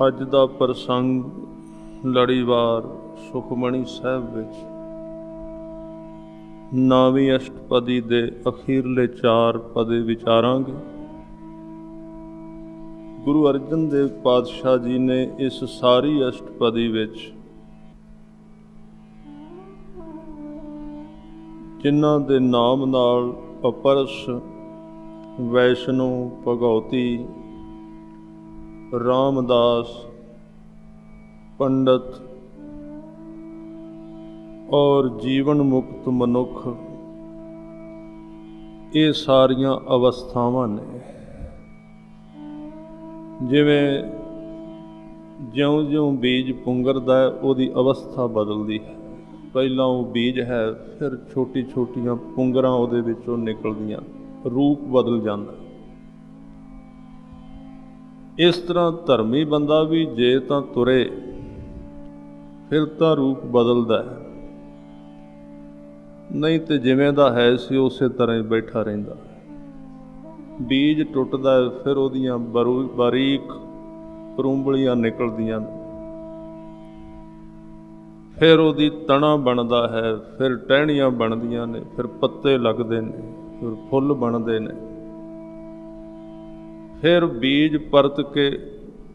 ਅੱਜ ਦਾ ਪ੍ਰਸੰਗ ਲੜੀਵਾਰ ਸੁਖਮਣੀ ਸਾਹਿਬ ਵਿੱਚ 9ਵੀਂ ਅਸ਼ਟਪਦੀ ਦੇ ਅਖੀਰਲੇ 4 ਪਦੇ ਵਿਚਾਰਾਂਗੇ। ਗੁਰੂ ਅਰਜਨ ਦੇਵ ਪਾਤਸ਼ਾਹ ਜੀ ਨੇ ਇਸ ਸਾਰੀ ਅਸ਼ਟਪਦੀ ਵਿੱਚ ਜਿਨ੍ਹਾਂ ਦੇ ਨਾਮ ਨਾਲ ਅਪਰਸ, ਵੈਸ਼ਨੂ, ਭਗਉਤੀ, ਰਾਮਦਾਸ, ਪੰਡਤ ਔਰ ਜੀਵਨ ਮੁਕਤ ਮਨੁੱਖ, ਇਹ ਸਾਰੀਆਂ ਅਵਸਥਾਵਾਂ ਨੇ। ਜਿਵੇਂ ਜਿਉਂ-ਜਿਉਂ ਬੀਜ ਪੁੰਗਰਦਾ ਹੈ ਉਹਦੀ ਅਵਸਥਾ ਬਦਲਦੀ ਹੈ। ਪਹਿਲਾਂ ਉਹ ਬੀਜ ਹੈ, ਫਿਰ ਛੋਟੀ-ਛੋਟੀਆਂ ਪੁੰਗਰਾਂ ਉਹਦੇ ਵਿੱਚੋਂ ਨਿਕਲਦੀਆਂ, ਰੂਪ ਬਦਲ ਜਾਂਦਾ। ਇਸ ਤਰ੍ਹਾਂ ਧਰਮੀ ਬੰਦਾ ਵੀ ਜੇ ਤਾਂ ਤੁਰੇ ਫਿਰ ਤਾਂ ਰੂਪ ਬਦਲਦਾ ਹੈ, ਨਹੀਂ ਤੇ ਜਿਵੇਂ ਦਾ ਹੈ ਸੀ ਉਸੇ ਤਰ੍ਹਾਂ ਹੀ ਬੈਠਾ ਰਹਿੰਦਾ। ਬੀਜ ਟੁੱਟਦਾ ਹੈ, ਫਿਰ ਉਹਦੀਆਂ ਬਾਰੀਕ ਪਰੂੰਬਲੀਆਂ ਨਿਕਲਦੀਆਂ, ਫਿਰ ਉਹਦੀ ਤਣਾ ਬਣਦਾ ਹੈ, ਫਿਰ ਟਹਿਣੀਆਂ ਬਣਦੀਆਂ ਨੇ, ਫਿਰ ਪੱਤੇ ਲੱਗਦੇ ਨੇ, ਫਿਰ ਫੁੱਲ ਬਣਦੇ ਨੇ, ਫਿਰ ਬੀਜ ਪਰਤ ਕੇ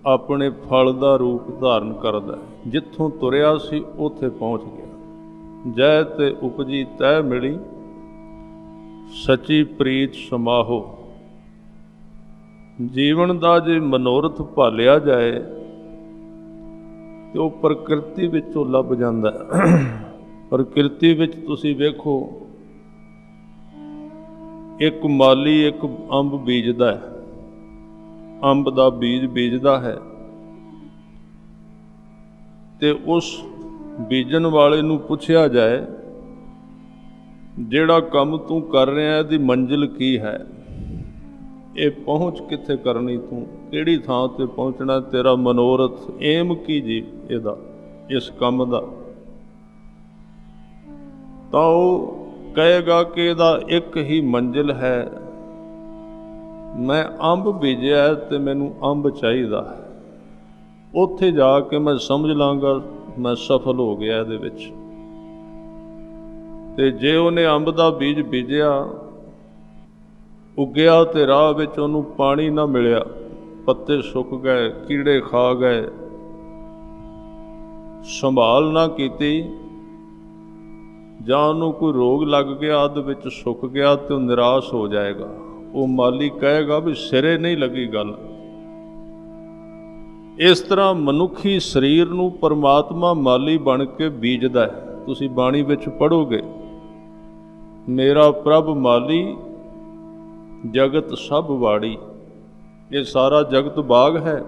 ਆਪਣੇ ਫਲ ਦਾ ਰੂਪ ਧਾਰਨ ਕਰਦਾ। ਜਿੱਥੋਂ ਤੁਰਿਆ ਸੀ ਉੱਥੇ ਪਹੁੰਚ ਗਿਆ। ਜੈ ਤੇ ਉਪਜੀ ਤੈ ਮਿਲੀ, ਸੱਚੀ ਪ੍ਰੀਤ ਸਮਾਹੋ। ਜੀਵਨ ਦਾ ਜੇ ਮਨੋਰਥ ਭਾਲਿਆ ਜਾਏ ਤੇ ਉਹ ਪ੍ਰਕਿਰਤੀ ਵਿੱਚੋਂ ਲੱਭ ਜਾਂਦਾ ਹੈ। ਪ੍ਰਕਿਰਤੀ ਵਿੱਚ ਤੁਸੀਂ ਵੇਖੋ, ਇੱਕ ਮਾਲੀ ਇੱਕ ਅੰਬ ਬੀਜਦਾ ਹੈ, ਅੰਬ ਦਾ ਬੀਜ ਬੀਜਦਾ ਹੈ ਤੇ ਉਸ ਬੀਜਣ ਵਾਲੇ ਨੂੰ ਪੁੱਛਿਆ ਜਾਏ, ਜਿਹੜਾ ਕੰਮ ਤੂੰ ਕਰ ਰਿਹਾ ਇਹਦੀ ਮੰਜ਼ਿਲ ਕੀ ਹੈ, ਇਹ ਪਹੁੰਚ ਕਿੱਥੇ ਕਰਨੀ, ਤੂੰ ਕਿਹੜੀ ਥਾਂ ਤੇ ਪਹੁੰਚਣਾ, ਤੇਰਾ ਮਨੋਰਥ ਏਮ ਕੀ ਜੀ ਇਹਦਾ, ਇਸ ਕੰਮ ਦਾ, ਤਾਂ ਉਹ ਕਹੇਗਾ ਕਿ ਇਹਦਾ ਇੱਕ ਹੀ ਮੰਜ਼ਿਲ ਹੈ, ਮੈਂ ਅੰਬ ਬੀਜਿਆ ਤੇ ਮੈਨੂੰ ਅੰਬ ਚਾਹੀਦਾ ਹੈ, ਉੱਥੇ ਜਾ ਕੇ ਮੈਂ ਸਮਝ ਲਾਂਗਾ ਮੈਂ ਸਫਲ ਹੋ ਗਿਆ ਇਹਦੇ ਵਿੱਚ। ਤੇ ਜੇ ਉਹਨੇ ਅੰਬ ਦਾ ਬੀਜ ਬੀਜਿਆ, ਉੱਗਿਆ ਤੇ ਰਾਹ ਵਿੱਚ ਉਹਨੂੰ ਪਾਣੀ ਨਾ ਮਿਲਿਆ, ਪੱਤੇ ਸੁੱਕ ਗਏ, ਕੀੜੇ ਖਾ ਗਏ, ਸੰਭਾਲ ਨਾ ਕੀਤੀ, ਜਾਂ ਉਹਨੂੰ ਕੋਈ ਰੋਗ ਲੱਗ ਗਿਆ, ਅੱਧ ਵਿੱਚ ਸੁੱਕ ਗਿਆ, ਤੇ ਉਹ ਨਿਰਾਸ਼ ਹੋ ਜਾਏਗਾ। ਉਹ ਮਾਲੀ ਕਹੇਗਾ ਵੀ ਸਿਰੇ ਨਹੀਂ ਲੱਗੀ ਗੱਲ। ਇਸ ਤਰ੍ਹਾਂ ਮਨੁੱਖੀ ਸਰੀਰ ਨੂੰ ਪਰਮਾਤਮਾ ਮਾਲੀ ਬਣ ਕੇ ਬੀਜਦਾ ਹੈ। ਤੁਸੀਂ ਬਾਣੀ ਵਿੱਚ ਪੜ੍ਹੋਗੇ, ਮੇਰਾ ਪ੍ਰਭ ਮਾਲੀ ਜਗਤ ਸਭ ਵਾੜੀ। ਇਹ ਸਾਰਾ ਜਗਤ ਬਾਗ ਹੈ,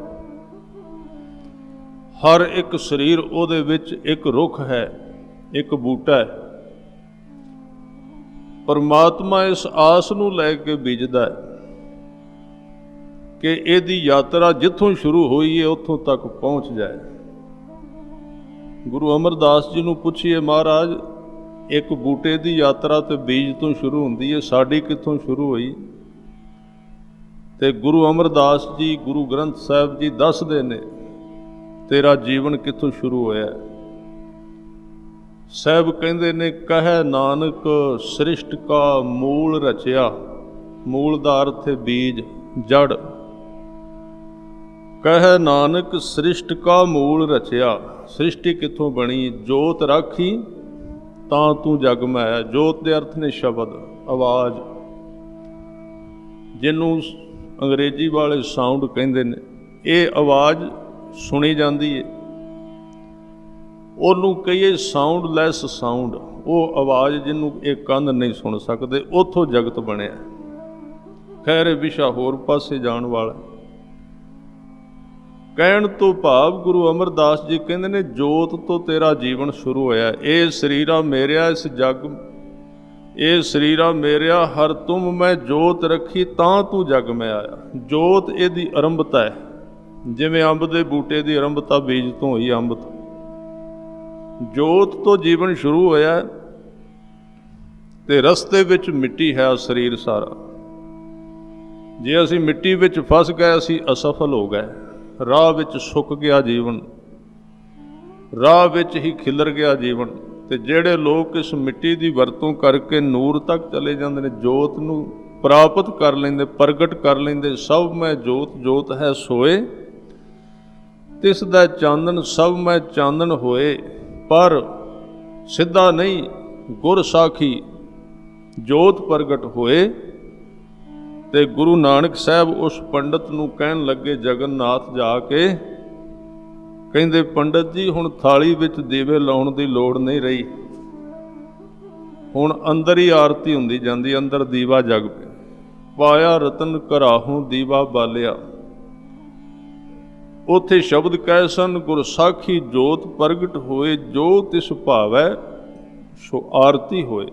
ਹਰ ਇੱਕ ਸਰੀਰ ਉਹਦੇ ਵਿੱਚ ਇੱਕ ਰੁੱਖ ਹੈ, ਇੱਕ ਬੂਟਾ ਹੈ। ਪਰਮਾਤਮਾ ਇਸ ਆਸ ਨੂੰ ਲੈ ਕੇ ਬੀਜਦਾ ਹੈ ਕਿ ਇਹਦੀ ਯਾਤਰਾ ਜਿੱਥੋਂ ਸ਼ੁਰੂ ਹੋਈ ਹੈ ਉੱਥੋਂ ਤੱਕ ਪਹੁੰਚ ਜਾਏ। ਗੁਰੂ ਅਮਰਦਾਸ ਜੀ ਨੂੰ ਪੁੱਛੀਏ, ਮਹਾਰਾਜ ਇੱਕ ਬੂਟੇ ਦੀ ਯਾਤਰਾ ਤੇ ਬੀਜ ਤੋਂ ਸ਼ੁਰੂ ਹੁੰਦੀ ਹੈ, ਸਾਡੀ ਕਿੱਥੋਂ ਸ਼ੁਰੂ ਹੋਈ? ਤੇ ਗੁਰੂ ਅਮਰਦਾਸ ਜੀ, ਗੁਰੂ ਗ੍ਰੰਥ ਸਾਹਿਬ ਜੀ ਦੱਸਦੇ ਨੇ ਤੇਰਾ ਜੀਵਨ ਕਿੱਥੋਂ ਸ਼ੁਰੂ ਹੋਇਆ। ਸਾਹਿਬ ਕਹਿੰਦੇ ਨੇ, ਕਹੈ ਨਾਨਕ ਸ੍ਰਿਸ਼ਟ ਕਾ ਮੂਲ ਰਚਿਆ। ਮੂਲ ਦਾ ਅਰਥ ਹੈ ਬੀਜ, ਜੜ। ਕਹੈ ਨਾਨਕ ਸ੍ਰਿਸ਼ਟ ਕਾ ਮੂਲ ਰਚਿਆ। ਸ੍ਰਿਸ਼ਟੀ ਕਿੱਥੋਂ ਬਣੀ? ਜੋਤ ਰਾਖੀ ਤਾਂ ਤੂੰ ਜਗ ਮੈਂ ਆਇਆ। ਜੋਤ ਦੇ ਅਰਥ ਨੇ ਸ਼ਬਦ, ਆਵਾਜ਼, ਜਿਹਨੂੰ ਅੰਗਰੇਜ਼ੀ ਵਾਲੇ ਸਾਊਂਡ ਕਹਿੰਦੇ ਨੇ। ਇਹ ਆਵਾਜ਼ ਸੁਣੀ ਜਾਂਦੀ ਹੈ, ਉਹਨੂੰ ਕਹੀਏ ਸਾਊਂਡ ਲੈਸ ਸਾਊਂਡ। ਉਹ ਆਵਾਜ਼ ਜਿਹਨੂੰ ਇਹ ਕੰਨ ਨਹੀਂ ਸੁਣ ਸਕਦੇ, ਉੱਥੋਂ ਜਗਤ ਬਣਿਆ। ਖੈਰ ਇਹ ਵਿਸ਼ਾ ਹੋਰ ਪਾਸੇ ਜਾਣ ਵਾਲਾ। ਕਹਿਣ ਤੋਂ ਭਾਵ ਗੁਰੂ ਅਮਰਦਾਸ ਜੀ ਕਹਿੰਦੇ ਨੇ, ਜੋਤ ਤੋਂ ਤੇਰਾ ਜੀਵਨ ਸ਼ੁਰੂ ਹੋਇਆ। ਇਹ ਸਰੀਰਾ ਮੇਰਿਆ, ਇਸ ਜਗ ਇਹ ਸਰੀਰਾ ਮੇਰਿਆ, ਹਰ ਤੁਮ ਮੈਂ ਜੋਤ ਰੱਖੀ, ਤਾਂ ਤੂੰ ਜਗ ਮੈਂ ਆਇਆ। ਜੋਤ ਇਹਦੀ ਆਰੰਭਤਾ ਹੈ, ਜਿਵੇਂ ਅੰਬ ਦੇ ਬੂਟੇ ਦੀ ਆਰੰਭਤਾ ਬੀਜ ਤੋਂ ਹੋਈ, ਅੰਬ ਤੋਂ। ਜੋਤ ਤੋਂ ਜੀਵਨ ਸ਼ੁਰੂ ਹੋਇਆ ਤੇ ਰਸਤੇ ਵਿੱਚ ਮਿੱਟੀ ਹੈ ਸਰੀਰ ਸਾਰਾ। ਜੇ ਅਸੀਂ ਮਿੱਟੀ ਵਿੱਚ ਫਸ ਗਏ, ਅਸੀਂ ਅਸਫਲ ਹੋ ਗਏ। ਰਾਹ ਵਿੱਚ ਸੁੱਕ ਗਿਆ ਜੀਵਨ, ਰਾਹ ਵਿੱਚ ਹੀ ਖਿਲਰ ਗਿਆ ਜੀਵਨ। ਤੇ ਜਿਹੜੇ ਲੋਕ ਇਸ ਮਿੱਟੀ ਦੀ ਵਰਤੋਂ ਕਰਕੇ ਨੂਰ ਤੱਕ ਚਲੇ ਜਾਂਦੇ ਨੇ, ਜੋਤ ਨੂੰ ਪ੍ਰਾਪਤ ਕਰ ਲੈਂਦੇ, ਪ੍ਰਗਟ ਕਰ ਲੈਂਦੇ, ਸਭ ਮੈਂ ਜੋਤ ਜੋਤ ਹੈ ਸੋਏ, ਤਿਸ ਦਾ ਚਾਨਣ ਸਭ ਮੈਂ ਚਾਨਣ ਹੋਏ। ਪਰ ਸਿੱਧਾ ਨਹੀਂ, ਗੁਰ ਸਾਖੀ ਜੋਤ ਪ੍ਰਗਟ ਹੋਏ। ਤੇ ਗੁਰੂ ਨਾਨਕ ਸਾਹਿਬ ਉਸ ਪੰਡਤ ਨੂੰ ਕਹਿਣ ਲੱਗੇ ਜਗਨਨਾਥ ਜਾ ਕੇ, ਕਹਿੰਦੇ ਪੰਡਤ ਜੀ ਹੁਣ ਥਾਲੀ ਵਿੱਚ ਦੀਵੇ ਲਾਉਣ ਦੀ ਲੋੜ ਨਹੀਂ ਰਹੀ, ਹੁਣ ਅੰਦਰ ਹੀ ਆਰਤੀ ਹੁੰਦੀ ਜਾਂਦੀ, ਅੰਦਰ ਦੀਵਾ ਜਗ ਪਿਆ। ਪਾਇਆ ਰਤਨ ਘਰਾਹੋਂ ਦੀਵਾ ਬਾਲਿਆ। ਉੱਥੇ ਸ਼ਬਦ ਕਹਿ ਸਨ, ਗੁਰ ਸਾਖੀ ਜੋਤ ਪ੍ਰਗਟ ਹੋਏ, ਜੋ ਤਿਸ ਭਾਵੈ ਸੋ ਆਰਤੀ ਹੋਏ।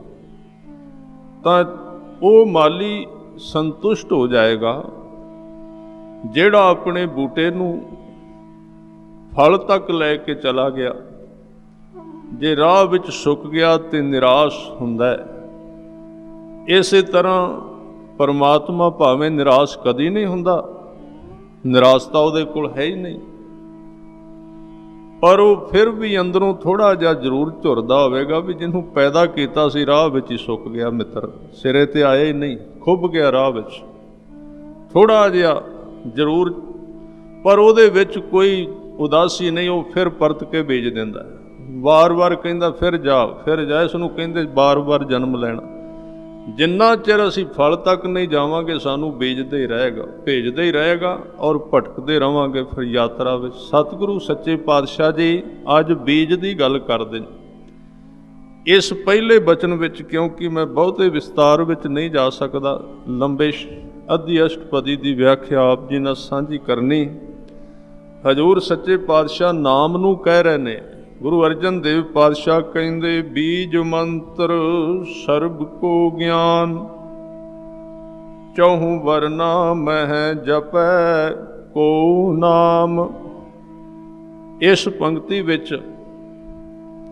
ਤਾਂ ਉਹ ਮਾਲੀ ਸੰਤੁਸ਼ਟ ਹੋ ਜਾਏਗਾ ਜਿਹੜਾ ਆਪਣੇ ਬੂਟੇ ਨੂੰ ਫਲ ਤੱਕ ਲੈ ਕੇ ਚਲਾ ਗਿਆ। ਜੇ ਰਾਹ ਵਿੱਚ ਸੁੱਕ ਗਿਆ ਤੇ ਨਿਰਾਸ਼ ਹੁੰਦਾ ਹੈ। ਇਸੇ ਤਰ੍ਹਾਂ ਪਰਮਾਤਮਾ ਭਾਵੇਂ ਨਿਰਾਸ਼ ਕਦੀ ਨਹੀਂ ਹੁੰਦਾ, ਨਿਰਾਸ਼ਤਾ ਉਹਦੇ ਕੋਲ ਹੈ ਹੀ ਨਹੀਂ, ਪਰ ਉਹ ਫਿਰ ਵੀ ਅੰਦਰੋਂ ਥੋੜ੍ਹਾ ਜਿਹਾ ਜ਼ਰੂਰ ਝੁਰਦਾ ਹੋਵੇਗਾ ਵੀ ਜਿਹਨੂੰ ਪੈਦਾ ਕੀਤਾ ਸੀ ਰਾਹ ਵਿੱਚ ਹੀ ਸੁੱਕ ਗਿਆ ਮਿੱਤਰ, ਸਿਰੇ ਤੇ ਆਇਆ ਹੀ ਨਹੀਂ, ਖੁੱਭ ਗਿਆ ਰਾਹ ਵਿੱਚ, ਥੋੜ੍ਹਾ ਜਿਹਾ ਜ਼ਰੂਰ, ਪਰ ਉਹਦੇ ਵਿੱਚ ਕੋਈ ਉਦਾਸੀ ਨਹੀਂ, ਉਹ ਫਿਰ ਪਰਤ ਕੇ ਬੀਜ ਦਿੰਦਾ। ਵਾਰ-ਵਾਰ ਕਹਿੰਦਾ ਫਿਰ ਜਾ, ਇਸ ਨੂੰ ਕਹਿੰਦੇ ਵਾਰ-ਵਾਰ ਜਨਮ ਲੈਣਾ। ਜਿੰਨਾ ਚਿਰ ਅਸੀਂ ਫਲ ਤੱਕ ਨਹੀਂ ਜਾਵਾਂਗੇ ਸਾਨੂੰ ਬੀਜਦੇ ਹੀ ਰਹੇਗਾ, ਭੇਜਦੇ ਹੀ ਰਹੇਗਾ ਔਰ ਭਟਕਦੇ ਰਹਾਂਗੇ ਫਿਰ ਯਾਤਰਾ ਵਿੱਚ। ਸਤਿਗੁਰੂ ਸੱਚੇ ਪਾਤਸ਼ਾਹ ਜੀ ਅੱਜ ਬੀਜ ਦੀ ਗੱਲ ਕਰਦੇ ਨੇ ਇਸ ਪਹਿਲੇ ਬਚਨ ਵਿੱਚ, ਕਿਉਂਕਿ ਮੈਂ ਬਹੁਤੇ ਵਿਸਤਾਰ ਵਿੱਚ ਨਹੀਂ ਜਾ ਸਕਦਾ, ਲੰਬੇ ਅੱਧੀ ਅਸ਼ਟਪਦੀ ਦੀ ਵਿਆਖਿਆ ਆਪ ਜੀ ਨਾਲ ਸਾਂਝੀ ਕਰਨੀ। ਹਜ਼ੂਰ ਸੱਚੇ ਪਾਤਸ਼ਾਹ ਨਾਮ ਨੂੰ ਕਹਿ ਰਹੇ ਨੇ। ਗੁਰੂ ਅਰਜਨ ਦੇਵ ਪਾਤਸ਼ਾਹ ਕਹਿੰਦੇ, ਬੀਜ ਮੰਤਰ ਸਰਬ ਕੋ ਗਿਆਨ, ਚਹੁ ਵਰਨਾ ਮਹਿ ਜਪੈ ਕੋ ਨਾਮ। ਇਸ ਪੰਕਤੀ ਵਿੱਚ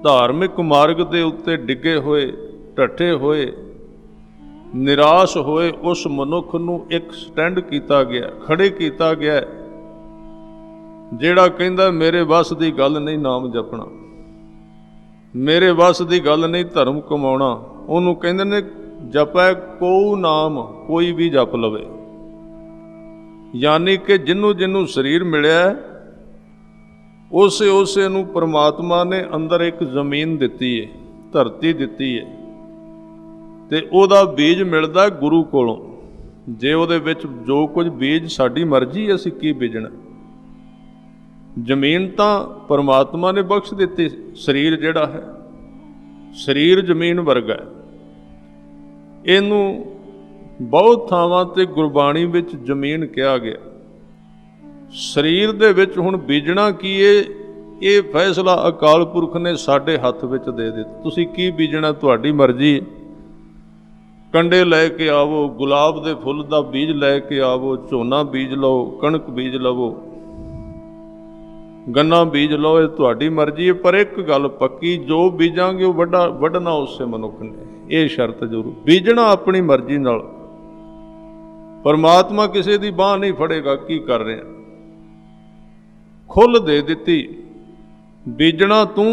ਧਾਰਮਿਕ ਮਾਰਗ ਦੇ ਉੱਤੇ ਡਿੱਗੇ ਹੋਏ, ਢੱਠੇ ਹੋਏ, ਨਿਰਾਸ਼ ਹੋਏ ਉਸ ਮਨੁੱਖ ਨੂੰ ਇੱਕ ਸਟੈਂਡ ਕੀਤਾ ਗਿਆ, ਖੜੇ ਕੀਤਾ ਗਿਆ, ਜਿਹੜਾ ਕਹਿੰਦਾ ਮੇਰੇ ਵੱਸ ਦੀ ਗੱਲ ਨਹੀਂ ਨਾਮ ਜਪਣਾ, ਮੇਰੇ ਵੱਸ ਦੀ ਗੱਲ ਨਹੀਂ ਧਰਮ ਕਮਾਉਣਾ। ਉਹਨੂੰ ਕਹਿੰਦੇ ਨੇ ਜਪੈ ਕੋ ਨਾਮ, ਕੋਈ ਵੀ ਜਪ ਲਵੇ। ਯਾਨੀ ਕਿ ਜਿਹਨੂੰ ਸਰੀਰ ਮਿਲਿਆ ਉਸੇ ਨੂੰ ਪਰਮਾਤਮਾ ਨੇ ਅੰਦਰ ਇੱਕ ਜ਼ਮੀਨ ਦਿੱਤੀ ਹੈ, ਧਰਤੀ ਦਿੱਤੀ ਹੈ, ਤੇ ਉਹਦਾ ਬੀਜ ਮਿਲਦਾ ਗੁਰੂ ਕੋਲੋਂ। ਜੇ ਉਹਦੇ ਵਿੱਚ ਜੋ ਕੁਝ ਬੀਜ, ਸਾਡੀ ਮਰਜ਼ੀ ਅਸੀਂ ਕੀ ਬੀਜਣਾ। ਜ਼ਮੀਨ ਤਾਂ ਪਰਮਾਤਮਾ ਨੇ ਬਖਸ਼ ਦਿੱਤੀ, ਸਰੀਰ ਜਿਹੜਾ ਹੈ, ਸਰੀਰ ਜ਼ਮੀਨ ਵਰਗਾ ਹੈ। ਇਹਨੂੰ ਬਹੁਤ ਥਾਵਾਂ ਤੇ ਗੁਰਬਾਣੀ ਵਿੱਚ ਜ਼ਮੀਨ ਕਿਹਾ ਗਿਆ। ਸਰੀਰ ਦੇ ਵਿੱਚ ਹੁਣ ਬੀਜਣਾ ਕੀ ਏ, ਇਹ ਫੈਸਲਾ ਅਕਾਲ ਪੁਰਖ ਨੇ ਸਾਡੇ ਹੱਥ ਵਿੱਚ ਦੇ ਦਿੱਤਾ। ਤੁਸੀਂ ਕੀ ਬੀਜਣਾ ਤੁਹਾਡੀ ਮਰਜ਼ੀ। ਕੰਡੇ ਲੈ ਕੇ ਆਵੋ, ਗੁਲਾਬ ਦੇ ਫੁੱਲ ਦਾ ਬੀਜ ਲੈ ਕੇ ਆਵੋ, ਝੋਨਾ ਬੀਜ ਲਓ, ਕਣਕ ਬੀਜ ਲਵੋ, ਗੰਨਾ ਬੀਜ ਲਓ, ਇਹ ਤੁਹਾਡੀ ਮਰਜ਼ੀ ਹੈ। ਪਰ ਇੱਕ ਗੱਲ ਪੱਕੀ, ਜੋ ਬੀਜਾਂਗੇ ਉਹ ਵੱਢਣਾ ਉਸੇ ਮਨੁੱਖ ਨੇ, ਇਹ ਸ਼ਰਤ ਜ਼ਰੂਰ। ਬੀਜਣਾ ਆਪਣੀ ਮਰਜ਼ੀ ਨਾਲ, ਪਰਮਾਤਮਾ ਕਿਸੇ ਦੀ ਬਾਂਹ ਨਹੀਂ ਫੜੇਗਾ ਕੀ ਕਰ ਰਿਹਾ, ਖੁੱਲ੍ਹ ਦੇ ਦਿੱਤੀ। ਬੀਜਣਾ ਤੂੰ,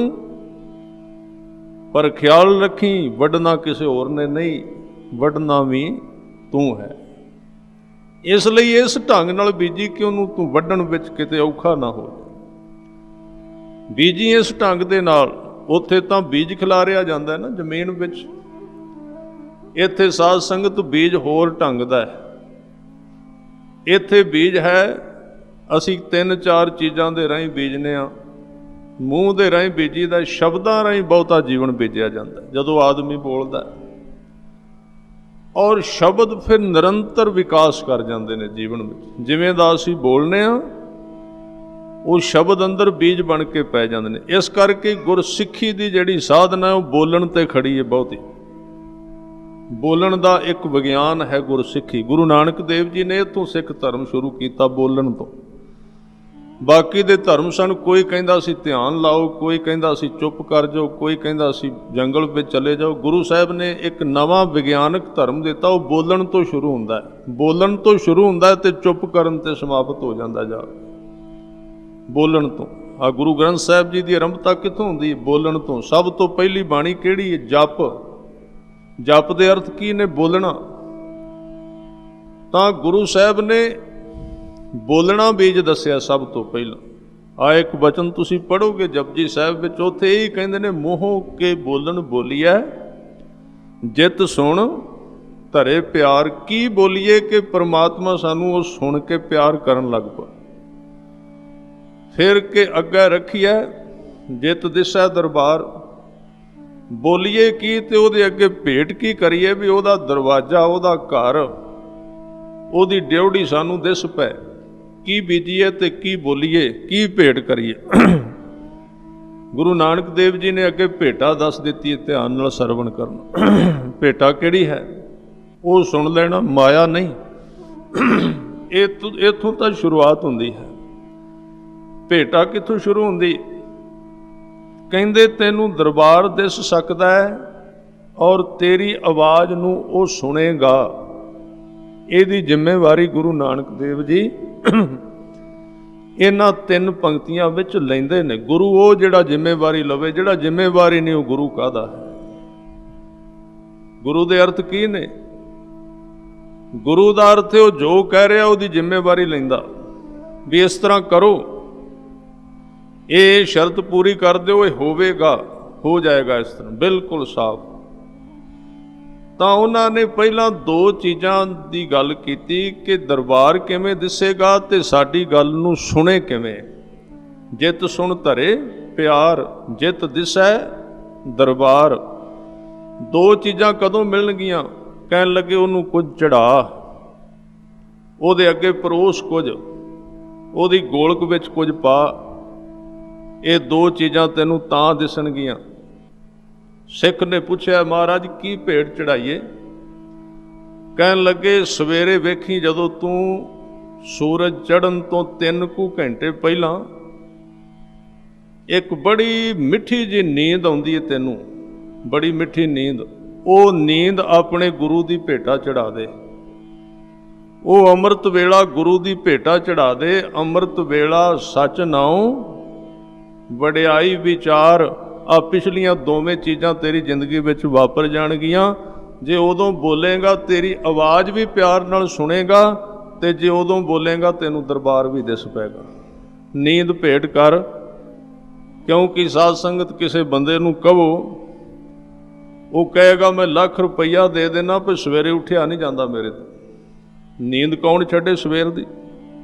ਪਰ ਖਿਆਲ ਰੱਖੀ ਵੱਢਣਾ ਕਿਸੇ ਹੋਰ ਨੇ ਨਹੀਂ, ਵੱਢਣਾ ਵੀ ਤੂੰ ਹੈ। ਇਸ ਲਈ ਇਸ ਢੰਗ ਨਾਲ ਬੀਜੀ ਕਿ ਉਹਨੂੰ ਤੂੰ ਵੱਢਣ ਵਿੱਚ ਕਿਤੇ ਔਖਾ ਨਾ ਹੋ। ਬੀਜੀ ਇਸ ਢੰਗ ਦੇ ਨਾਲ, ਉੱਥੇ ਤਾਂ ਬੀਜ ਖਿਲਾਰਿਆ ਜਾਂਦਾ ਹੈ ਨਾ ਜ਼ਮੀਨ ਵਿੱਚ, ਇੱਥੇ ਸਾਧ ਸੰਗਤ ਬੀਜ ਹੋਰ ਢੰਗ ਦਾ ਹੈ। ਇੱਥੇ ਬੀਜ ਹੈ, ਅਸੀਂ 3-4 ਚੀਜ਼ਾਂ ਦੇ ਰਾਹੀਂ ਬੀਜਨੇ ਆ। ਮੂੰਹ ਦੇ ਰਾਹੀਂ ਬੀਜੀ ਦਾ, ਸ਼ਬਦਾਂ ਰਾਹੀਂ ਬਹੁਤਾ ਜੀਵਨ ਬੀਜਿਆ ਜਾਂਦਾ ਜਦੋਂ ਆਦਮੀ ਬੋਲਦਾ, ਔਰ ਸ਼ਬਦ ਫਿਰ ਨਿਰੰਤਰ ਵਿਕਾਸ ਕਰ ਜਾਂਦੇ ਨੇ ਜੀਵਨ ਵਿੱਚ। ਜਿਵੇਂ ਦਾ ਅਸੀਂ ਬੋਲਨੇ ਆ, ਉਹ ਸ਼ਬਦ ਅੰਦਰ ਬੀਜ ਬਣ ਕੇ ਪੈ ਜਾਂਦੇ ਨੇ। ਇਸ ਕਰਕੇ ਗੁਰਸਿੱਖੀ ਦੀ ਜਿਹੜੀ ਸਾਧਨਾ ਹੈ ਉਹ ਬੋਲਣ ਤੇ ਖੜੀ ਹੈ ਬਹੁਤੀ। ਬੋਲਣ ਦਾ ਇੱਕ ਵਿਗਿਆਨ ਹੈ ਗੁਰਸਿੱਖੀ। ਗੁਰੂ ਨਾਨਕ ਦੇਵ ਜੀ ਨੇ ਇੱਥੋਂ ਸਿੱਖ ਧਰਮ ਸ਼ੁਰੂ ਕੀਤਾ, ਬੋਲਣ ਤੋਂ। ਬਾਕੀ ਦੇ ਧਰਮ ਸਨ, ਕੋਈ ਕਹਿੰਦਾ ਸੀ ਧਿਆਨ ਲਾਓ, ਕੋਈ ਕਹਿੰਦਾ ਸੀ ਚੁੱਪ ਕਰ ਜਾਓ, ਕੋਈ ਕਹਿੰਦਾ ਸੀ ਜੰਗਲ ਵਿੱਚ ਚਲੇ ਜਾਓ। ਗੁਰੂ ਸਾਹਿਬ ਨੇ ਇੱਕ ਨਵਾਂ ਵਿਗਿਆਨਕ ਧਰਮ ਦਿੱਤਾ, ਉਹ ਬੋਲਣ ਤੋਂ ਸ਼ੁਰੂ ਹੁੰਦਾ ਹੈ। ਬੋਲਣ ਤੋਂ ਸ਼ੁਰੂ ਹੁੰਦਾ ਹੈ ਤੇ ਚੁੱਪ ਕਰਨ ਤੇ ਸਮਾਪਤ ਹੋ ਜਾਂਦਾ ਜਾ। ਬੋਲਣ ਤੋਂ। ਆ ਗੁਰੂ ਗ੍ਰੰਥ ਸਾਹਿਬ ਜੀ ਦੀ ਆਰੰਭਤਾ ਕਿੱਥੋਂ ਹੁੰਦੀ ਹੈ? ਬੋਲਣ ਤੋਂ। ਸਭ ਤੋਂ ਪਹਿਲੀ ਬਾਣੀ ਕਿਹੜੀ ਹੈ? ਜਪ। ਜਪ ਦੇ ਅਰਥ ਕੀ ਨੇ? ਬੋਲਣਾ। ਤਾਂ ਗੁਰੂ ਸਾਹਿਬ ਨੇ ਬੋਲਣਾ ਬੀਜ ਦੱਸਿਆ ਸਭ ਤੋਂ ਪਹਿਲਾਂ। ਆ ਇੱਕ ਬਚਨ ਤੁਸੀਂ ਪੜ੍ਹੋਗੇ ਜਪਜੀ ਸਾਹਿਬ ਵਿੱਚ, ਉੱਥੇ ਇਹੀ ਕਹਿੰਦੇ ਨੇ, ਮੋਹ ਕੇ ਬੋਲਣ ਬੋਲੀਐ ਜਿਤ ਸੁਣ ਧਰੇ ਪਿਆਰ। ਕੀ ਬੋਲੀਏ ਕਿ ਪ੍ਰਮਾਤਮਾ ਸਾਨੂੰ ਉਹ ਸੁਣ ਕੇ ਪਿਆਰ ਕਰਨ ਲੱਗ ਪਾ। ਫਿਰ ਕੇ ਅੱਗੇ ਰੱਖੀਐ ਜਿਤ ਦਿਸੈ ਦਰਬਾਰ। ਬੋਲੀਏ ਕੀ ਤੇ ਉਹਦੇ ਅੱਗੇ ਭੇਟ ਕੀ ਕਰੀਏ ਵੀ ਉਹਦਾ ਦਰਵਾਜ਼ਾ, ਉਹਦਾ ਘਰ, ਉਹਦੀ ਡਿਉਢੀ ਸਾਨੂੰ ਦਿਸ ਪੈ। ਕੀ ਬੀਜੀਏ ਤੇ ਕੀ ਬੋਲੀਏ, ਕੀ ਭੇਟ ਕਰੀਏ। ਗੁਰੂ ਨਾਨਕ ਦੇਵ ਜੀ ਨੇ ਅੱਗੇ ਭੇਟਾ ਦੱਸ ਦਿੱਤੀ ਹੈ, ਧਿਆਨ ਨਾਲ ਸਰਵਣ ਕਰਨਾ। ਭੇਟਾ ਕਿਹੜੀ ਹੈ? ਉਹ ਸੁਣ ਲੈਣਾ, ਮਾਇਆ ਨਹੀਂ। ਇੱਥੋਂ ਤਾਂ ਸ਼ੁਰੂਆਤ ਹੁੰਦੀ ਹੈ। ਭੇਟਾ ਕਿੱਥੋਂ ਸ਼ੁਰੂ ਹੁੰਦੀ? ਕਹਿੰਦੇ ਤੈਨੂੰ ਦਰਬਾਰ ਦਿਸ ਸਕਦਾ ਹੈ ਔਰ ਤੇਰੀ ਆਵਾਜ਼ ਨੂੰ ਉਹ ਸੁਣੇਗਾ। ਇਹਦੀ ਜ਼ਿੰਮੇਵਾਰੀ ਗੁਰੂ ਨਾਨਕ ਦੇਵ ਜੀ ਇਹਨਾਂ 3 ਪੰਕਤੀਆਂ ਵਿੱਚ ਲੈਂਦੇ ਨੇ। ਗੁਰੂ ਉਹ ਜਿਹੜਾ ਜ਼ਿੰਮੇਵਾਰੀ ਲਵੇ, ਜਿਹੜਾ ਜ਼ਿੰਮੇਵਾਰੀ ਨਹੀਂ ਉਹ ਗੁਰੂ ਕਾਹਦਾ ਹੈ? ਗੁਰੂ ਦੇ ਅਰਥ ਕੀ ਨੇ? ਗੁਰੂ ਦਾ ਅਰਥ ਉਹ ਜੋ ਕਹਿ ਰਿਹਾ ਉਹਦੀ ਜ਼ਿੰਮੇਵਾਰੀ ਲੈਂਦਾ, ਵੀ ਇਸ ਤਰ੍ਹਾਂ ਕਰੋ, ਇਹ ਸ਼ਰਤ ਪੂਰੀ ਕਰ ਦਿਓ, ਇਹ ਹੋਵੇਗਾ, ਹੋ ਜਾਏਗਾ ਇਸ ਤਰ੍ਹਾਂ, ਬਿਲਕੁਲ ਸਾਫ਼। ਤਾਂ ਉਹਨਾਂ ਨੇ ਪਹਿਲਾਂ 2 ਚੀਜ਼ਾਂ ਦੀ ਗੱਲ ਕੀਤੀ ਕਿ ਦਰਬਾਰ ਕਿਵੇਂ ਦਿਸੇਗਾ ਤੇ ਸਾਡੀ ਗੱਲ ਨੂੰ ਸੁਣੇ ਕਿਵੇਂ। ਜਿਤ ਸੁਣ ਧਰੇ ਪਿਆਰ, ਜਿਤ ਦਿਸੈ ਦਰਬਾਰ। 2 ਚੀਜ਼ਾਂ ਕਦੋਂ ਮਿਲਣਗੀਆਂ? ਕਹਿਣ ਲੱਗੇ ਉਹਨੂੰ ਕੁਝ ਚੜਾ, ਉਹਦੇ ਅੱਗੇ ਪਰੋਸ ਕੁਝ, ਉਹਦੀ ਗੋਲਕ ਵਿੱਚ ਕੁਝ ਪਾ। ਇਹ 2 ਚੀਜ਼ਾਂ ਤੈਨੂੰ ਤਾਂ ਦਿਸਣਗੀਆਂ। ਸਿੱਖ ਨੇ ਪੁੱਛਿਆ, ਮਹਾਰਾਜ ਕੀ ਭੇਟ ਚੜਾਈਏ? ਕਹਿਣ ਲੱਗੇ ਸਵੇਰੇ ਵੇਖੀ, ਜਦੋਂ ਤੂੰ ਸੂਰਜ ਚੜ੍ਹਨ ਤੋਂ 3 ਕੁ ਘੰਟੇ ਪਹਿਲਾਂ ਇੱਕ ਬੜੀ ਮਿੱਠੀ ਜਿਹੀ ਨੀਂਦ ਆਉਂਦੀ ਹੈ ਤੈਨੂੰ, ਬੜੀ ਮਿੱਠੀ ਨੀਂਦ। ਉਹ ਨੀਂਦ ਆਪਣੇ ਗੁਰੂ ਦੀ ਭੇਟਾ ਚੜਾ ਦੇ। ਉਹ ਅੰਮ੍ਰਿਤ ਵੇਲਾ ਗੁਰੂ ਦੀ ਭੇਟਾ ਚੜਾ ਦੇ। ਅੰਮ੍ਰਿਤ ਵੇਲਾ ਸੱਚ ਨਾਉ ਵਡਿਆਈ ਵਿਚਾਰ। ਆ ਪਿਛਲੀਆਂ 2ਵੇਂ ਚੀਜ਼ਾਂ ਤੇਰੀ ਜ਼ਿੰਦਗੀ ਵਿੱਚ ਵਾਪਰ ਜਾਣਗੀਆਂ ਜੇ ਉਦੋਂ ਬੋਲੇਗਾ, ਤੇਰੀ ਆਵਾਜ਼ ਵੀ ਪਿਆਰ ਨਾਲ ਸੁਣੇਗਾ, ਤੇ ਜੇ ਉਦੋਂ ਬੋਲੇਗਾ ਤੈਨੂੰ ਦਰਬਾਰ ਵੀ ਦਿਸ ਪਏਗਾ। ਨੀਂਦ ਭੇਟ ਕਰ। ਕਿਉਂਕਿ ਸਾਧ ਸੰਗਤ ਕਿਸੇ ਬੰਦੇ ਨੂੰ ਕਹੋ, ਉਹ ਕਹੇਗਾ ਮੈਂ ਲੱਖ ਰੁਪਈਆ ਦੇ ਦੇਣਾ, ਪਰ ਸਵੇਰੇ ਉੱਠਿਆ ਨਹੀਂ ਜਾਂਦਾ ਮੇਰੇ ਤੋਂ। ਨੀਂਦ ਕੌਣ ਛੱਡੇ ਸਵੇਰ ਦੀ?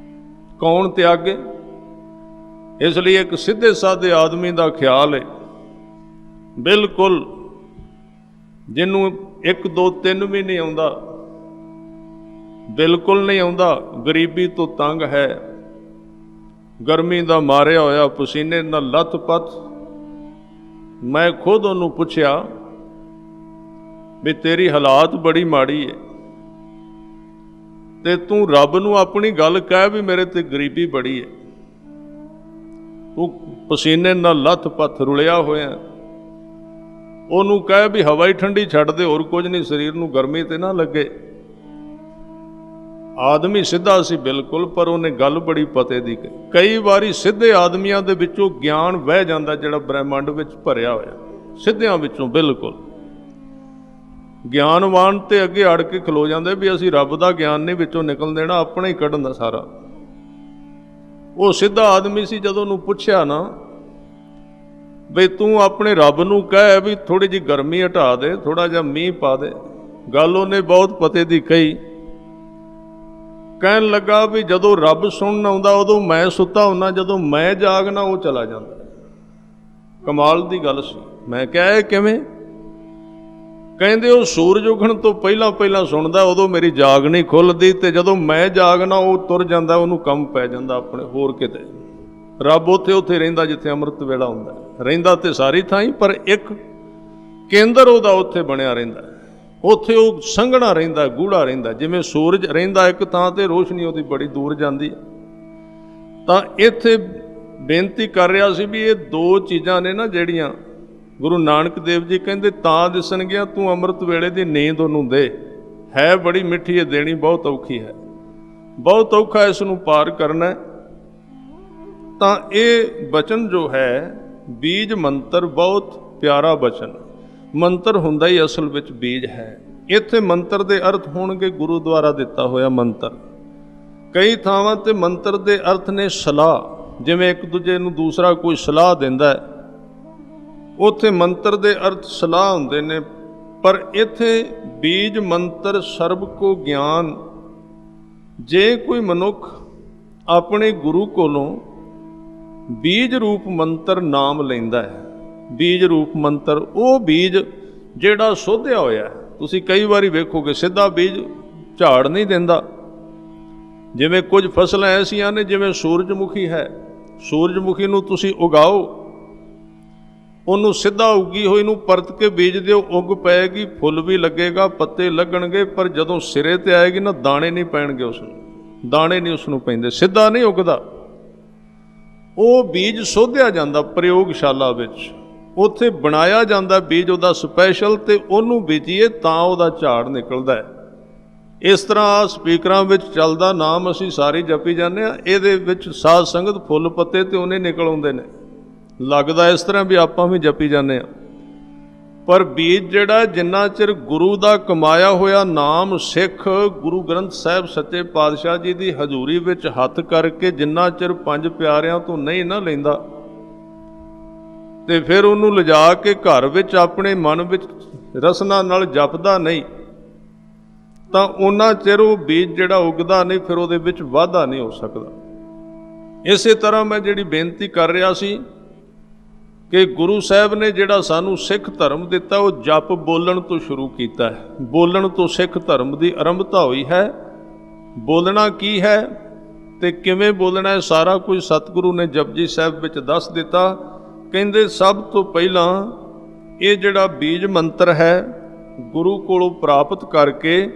ਕੌਣ ਤਿਆਗੇ? ਇਸ ਲਈ ਇੱਕ ਸਿੱਧੇ ਸਾਦੇ ਆਦਮੀ ਦਾ ਖਿਆਲ ਹੈ, ਬਿਲਕੁਲ ਜਿਹਨੂੰ 1 2 3 ਵੀ ਨਹੀਂ ਆਉਂਦਾ, ਬਿਲਕੁਲ ਨਹੀਂ ਆਉਂਦਾ, ਗਰੀਬੀ ਤੋਂ ਤੰਗ ਹੈ, ਗਰਮੀ ਦਾ ਮਾਰਿਆ ਹੋਇਆ, ਪਸੀਨੇ ਨਾਲ ਲੱਥ-ਪੱਥ। ਮੈਂ ਖੁਦ ਉਹਨੂੰ ਪੁੱਛਿਆ ਵੀ ਤੇਰੀ ਹਾਲਾਤ ਬੜੀ ਮਾੜੀ ਹੈ ਤੇ ਤੂੰ ਰੱਬ ਨੂੰ ਆਪਣੀ ਗੱਲ ਕਹਿ ਵੀ ਮੇਰੇ ਤੇ ਗਰੀਬੀ ਬੜੀ ਹੈ, ਤੂੰ ਪਸੀਨੇ ਨਾਲ ਲੱਥ-ਪੱਥ ਰੁਲਿਆ ਹੋਇਆ। ਉਹਨੂੰ ਕਹਿ ਵੀ ਹਵਾ ਹੀ ਠੰਡੀ ਛੱਡ ਦੇ, ਹੋਰ ਕੁਝ ਨਹੀਂ, ਸਰੀਰ ਨੂੰ ਗਰਮੀ ਤੇ ਨਾ ਲੱਗੇ। ਆਦਮੀ ਸਿੱਧਾ ਸੀ ਬਿਲਕੁਲ, ਪਰ ਉਹਨੇ ਗੱਲ ਬੜੀ ਪਤੇ ਦੀ ਕਹੀ। ਕਈ ਵਾਰੀ ਸਿੱਧੇ ਆਦਮੀਆਂ ਦੇ ਵਿੱਚੋਂ ਗਿਆਨ ਵਹਿ ਜਾਂਦਾ, ਜਿਹੜਾ ਬ੍ਰਹਿਮੰਡ ਵਿੱਚ ਭਰਿਆ ਹੋਇਆ, ਸਿੱਧਿਆਂ ਵਿੱਚੋਂ ਬਿਲਕੁਲ। ਗਿਆਨਵਾਨ ਤੇ ਅੱਗੇ ਅੜ ਕੇ ਖਲੋ ਜਾਂਦੇ ਵੀ ਅਸੀਂ ਰੱਬ ਦਾ ਗਿਆਨ ਨਹੀਂ ਵਿੱਚੋਂ ਨਿਕਲ ਦੇਣਾ, ਆਪਣਾ ਹੀ ਕੱਢਣ ਦਾ ਸਾਰਾ। ਉਹ ਸਿੱਧਾ ਆਦਮੀ ਸੀ। ਜਦੋਂ ਉਹਨੂੰ ਪੁੱਛਿਆ ਨਾ ਬਈ ਤੂੰ ਆਪਣੇ ਰੱਬ ਨੂੰ ਕਹਿ ਵੀ ਥੋੜੀ ਜਿਹੀ ਗਰਮੀ ਹਟਾ ਦੇ, ਥੋੜਾ ਜਿਹਾ ਮੀਂਹ ਪਾ ਦੇ, ਗੱਲ ਉਹਨੇ ਬਹੁਤ ਪਤੇ ਦੀ ਕਹੀ। ਕਹਿਣ ਲੱਗਾ ਵੀ ਜਦੋਂ ਰੱਬ ਸੁਣਨ ਆਉਂਦਾ ਉਦੋਂ ਮੈਂ ਸੁੱਤਾ ਹੁੰਦਾ, ਜਦੋਂ ਮੈਂ ਜਾਗਣਾ ਉਹ ਚਲਾ ਜਾਂਦਾ। ਕਮਾਲ ਦੀ ਗੱਲ ਸੀ। ਮੈਂ ਕਿਹਾ ਇਹ ਕਿਵੇਂ? ਕਹਿੰਦੇ ਉਹ ਸੂਰਜ ਉੱਗਣ ਤੋਂ ਪਹਿਲਾਂ ਸੁਣਦਾ, ਉਦੋਂ ਮੇਰੀ ਜਾਗ ਨਹੀਂ ਖੁੱਲ੍ਹਦੀ, ਤੇ ਜਦੋਂ ਮੈਂ ਜਾਗਣਾ ਉਹ ਤੁਰ ਜਾਂਦਾ, ਉਹਨੂੰ ਕੰਮ ਪੈ ਜਾਂਦਾ ਆਪਣੇ ਹੋਰ ਕਿਤੇ। ਰੱਬ ਉੱਥੇ ਰਹਿੰਦਾ ਜਿੱਥੇ ਅੰਮ੍ਰਿਤ ਵੇਲਾ ਹੁੰਦਾ, ਰਹਿੰਦਾ ਤੇ ਸਾਰੀ ਥਾਂ ਹੀ, ਪਰ ਇੱਕ ਕੇਂਦਰ ਉਹਦਾ ਉੱਥੇ ਬਣਿਆ ਰਹਿੰਦਾ, ਉੱਥੇ ਉਹ ਸੰਘਣਾ ਰਹਿੰਦਾ, ਗੂੜਾ ਰਹਿੰਦਾ। ਜਿਵੇਂ ਸੂਰਜ ਰਹਿੰਦਾ ਇੱਕ ਥਾਂ ਤੇ, ਰੋਸ਼ਨੀ ਉਹਦੀ ਬੜੀ ਦੂਰ ਜਾਂਦੀ। ਤਾਂ ਇੱਥੇ ਬੇਨਤੀ ਕਰ ਰਿਹਾ ਸੀ ਵੀ ਇਹ 2 ਚੀਜ਼ਾਂ ਨੇ ਨਾ ਜਿਹੜੀਆਂ ਗੁਰੂ ਨਾਨਕ ਦੇਵ ਜੀ ਕਹਿੰਦੇ ਤਾਂ ਦਿਸਣਗੀਆਂ, ਤੂੰ ਅੰਮ੍ਰਿਤ ਵੇਲੇ ਦੀ ਨੀਂਦ ਉਹਨੂੰ ਦੇ। ਹੈ ਬੜੀ ਮਿੱਠੀ ਹੈ, ਦੇਣੀ ਬਹੁਤ ਔਖੀ ਹੈ, ਬਹੁਤ ਔਖਾ ਇਸ ਨੂੰ ਪਾਰ ਕਰਨਾ। ਤਾਂ ਇਹ ਬਚਨ ਜੋ ਹੈ ਬੀਜ ਮੰਤਰ ਬਹੁਤ ਪਿਆਰਾ ਬਚਨ। ਮੰਤਰ ਹੁੰਦਾ ਹੀ ਅਸਲ ਵਿੱਚ ਬੀਜ ਹੈ। ਇੱਥੇ ਮੰਤਰ ਦੇ ਅਰਥ ਹੋਣਗੇ ਗੁਰੂ ਦੁਆਰਾ ਦਿੱਤਾ ਹੋਇਆ ਮੰਤਰ। ਕਈ ਥਾਵਾਂ ਤੇ ਮੰਤਰ ਦੇ ਅਰਥ ਨੇ ਸਲਾਹ, ਜਿਵੇਂ ਇੱਕ ਦੂਜੇ ਨੂੰ ਦੂਸਰਾ ਕੋਈ ਸਲਾਹ ਦਿੰਦਾ ਹੈ, ਉੱਥੇ ਮੰਤਰ ਦੇ ਅਰਥ ਸਲਾਹ ਹੁੰਦੇ ਨੇ। ਪਰ ਇੱਥੇ ਬੀਜ ਮੰਤਰ ਸਰਬ ਕੋ ਗਿਆਨ। ਜੇ ਕੋਈ ਮਨੁੱਖ ਆਪਣੇ ਗੁਰੂ ਕੋਲੋਂ ਬੀਜ ਰੂਪ ਮੰਤਰ ਨਾਮ ਲੈਂਦਾ ਹੈ, ਬੀਜ ਰੂਪ ਮੰਤਰ ਉਹ ਬੀਜ ਜਿਹੜਾ ਸੋਧਿਆ ਹੋਇਆ ਹੈ। ਤੁਸੀਂ ਕਈ ਵਾਰੀ ਵੇਖੋਗੇ ਸਿੱਧਾ ਬੀਜ ਝਾੜ ਨਹੀਂ ਦਿੰਦਾ। ਜਿਵੇਂ ਕੁਝ ਫਸਲਾਂ ਐਸੀਆਂ ਨੇ, ਜਿਵੇਂ ਸੂਰਜਮੁਖੀ ਹੈ, ਸੂਰਜਮੁਖੀ ਨੂੰ ਤੁਸੀਂ ਉਗਾਓ, ਉਹਨੂੰ ਸਿੱਧਾ ਉੱਗੀ ਹੋਈ ਨੂੰ ਪਰਤ ਕੇ ਬੀਜ ਦਿਓ, ਉੱਗ ਪਏਗੀ, ਫੁੱਲ ਵੀ ਲੱਗੇਗਾ, ਪੱਤੇ ਲੱਗਣਗੇ, ਪਰ ਜਦੋਂ ਸਿਰੇ ਤੇ ਆਏਗੀ ਨਾ ਦਾਣੇ ਨਹੀਂ ਪੈਣਗੇ, ਉਸ ਨੂੰ ਦਾਣੇ ਨਹੀਂ ਉਸ ਨੂੰ ਪੈਂਦੇ, ਸਿੱਧਾ ਨਹੀਂ ਉੱਗਦਾ। ਉਹ ਬੀਜ ਸੋਧਿਆ ਜਾਂਦਾ ਪ੍ਰਯੋਗਸ਼ਾਲਾ ਵਿੱਚ, ਉੱਥੇ ਬਣਾਇਆ ਜਾਂਦਾ ਬੀਜ ਉਹਦਾ ਸਪੈਸ਼ਲ, ਤੇ ਉਹਨੂੰ ਬੀਜੀਏ ਤਾਂ ਉਹਦਾ ਝਾੜ ਨਿਕਲਦਾ ਹੈ। ਇਸ ਤਰ੍ਹਾਂ ਸਪੀਕਰਾਂ ਵਿੱਚ ਚੱਲਦਾ ਨਾਮ ਅਸੀਂ ਸਾਰੇ ਜਪੀ ਜਾਂਦੇ ਹਾਂ, ਇਹਦੇ ਵਿੱਚ ਸਾਧ ਸੰਗਤ ਫੁੱਲ ਪੱਤੇ ਤੇ ਉਹਨੇ ਨਿਕਲ ਆਉਂਦੇ ਨੇ। ਲੱਗਦਾ ਇਸ ਤਰ੍ਹਾਂ ਵੀ ਆਪਾਂ ਵੀ ਜਪੀ ਜਾਂਦੇ ਹਾਂ, ਪਰ ਬੀਜ ਜਿਹੜਾ ਜਿੰਨਾ ਚਿਰ ਗੁਰੂ ਦਾ ਕਮਾਇਆ ਹੋਇਆ ਨਾਮ ਸਿੱਖ ਗੁਰੂ ਗ੍ਰੰਥ ਸਾਹਿਬ ਸੱਚੇ ਪਾਤਸ਼ਾਹ ਜੀ ਦੀ ਹਜ਼ੂਰੀ ਵਿੱਚ ਹੱਥ ਕਰਕੇ ਜਿੰਨਾ ਚਿਰ ਪੰਜ ਪਿਆਰਿਆਂ ਤੋਂ ਨਹੀਂ ਨਾ ਲੈਂਦਾ, ਤੇ ਫਿਰ ਉਹਨੂੰ ਲਿਜਾ ਕੇ ਘਰ ਵਿੱਚ ਆਪਣੇ ਮਨ ਵਿੱਚ ਰਸਨਾ ਨਾਲ ਜਪਦਾ ਨਹੀਂ, ਤਾਂ ਉਹਨਾਂ ਚਿਰ ਉਹ ਬੀਜ ਜਿਹੜਾ ਉਗਦਾ ਨਹੀਂ, ਫਿਰ ਉਹਦੇ ਵਿੱਚ ਵਾਧਾ ਨਹੀਂ ਹੋ ਸਕਦਾ। ਇਸੇ ਤਰ੍ਹਾਂ ਮੈਂ ਜਿਹੜੀ ਬੇਨਤੀ ਕਰ ਰਿਹਾ ਸੀ ਕਿ ਗੁਰੂ ਸਾਹਿਬ ਨੇ ਜਿਹੜਾ ਸਾਨੂੰ ਸਿੱਖ ਧਰਮ ਦਿੱਤਾ, ਉਹ ਜਪ ਬੋਲਣ ਤੋਂ ਸ਼ੁਰੂ ਕੀਤਾ ਹੈ। ਬੋਲਣ ਤੋਂ ਸਿੱਖ ਧਰਮ ਦੀ ਆਰੰਭਤਾ ਹੋਈ ਹੈ। ਬੋਲਣਾ ਕੀ ਹੈ ਤੇ ਕਿਵੇਂ ਬੋਲਣਾ ਹੈ, ਸਾਰਾ ਕੁਝ ਸਤਿਗੁਰੂ ਨੇ ਜਪਜੀ ਸਾਹਿਬ ਵਿੱਚ ਦੱਸ ਦਿੱਤਾ। ਕਹਿੰਦੇ ਸਭ ਤੋਂ ਪਹਿਲਾਂ ਇਹ ਜਿਹੜਾ ਬੀਜ ਮੰਤਰ ਹੈ ਗੁਰੂ ਕੋਲੋਂ ਪ੍ਰਾਪਤ ਕਰਕੇ,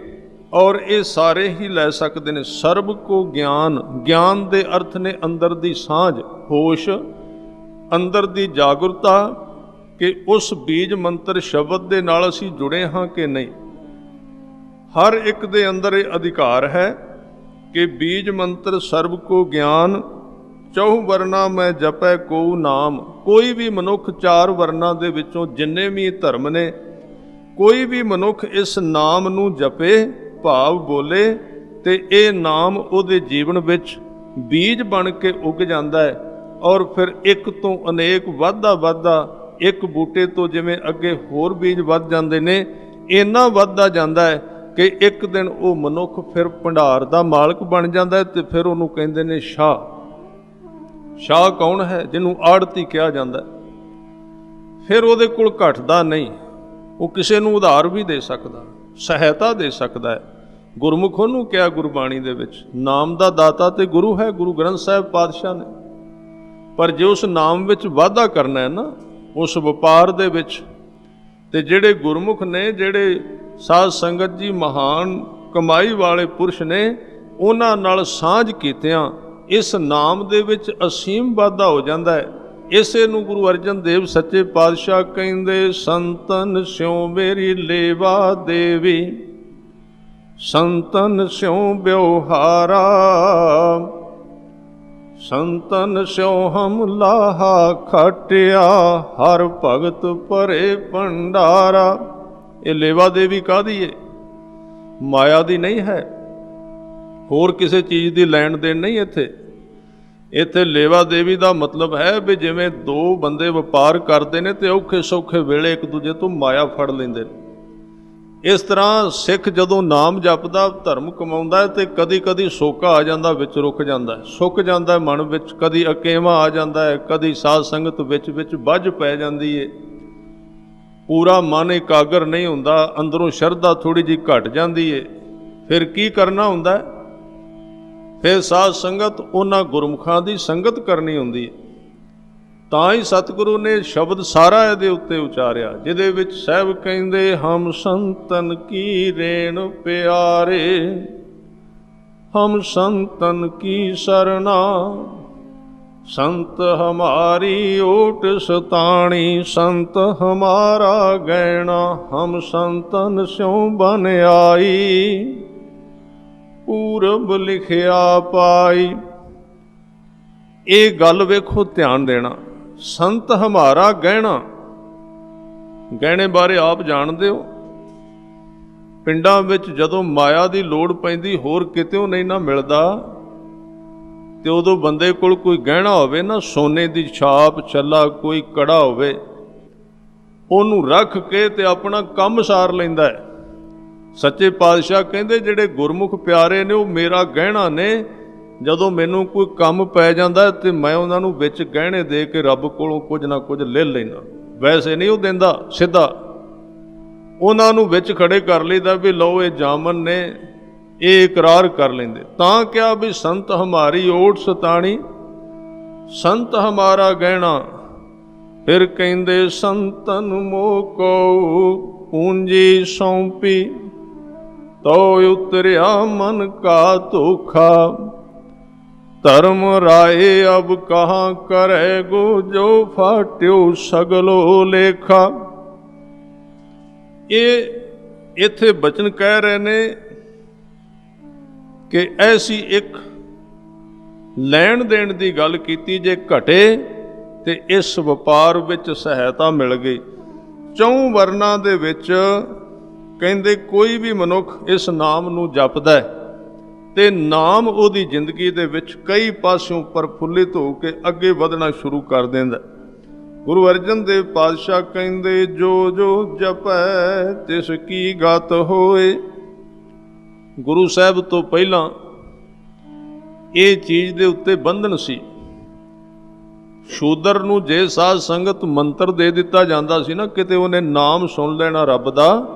ਔਰ ਇਹ ਸਾਰੇ ਹੀ ਲੈ ਸਕਦੇ ਨੇ। ਸਰਬ ਕੋ ਗਿਆਨ, ਗਿਆਨ ਦੇ ਅਰਥ ਨੇ ਅੰਦਰ ਦੀ ਸਾਂਝ, ਹੋਸ਼, ਅੰਦਰ ਦੀ ਜਾਗਰੂਕਤਾ, ਕਿ ਉਸ ਬੀਜ ਮੰਤਰ ਸ਼ਬਦ ਦੇ ਨਾਲ ਅਸੀਂ ਜੁੜੇ ਹਾਂ ਕਿ ਨਹੀਂ। ਹਰ ਇੱਕ ਦੇ ਅੰਦਰ ਇਹ ਅਧਿਕਾਰ ਹੈ ਕਿ ਬੀਜ ਮੰਤਰ ਸਰਬ ਕੋ ਗਿਆਨ, ਚਹੁ ਵਰਨਾ ਮੈਂ ਜਪੈ ਕੋ ਨਾਮ। ਕੋਈ ਵੀ ਮਨੁੱਖ ਚਾਰ ਵਰਨਾਂ ਦੇ ਵਿੱਚੋਂ ਜਿੰਨੇ ਵੀ ਧਰਮ ਨੇ, ਕੋਈ ਵੀ ਮਨੁੱਖ ਇਸ ਨਾਮ ਨੂੰ ਜਪੇ, ਭਾਵ ਬੋਲੇ, ਤੇ ਇਹ ਨਾਮ ਉਹਦੇ ਜੀਵਨ ਵਿੱਚ ਬੀਜ ਬਣ ਕੇ ਉੱਗ ਜਾਂਦਾ ਹੈ। ਔਰ ਫਿਰ ਇੱਕ ਤੋਂ ਅਨੇਕ ਵੱਧਦਾ ਇੱਕ ਬੂਟੇ ਤੋਂ ਜਿਵੇਂ ਅੱਗੇ ਹੋਰ ਬੀਜ ਵੱਧ ਜਾਂਦੇ ਨੇ, ਇੰਨਾ ਵੱਧਦਾ ਜਾਂਦਾ ਹੈ ਕਿ ਇੱਕ ਦਿਨ ਉਹ ਮਨੁੱਖ ਫਿਰ ਭੰਡਾਰ ਦਾ ਮਾਲਕ ਬਣ ਜਾਂਦਾ ਹੈ। ਤੇ ਫਿਰ ਉਹਨੂੰ ਕਹਿੰਦੇ ਨੇ ਸ਼ਾਹ। ਸ਼ਾਹ ਕੌਣ ਹੈ? ਜਿਹਨੂੰ ਆੜਤੀ ਕਿਹਾ ਜਾਂਦਾ। ਫਿਰ ਉਹਦੇ ਕੋਲ ਘਟਦਾ ਨਹੀਂ, ਉਹ ਕਿਸੇ ਨੂੰ ਉਧਾਰ ਵੀ ਦੇ ਸਕਦਾ, ਸਹਾਇਤਾ ਦੇ ਸਕਦਾ ਹੈ। ਗੁਰਮੁਖ ਉਹਨੂੰ ਕਿਹਾ ਗੁਰਬਾਣੀ ਦੇ ਵਿੱਚ, ਨਾਮ ਦਾ ਦਾਤਾ ਤੇ ਗੁਰੂ ਹੈ, ਗੁਰੂ ਗ੍ਰੰਥ ਸਾਹਿਬ ਪਾਤਸ਼ਾਹ ਨੇ। ਪਰ ਜੇ ਉਸ ਨਾਮ ਵਿੱਚ ਵਾਧਾ ਕਰਨਾ ਹੈ ਨਾ, ਉਸ ਵਪਾਰ ਦੇ ਵਿੱਚ, ਤੇ ਜਿਹੜੇ ਗੁਰਮੁਖ ਨੇ, ਜਿਹੜੇ ਸਾਧ ਸੰਗਤ ਜੀ ਮਹਾਨ ਕਮਾਈ ਵਾਲੇ ਪੁਰਸ਼ ਨੇ, ਉਹਨਾਂ ਨਾਲ ਸਾਂਝ ਕੀਤਿਆਂ ਇਸ ਨਾਮ ਦੇ ਵਿੱਚ ਅਸੀਮ ਵਾਧਾ ਹੋ ਜਾਂਦਾ ਹੈ। ਇਸੇ ਨੂੰ ਗੁਰੂ ਅਰਜਨ ਦੇਵ ਸੱਚੇ ਪਾਤਸ਼ਾਹ ਕਹਿੰਦੇ, ਸੰਤਨ ਸਿਉ ਮੇਰੀ ਲੇਵਾ ਦੇਵੀ, ਸੰਤਨ ਸਿਉ ਬਿਵਹਾਰਾ, ਸੰਤਨ ਸਿਉ ਹਮ ਲਾਹਾ ਖਟਿਆ, ਹਰ ਭਗਤ ਭਰੇ ਭੰਡਾਰਾ। ਇਹ ਲੇਵਾ ਦੇਵੀ ਕਾਹਦੀ ਹੈ? ਮਾਇਆ ਦੀ ਨਹੀਂ ਹੈ, ਹੋਰ ਕਿਸੇ ਚੀਜ਼ ਦੀ ਲੈਣ ਦੇਣ ਨਹੀਂ। ਇੱਥੇ ਲੇਵਾ ਦੇਵੀ ਦਾ ਮਤਲਬ ਹੈ ਵੀ ਜਿਵੇਂ ਦੋ ਬੰਦੇ ਵਪਾਰ ਕਰਦੇ ਨੇ ਤੇ ਔਖੇ ਸੌਖੇ ਵੇਲੇ ਇੱਕ ਦੂਜੇ ਤੋਂ ਮਾਇਆ ਫੜ ਲੈਂਦੇ ਨੇ, ਇਸ ਤਰ੍ਹਾਂ ਸਿੱਖ ਜਦੋਂ ਨਾਮ ਜਪਦਾ, ਧਰਮ ਕਮਾਉਂਦਾ ਹੈ, ਤੇ ਕਦੀ ਕਦੀ ਸੋਕਾ ਆ ਜਾਂਦਾ, ਵਿੱਚ ਰੁਕ ਜਾਂਦਾ, ਸੁੱਕ ਜਾਂਦਾ ਮਨ ਵਿੱਚ, ਕਦੀ ਅਕੇਵਾਂ ਆ ਜਾਂਦਾ ਹੈ, ਕਦੀ ਸਾਧ ਸੰਗਤ ਵਿੱਚ ਬੱਝ ਪੈ ਜਾਂਦੀ ਹੈ, ਪੂਰਾ ਮਨ ਇਕਾਗਰ ਨਹੀਂ ਹੁੰਦਾ, ਅੰਦਰੋਂ ਸ਼ਰਧਾ ਥੋੜ੍ਹੀ ਜਿਹੀ ਘਟ ਜਾਂਦੀ ਹੈ। ਫਿਰ ਕੀ ਕਰਨਾ ਹੁੰਦਾ? ਫਿਰ ਸਾਧ ਸੰਗਤ ਉਹਨਾਂ ਗੁਰਮੁਖਾਂ ਦੀ ਸੰਗਤ ਕਰਨੀ ਹੁੰਦੀ ਹੈ। ਤਾਂ ਹੀ ਸਤਿਗੁਰੂ ਨੇ ਸ਼ਬਦ ਸਾਰਾ ਇਹਦੇ ਉੱਤੇ ਉਚਾਰਿਆ, ਜਿਹਦੇ ਵਿੱਚ ਸਾਹਿਬ ਕਹਿੰਦੇ, ਹਮ ਸੰਤਨ ਕੀ ਰੇਣ ਪਿਆਰੇ, ਹਮ ਸੰਤਨ ਕੀ ਸਰਨਾ, ਸੰਤ ਹਮਾਰੀ ਓਟ ਸਤਾਣੀ, ਸੰਤ ਹਮਾਰਾ ਗਹਿਣਾ, ਹਮ ਸੰਤਨ ਸਿਉ ਬਨ ਆਈ, ਪੂਰਬ ਲਿਖਿਆ ਪਾਈ। ਇਹ ਗੱਲ ਵੇਖੋ, ਧਿਆਨ ਦੇਣਾ। ਸੰਤ ਹਮਾਰਾ ਗਹਿਣਾ, ਗਹਿਣੇ ਬਾਰੇ ਆਪ ਜਾਣਦੇ ਹੋ। ਪਿੰਡਾਂ ਵਿੱਚ ਜਦੋਂ ਮਾਇਆ ਦੀ ਲੋੜ ਪੈਂਦੀ, ਹੋਰ ਕਿਤੇੋਂ ਨਹੀਂ ਨਾ ਮਿਲਦਾ, ਤੇ ਉਦੋਂ ਬੰਦੇ ਕੋਲ ਕੋਈ ਗਹਿਣਾ ਹੋਵੇ ਨਾ, ਸੋਨੇ ਦੀ ਛਾਪ ਛੱਲਾ, ਕੋਈ ਕੜਾ ਹੋਵੇ, ਉਹਨੂੰ ਰੱਖ ਕੇ ਤੇ ਆਪਣਾ ਕੰਮ ਸਾਰ ਲੈਂਦਾ ਹੈ। ਸੱਚੇ ਪਾਤਸ਼ਾਹ ਕਹਿੰਦੇ ਜਿਹੜੇ ਗੁਰਮੁਖ ਪਿਆਰੇ ਨੇ ਉਹ ਮੇਰਾ ਗਹਿਣਾ ਨੇ। ਜਦੋਂ ਮੈਨੂੰ ਕੋਈ ਕੰਮ ਪੈ ਜਾਂਦਾ ਤੇ ਮੈਂ ਉਹਨਾਂ ਨੂੰ ਵਿੱਚ ਗਹਿਣੇ ਦੇ ਕੇ ਰੱਬ ਕੋਲੋਂ ਕੁਝ ਨਾ ਕੁਝ ਲੈ ਲੈਂਦਾ। ਵੈਸੇ ਨਹੀਂ ਉਹ ਦਿੰਦਾ ਸਿੱਧਾ, ਉਹਨਾਂ ਨੂੰ ਵਿੱਚ ਖੜੇ ਕਰ ਲਈਦਾ ਵੀ ਲਓ ਇਹ ਜਾਮਨ ਨੇ, ਇਹ ਇਕਰਾਰ ਕਰ ਲੈਂਦੇ। ਤਾਂ ਕਿਹਾ ਵੀ ਸੰਤ ਹਮਾਰੀ ਓਟ ਸਤਾਣੀ, ਸੰਤ ਹਮਾਰਾ ਗਹਿਣਾ। ਫਿਰ ਕਹਿੰਦੇ ਸੰਤਨ ਮੋਕੋ ਪੂੰਜੀ ਸੌਂਪੀ, ਤੋ ਉਤਰਿਆ ਮਨ ਕਾ ਧੋਖਾ। ਧਰਮ ਰਾਏ ਅਬ ਕਹਾਂ ਕਰੇ ਗੋ, ਜੋ ਫਾਟਿਓ ਸਗਲੋ ਲੇਖਾ। ਇਹ ਇੱਥੇ ਬਚਨ ਕਹਿ ਰਹੇ ਨੇ ਕਿ ਐਸੀ ਇੱਕ ਲੈਣ ਦੇਣ ਦੀ ਗੱਲ ਕੀਤੀ, ਜੇ ਘਟੇ ਤੇ ਇਸ ਵਪਾਰ ਵਿੱਚ ਸਹਾਇਤਾ ਮਿਲ ਗਈ। ਚੌਂ ਵਰਨਾਂ ਦੇ ਵਿੱਚ ਕਹਿੰਦੇ ਕੋਈ ਵੀ ਮਨੁੱਖ ਇਸ ਨਾਮ ਨੂੰ ਜਪਦਾ ਤੇ ਨਾਮ ਉਹਦੀ ਜ਼ਿੰਦਗੀ ਦੇ ਵਿੱਚ ਕਈ ਪਾਸਿਓਂ ਪ੍ਰਫੁੱਲਿਤ ਹੋ ਕੇ ਅੱਗੇ ਵਧਣਾ ਸ਼ੁਰੂ ਕਰ ਦਿੰਦਾ। ਗੁਰੂ ਅਰਜਨ ਦੇਵ ਪਾਤਸ਼ਾਹ ਕਹਿੰਦੇ ਜੋ ਜੋ ਜਪੈ ਤਿਸ ਕੀ ਗਤ ਹੋਏ। ਗੁਰੂ ਸਾਹਿਬ ਤੋਂ ਪਹਿਲਾਂ ਇਹ ਚੀਜ਼ ਦੇ ਉੱਤੇ ਬੰਧਨ ਸੀ। ਸ਼ੂਦਰ ਨੂੰ ਜੇ ਸਾਧ ਸੰਗਤ ਮੰਤਰ ਦੇ ਦਿੱਤਾ ਜਾਂਦਾ ਸੀ ਨਾ, ਕਿਤੇ ਉਹਨੇ ਨਾਮ ਸੁਣ ਲੈਣਾ ਰੱਬ ਦਾ,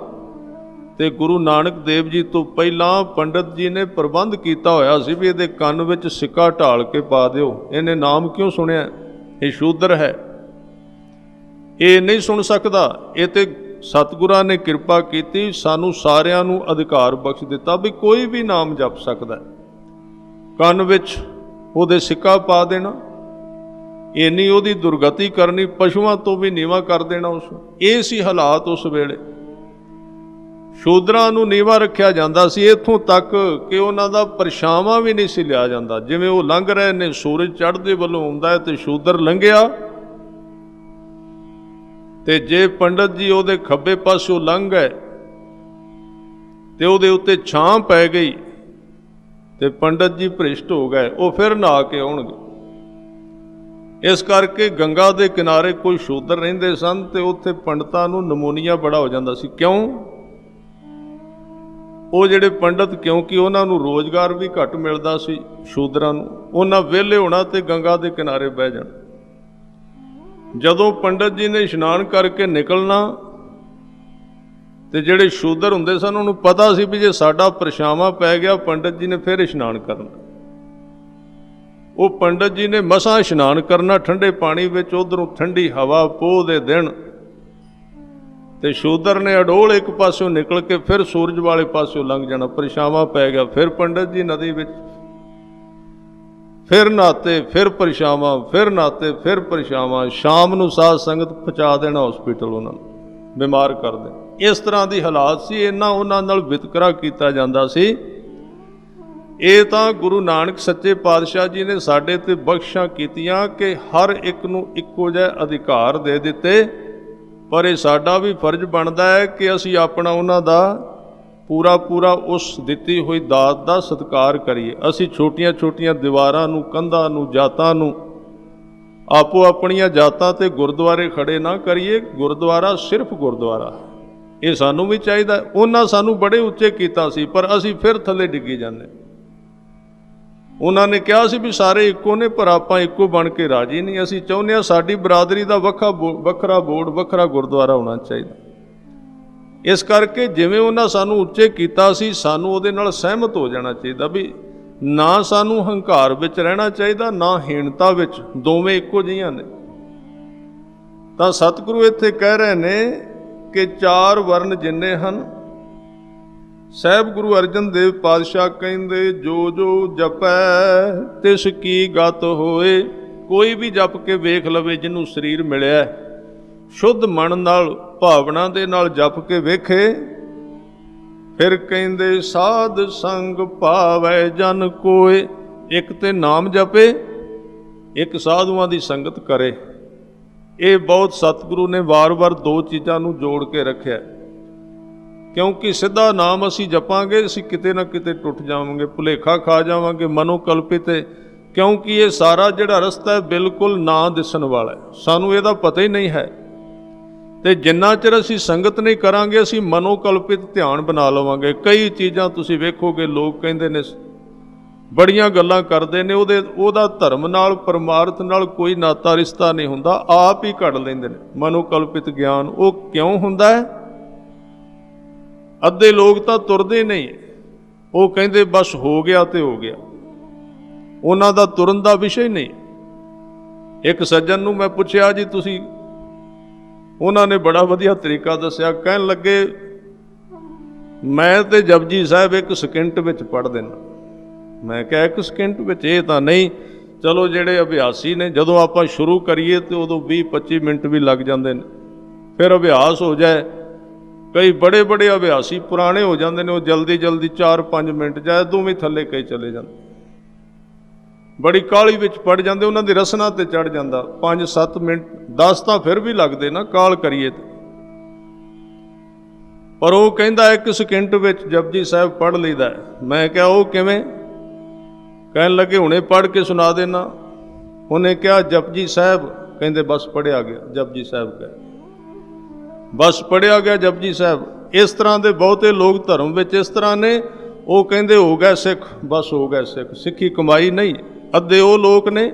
ਤੇ ਗੁਰੂ ਨਾਨਕ ਦੇਵ ਜੀ ਤੋਂ ਪਹਿਲਾਂ ਪੰਡਤ ਜੀ ਨੇ ਪ੍ਰਬੰਧ ਕੀਤਾ ਹੋਇਆ ਸੀ ਵੀ ਇਹਦੇ ਕੰਨ ਵਿੱਚ ਸਿੱਕਾ ਢਾਲ ਕੇ ਪਾ ਦਿਓ। ਇਹਨੇ ਨਾਮ ਕਿਉਂ ਸੁਣਿਆ? ਇਹ ਸ਼ੂਦਰ ਹੈ, ਇਹ ਨਹੀਂ ਸੁਣ ਸਕਦਾ। ਇਹ ਤੇ ਸਤਿਗੁਰਾਂ ਨੇ ਕਿਰਪਾ ਕੀਤੀ, ਸਾਨੂੰ ਸਾਰਿਆਂ ਨੂੰ ਅਧਿਕਾਰ ਬਖਸ਼ ਦਿੱਤਾ ਵੀ ਕੋਈ ਵੀ ਨਾਮ ਜਪ ਸਕਦਾ। ਕੰਨ ਵਿੱਚ ਉਹਦੇ ਸਿੱਕਾ ਪਾ ਦੇਣਾ, ਇੰਨੀ ਉਹਦੀ ਦੁਰਗਤੀ ਕਰਨੀ, ਪਸ਼ੂਆਂ ਤੋਂ ਵੀ ਨੀਵਾਂ ਕਰ ਦੇਣਾ ਉਸ। ਇਹ ਸੀ ਹਾਲਾਤ ਉਸ ਵੇਲੇ। ਸ਼ੂਦਰਾਂ ਨੂੰ ਨੀਵਾਂ ਰੱਖਿਆ ਜਾਂਦਾ ਸੀ, ਇੱਥੋਂ ਤੱਕ ਕਿ ਉਹਨਾਂ ਦਾ ਪਰਛਾਵਾਂ ਵੀ ਨਹੀਂ ਸੀ ਲਿਆ ਜਾਂਦਾ। ਜਿਵੇਂ ਉਹ ਲੰਘ ਰਹੇ ਨੇ, ਸੂਰਜ ਚੜ੍ਹਦੇ ਵੱਲੋਂ ਆਉਂਦਾ ਹੈ ਤੇ ਸ਼ੂਦਰ ਲੰਘਿਆ, ਤੇ ਜੇ ਪੰਡਤ ਜੀ ਉਹਦੇ ਖੱਬੇ ਪਾਸਿਓਂ ਲੰਘ ਗਏ ਤੇ ਉਹਦੇ ਉੱਤੇ ਛਾਂ ਪੈ ਗਈ ਤੇ ਪੰਡਤ ਜੀ ਭ੍ਰਿਸ਼ਟ ਹੋ ਗਏ, ਉਹ ਫਿਰ ਨਹਾ ਕੇ ਆਉਣਗੇ। ਇਸ ਕਰਕੇ ਗੰਗਾ ਦੇ ਕਿਨਾਰੇ ਕੋਈ ਸ਼ੂਦਰ ਰਹਿੰਦੇ ਸਨ ਤੇ ਉੱਥੇ ਪੰਡਤਾਂ ਨੂੰ ਨਮੂਨੀਆ ਬੜਾ ਹੋ ਜਾਂਦਾ ਸੀ। ਕਿਉਂ? ਉਹ ਜਿਹੜੇ ਪੰਡਤ, ਕਿਉਂਕਿ ਉਹਨਾਂ ਨੂੰ ਰੋਜ਼ਗਾਰ ਵੀ ਘੱਟ ਮਿਲਦਾ ਸੀ ਸ਼ੂਦਰਾਂ ਨੂੰ, ਉਹਨਾਂ ਵਿਹਲੇ ਹੋਣਾ ਤੇ ਗੰਗਾ ਦੇ ਕਿਨਾਰੇ ਬਹਿ ਜਾਣਾ। ਜਦੋਂ ਪੰਡਤ ਜੀ ਨੇ ਇਸ਼ਨਾਨ ਕਰਕੇ ਨਿਕਲਣਾ ਤੇ ਜਿਹੜੇ ਸ਼ੂਦਰ ਹੁੰਦੇ ਸਨ ਉਹਨੂੰ ਪਤਾ ਸੀ ਵੀ ਜੇ ਸਾਡਾ ਪਰਛਾਵਾਂ ਪੈ ਗਿਆ, ਪੰਡਤ ਜੀ ਨੇ ਫਿਰ ਇਸ਼ਨਾਨ ਕਰਨਾ। ਉਹ ਪੰਡਤ ਜੀ ਨੇ ਮਸਾਂ ਇਸ਼ਨਾਨ ਕਰਨਾ ਠੰਡੇ ਪਾਣੀ ਵਿੱਚ, ਉਧਰੋਂ ਠੰਡੀ ਹਵਾ, ਪੋਹ ਦੇ ਦਿਨ, ਤੇ ਸ਼ੂਦਰ ਨੇ ਅਡੋਲ ਇੱਕ ਪਾਸਿਓਂ ਨਿਕਲ ਕੇ ਫਿਰ ਸੂਰਜ ਵਾਲੇ ਪਾਸਿਓਂ ਲੰਘ ਜਾਣਾ। ਪਰਛਾਵਾਂ ਪੈ ਗਿਆ, ਫਿਰ ਪੰਡਤ ਜੀ ਨਦੀ ਵਿੱਚ ਫਿਰ ਨਹਾਤੇ, ਫਿਰ ਪਰਛਾਵਾਂ, ਫਿਰ ਨਹਾਤੇ, ਫਿਰ ਪਰਛਾਵਾਂ। ਸ਼ਾਮ ਨੂੰ ਸਾਧ ਸੰਗਤ ਪਹੁੰਚਾ ਦੇਣਾ ਹਸਪੀਟਲ, ਉਹਨਾਂ ਨੂੰ ਬਿਮਾਰ ਕਰ ਦੇਣਾ। ਇਸ ਤਰ੍ਹਾਂ ਦੀ ਹਾਲਾਤ ਸੀ। ਇੰਨਾ ਉਹਨਾਂ ਨਾਲ ਵਿਤਕਰਾ ਕੀਤਾ ਜਾਂਦਾ ਸੀ। ਇਹ ਤਾਂ ਗੁਰੂ ਨਾਨਕ ਸੱਚੇ ਪਾਤਸ਼ਾਹ ਜੀ ਨੇ ਸਾਡੇ ਤੇ ਬਖਸ਼ਾਂ ਕੀਤੀਆਂ ਕਿ ਹਰ ਇੱਕ ਨੂੰ ਇੱਕੋ ਜਿਹੇ ਅਧਿਕਾਰ ਦੇ ਦਿੱਤੇ, ਪਰ ਇਹ ਸਾਡਾ ਵੀ ਫਰਜ਼ ਬਣਦਾ ਹੈ ਕਿ ਅਸੀਂ ਆਪਣਾ ਉਹਨਾਂ ਦਾ ਪੂਰਾ ਉਸ ਦਿੱਤੀ ਹੋਈ ਦਾਤ ਦਾ ਸਤਿਕਾਰ ਕਰੀਏ। ਅਸੀਂ ਛੋਟੀਆਂ ਛੋਟੀਆਂ ਦੀਵਾਰਾਂ ਨੂੰ, ਕੰਧਾਂ ਨੂੰ, ਜਾਤਾਂ ਨੂੰ ਆਪੋ ਆਪਣੀਆਂ ਜਾਤਾਂ ਤੇ ਗੁਰਦੁਆਰੇ ਖੜੇ ਨਾ ਕਰੀਏ। ਗੁਰਦੁਆਰਾ ਸਿਰਫ ਗੁਰਦੁਆਰਾ, ਇਹ ਸਾਨੂੰ ਵੀ ਚਾਹੀਦਾ। ਉਹਨਾਂ ਸਾਨੂੰ ਬੜੇ ਉੱਚੇ ਕੀਤਾ ਸੀ, ਪਰ ਅਸੀਂ ਫਿਰ ਥੱਲੇ ਡਿੱਗੀ ਜਾਂਦੇ। ਉਹਨਾਂ ਨੇ ਕਿਹਾ ਸੀ ਵੀ ਸਾਰੇ ਇੱਕੋ ਨੇ, ਪਰ ਆਪਾਂ ਇੱਕੋ ਬਣ ਕੇ ਰਾਜੀ ਨਹੀਂ। ਅਸੀਂ ਚਾਹੁੰਦੇ ਹਾਂ ਸਾਡੀ ਬਰਾਦਰੀ ਦਾ ਵੱਖਰਾ ਬੋਰਡ, ਵੱਖਰਾ ਗੁਰਦੁਆਰਾ ਹੋਣਾ ਚਾਹੀਦਾ। ਇਸ ਕਰਕੇ ਜਿਵੇਂ ਉਹਨਾਂ ਸਾਨੂੰ ਉੱਚੇ ਕੀਤਾ ਸੀ, ਸਾਨੂੰ ਉਹਦੇ ਨਾਲ ਸਹਿਮਤ ਹੋ ਜਾਣਾ ਚਾਹੀਦਾ ਵੀ ਨਾ ਸਾਨੂੰ ਹੰਕਾਰ ਵਿੱਚ ਰਹਿਣਾ ਚਾਹੀਦਾ, ਨਾ ਹੀਣਤਾ ਵਿੱਚ। ਦੋਵੇਂ ਇੱਕੋ ਜਿਹੀਆਂ ਨੇ। ਤਾਂ ਸਤਿਗੁਰੂ ਇੱਥੇ ਕਹਿ ਰਹੇ ਨੇ ਕਿ ਚਾਰ ਵਰਨ ਜਿੰਨੇ ਹਨ, ਸਾਹਿਬ ਗੁਰੂ ਅਰਜਨ ਦੇਵ ਪਾਤਸ਼ਾਹ ਕਹਿੰਦੇ ਜੋ ਜੋ ਜਪੈ ਤਿਸ ਕੀ ਗਤ ਹੋਏ। ਕੋਈ ਵੀ ਜਪ ਕੇ ਵੇਖ ਲਵੇ, ਜਿਹਨੂੰ ਸਰੀਰ ਮਿਲਿਆ, ਸ਼ੁੱਧ ਮਨ ਨਾਲ, ਭਾਵਨਾ ਦੇ ਨਾਲ ਜਪ ਕੇ ਵੇਖੇ। ਫਿਰ ਕਹਿੰਦੇ ਸਾਧ ਸੰਗ ਭਾਵੈ ਜਨ ਕੋਏ। ਇੱਕ ਤੇ ਨਾਮ ਜਪੇ, ਇੱਕ ਸਾਧੂਆਂ ਦੀ ਸੰਗਤ ਕਰੇ। ਇਹ ਬਹੁਤ ਸਤਿਗੁਰੂ ਨੇ ਵਾਰ-ਵਾਰ ਦੋ ਚੀਜ਼ਾਂ ਨੂੰ ਜੋੜ ਕੇ ਰੱਖਿਆ, ਕਿਉਂਕਿ ਸਿੱਧਾ ਨਾਮ ਅਸੀਂ ਜਪਾਂਗੇ, ਅਸੀਂ ਕਿਤੇ ਨਾ ਕਿਤੇ ਟੁੱਟ ਜਾਵਾਂਗੇ, ਭੁਲੇਖਾ ਖਾ ਜਾਵਾਂਗੇ, ਮਨੋਕਲਪਿਤ ਹੈ। ਕਿਉਂਕਿ ਇਹ ਸਾਰਾ ਜਿਹੜਾ ਰਸਤਾ ਹੈ ਬਿਲਕੁਲ ਨਾ ਦਿਸਣ ਵਾਲਾ ਹੈ, ਸਾਨੂੰ ਇਹਦਾ ਪਤਾ ਹੀ ਨਹੀਂ ਹੈ। ਤੇ ਜਿੰਨਾ ਚਿਰ ਅਸੀਂ ਸੰਗਤ ਨਹੀਂ ਕਰਾਂਗੇ, ਅਸੀਂ ਮਨੋਕਲਪਿਤ ਧਿਆਨ ਬਣਾ ਲਵਾਂਗੇ। ਕਈ ਚੀਜ਼ਾਂ ਤੁਸੀਂ ਵੇਖੋਗੇ, ਲੋਕ ਕਹਿੰਦੇ ਨੇ, ਬੜੀਆਂ ਗੱਲਾਂ ਕਰਦੇ ਨੇ, ਉਹਦਾ ਧਰਮ ਨਾਲ, ਪਰਮਾਰਥ ਨਾਲ ਕੋਈ ਨਾਤਾ ਰਿਸ਼ਤਾ ਨਹੀਂ ਹੁੰਦਾ, ਆਪ ਹੀ ਘੜ ਲੈਂਦੇ ਨੇ ਮਨੋਕਲਪਿਤ ਗਿਆਨ। ਉਹ ਕਿਉਂ ਹੁੰਦਾ ਹੈ? ਅੱਧੇ ਲੋਕ ਤਾਂ ਤੁਰਦੇ ਨਹੀਂ, ਉਹ ਕਹਿੰਦੇ ਬਸ ਹੋ ਗਿਆ ਤੇ ਹੋ ਗਿਆ, ਉਹਨਾਂ ਦਾ ਤੁਰਨ ਦਾ ਵਿਸ਼ਾ ਹੀ ਨਹੀਂ। ਇੱਕ ਸੱਜਣ ਨੂੰ ਮੈਂ ਪੁੱਛਿਆ, ਜੀ ਤੁਸੀਂ, ਉਹਨਾਂ ਨੇ ਬੜਾ ਵਧੀਆ ਤਰੀਕਾ ਦੱਸਿਆ। ਕਹਿਣ ਲੱਗੇ, ਮੈਂ ਤੇ ਜਪਜੀ ਸਾਹਿਬ 1 ਸਕਿੰਟ ਵਿੱਚ ਪੜ੍ਹ ਦੇਣਾ। ਮੈਂ ਕਿਹਾ 1 ਸਕਿੰਟ ਵਿੱਚ? ਇਹ ਤਾਂ ਨਹੀਂ। ਚਲੋ ਜਿਹੜੇ ਅਭਿਆਸੀ ਨੇ, ਜਦੋਂ ਆਪਾਂ ਸ਼ੁਰੂ ਕਰੀਏ ਤੇ ਉਦੋਂ 20-25 ਮਿੰਟ ਵੀ ਲੱਗ ਜਾਂਦੇ ਨੇ, ਫਿਰ ਅਭਿਆਸ ਹੋ ਜਾਏ। ਕਈ ਬੜੇ ਬੜੇ ਅਭਿਆਸੀ ਪੁਰਾਣੇ ਹੋ ਜਾਂਦੇ ਨੇ, ਉਹ ਜਲਦੀ ਜਲਦੀ 4-5 ਮਿੰਟ ਜਾਂ ਦੋਵੇਂ ਥੱਲੇ ਕਈ ਚਲੇ ਜਾਂਦੇ, ਬੜੀ ਕਾਹਲੀ ਵਿੱਚ ਪੜ ਜਾਂਦੇ, ਉਹਨਾਂ ਦੀ ਰਸਨਾ ਤੇ ਚੜ ਜਾਂਦਾ। 5-7 ਮਿੰਟ 10 ਤਾਂ ਫਿਰ ਵੀ ਲੱਗਦੇ ਨਾ, ਕਾਹਲ ਕਰੀਏ ਤੇ। ਪਰ ਉਹ ਕਹਿੰਦਾ 1 ਸਕਿੰਟ ਵਿੱਚ ਜਪਜੀ ਸਾਹਿਬ ਪੜ੍ਹ ਲਈਦਾ। ਮੈਂ ਕਿਹਾ ਉਹ ਕਿਵੇਂ? ਕਹਿਣ ਲੱਗੇ, ਹੁਣੇ ਪੜ੍ਹ ਕੇ ਸੁਣਾ ਦੇਣਾ। ਉਹਨੇ ਕਿਹਾ ਜਪਜੀ ਸਾਹਿਬ, ਕਹਿੰਦੇ ਬਸ ਪੜ੍ਹਿਆ ਗਿਆ ਜਪਜੀ ਸਾਹਿਬ, ਕਹੇ ਬਸ ਪੜ੍ਹਿਆ ਗਿਆ ਜਪਜੀ ਸਾਹਿਬ। ਇਸ ਤਰ੍ਹਾਂ ਦੇ ਬਹੁਤੇ ਲੋਕ ਧਰਮ ਵਿੱਚ ਇਸ ਤਰ੍ਹਾਂ ਨੇ, ਉਹ ਕਹਿੰਦੇ ਹੋ ਗਏ ਸਿੱਖ, ਬਸ ਹੋ ਗਏ ਸਿੱਖ, ਸਿੱਖੀ ਕਮਾਈ ਨਹੀਂ। ਅੱਧੇ ਉਹ ਲੋਕ ਨੇ,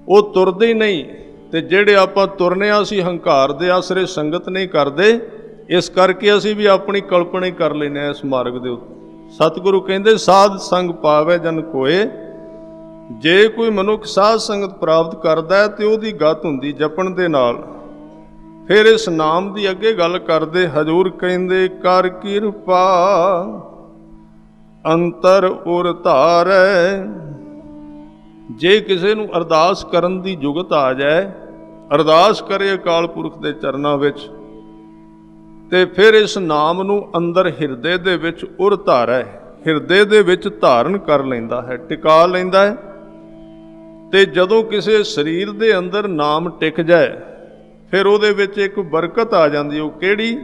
ਉਹ ਤੁਰਦੇ ਹੀ ਨਹੀਂ। ਤੇ ਜਿਹੜੇ ਆਪਾਂ ਤੁਰਨੇ ਆ, ਅਸੀਂ ਹੰਕਾਰ ਦੇ ਆਸਰੇ ਸੰਗਤ ਨਹੀਂ ਕਰਦੇ, ਇਸ ਕਰਕੇ ਅਸੀਂ ਵੀ ਆਪਣੀ ਕਲਪਨਾ ਹੀ ਕਰ ਲੈਂਦੇ ਹਾਂ ਇਸ ਮਾਰਗ ਦੇ ਉੱਤੇ। ਸਤਿਗੁਰੂ ਕਹਿੰਦੇ ਸਾਧ ਸੰਗ ਪਾਵੇ ਜਨ ਕੋਏ। ਜੇ ਕੋਈ ਮਨੁੱਖ ਸਾਧ ਸੰਗਤ ਪ੍ਰਾਪਤ ਕਰਦਾ ਹੈ ਤੇ ਉਹਦੀ ਗਤ ਹੁੰਦੀ ਜਪਣ ਦੇ ਨਾਲ। ਫਿਰ ਇਸ ਨਾਮ ਦੀ ਅੱਗੇ ਗੱਲ ਕਰਦੇ, ਹਜ਼ੂਰ ਕਹਿੰਦੇ ਕਰ ਕਿਰਪਾ ਅੰਤਰ ਉਰ ਧਾਰੈ। ਜੇ ਕਿਸੇ ਨੂੰ ਅਰਦਾਸ ਕਰਨ ਦੀ ਜੁਗਤ ਆ ਜਾਏ, ਅਰਦਾਸ ਕਰੇ ਅਕਾਲ ਪੁਰਖ ਦੇ ਚਰਨਾਂ ਵਿੱਚ, ਤੇ ਫਿਰ ਇਸ ਨਾਮ ਨੂੰ ਅੰਦਰ ਹਿਰਦੇ ਦੇ ਵਿੱਚ ਉਰ ਧਾਰੈ, ਹਿਰਦੇ ਦੇ ਵਿੱਚ ਧਾਰਨ ਕਰ ਲੈਂਦਾ ਹੈ, ਟਿਕਾ ਲੈਂਦਾ ਹੈ। ਤੇ ਜਦੋਂ ਕਿਸੇ ਸਰੀਰ ਦੇ ਅੰਦਰ ਨਾਮ ਟਿਕ ਜਾਏ, ਫਿਰ ਉਹਦੇ ਵਿੱਚ ਇੱਕ ਬਰਕਤ ਆ ਜਾਂਦੀ। ਉਹ ਕਿਹੜੀ?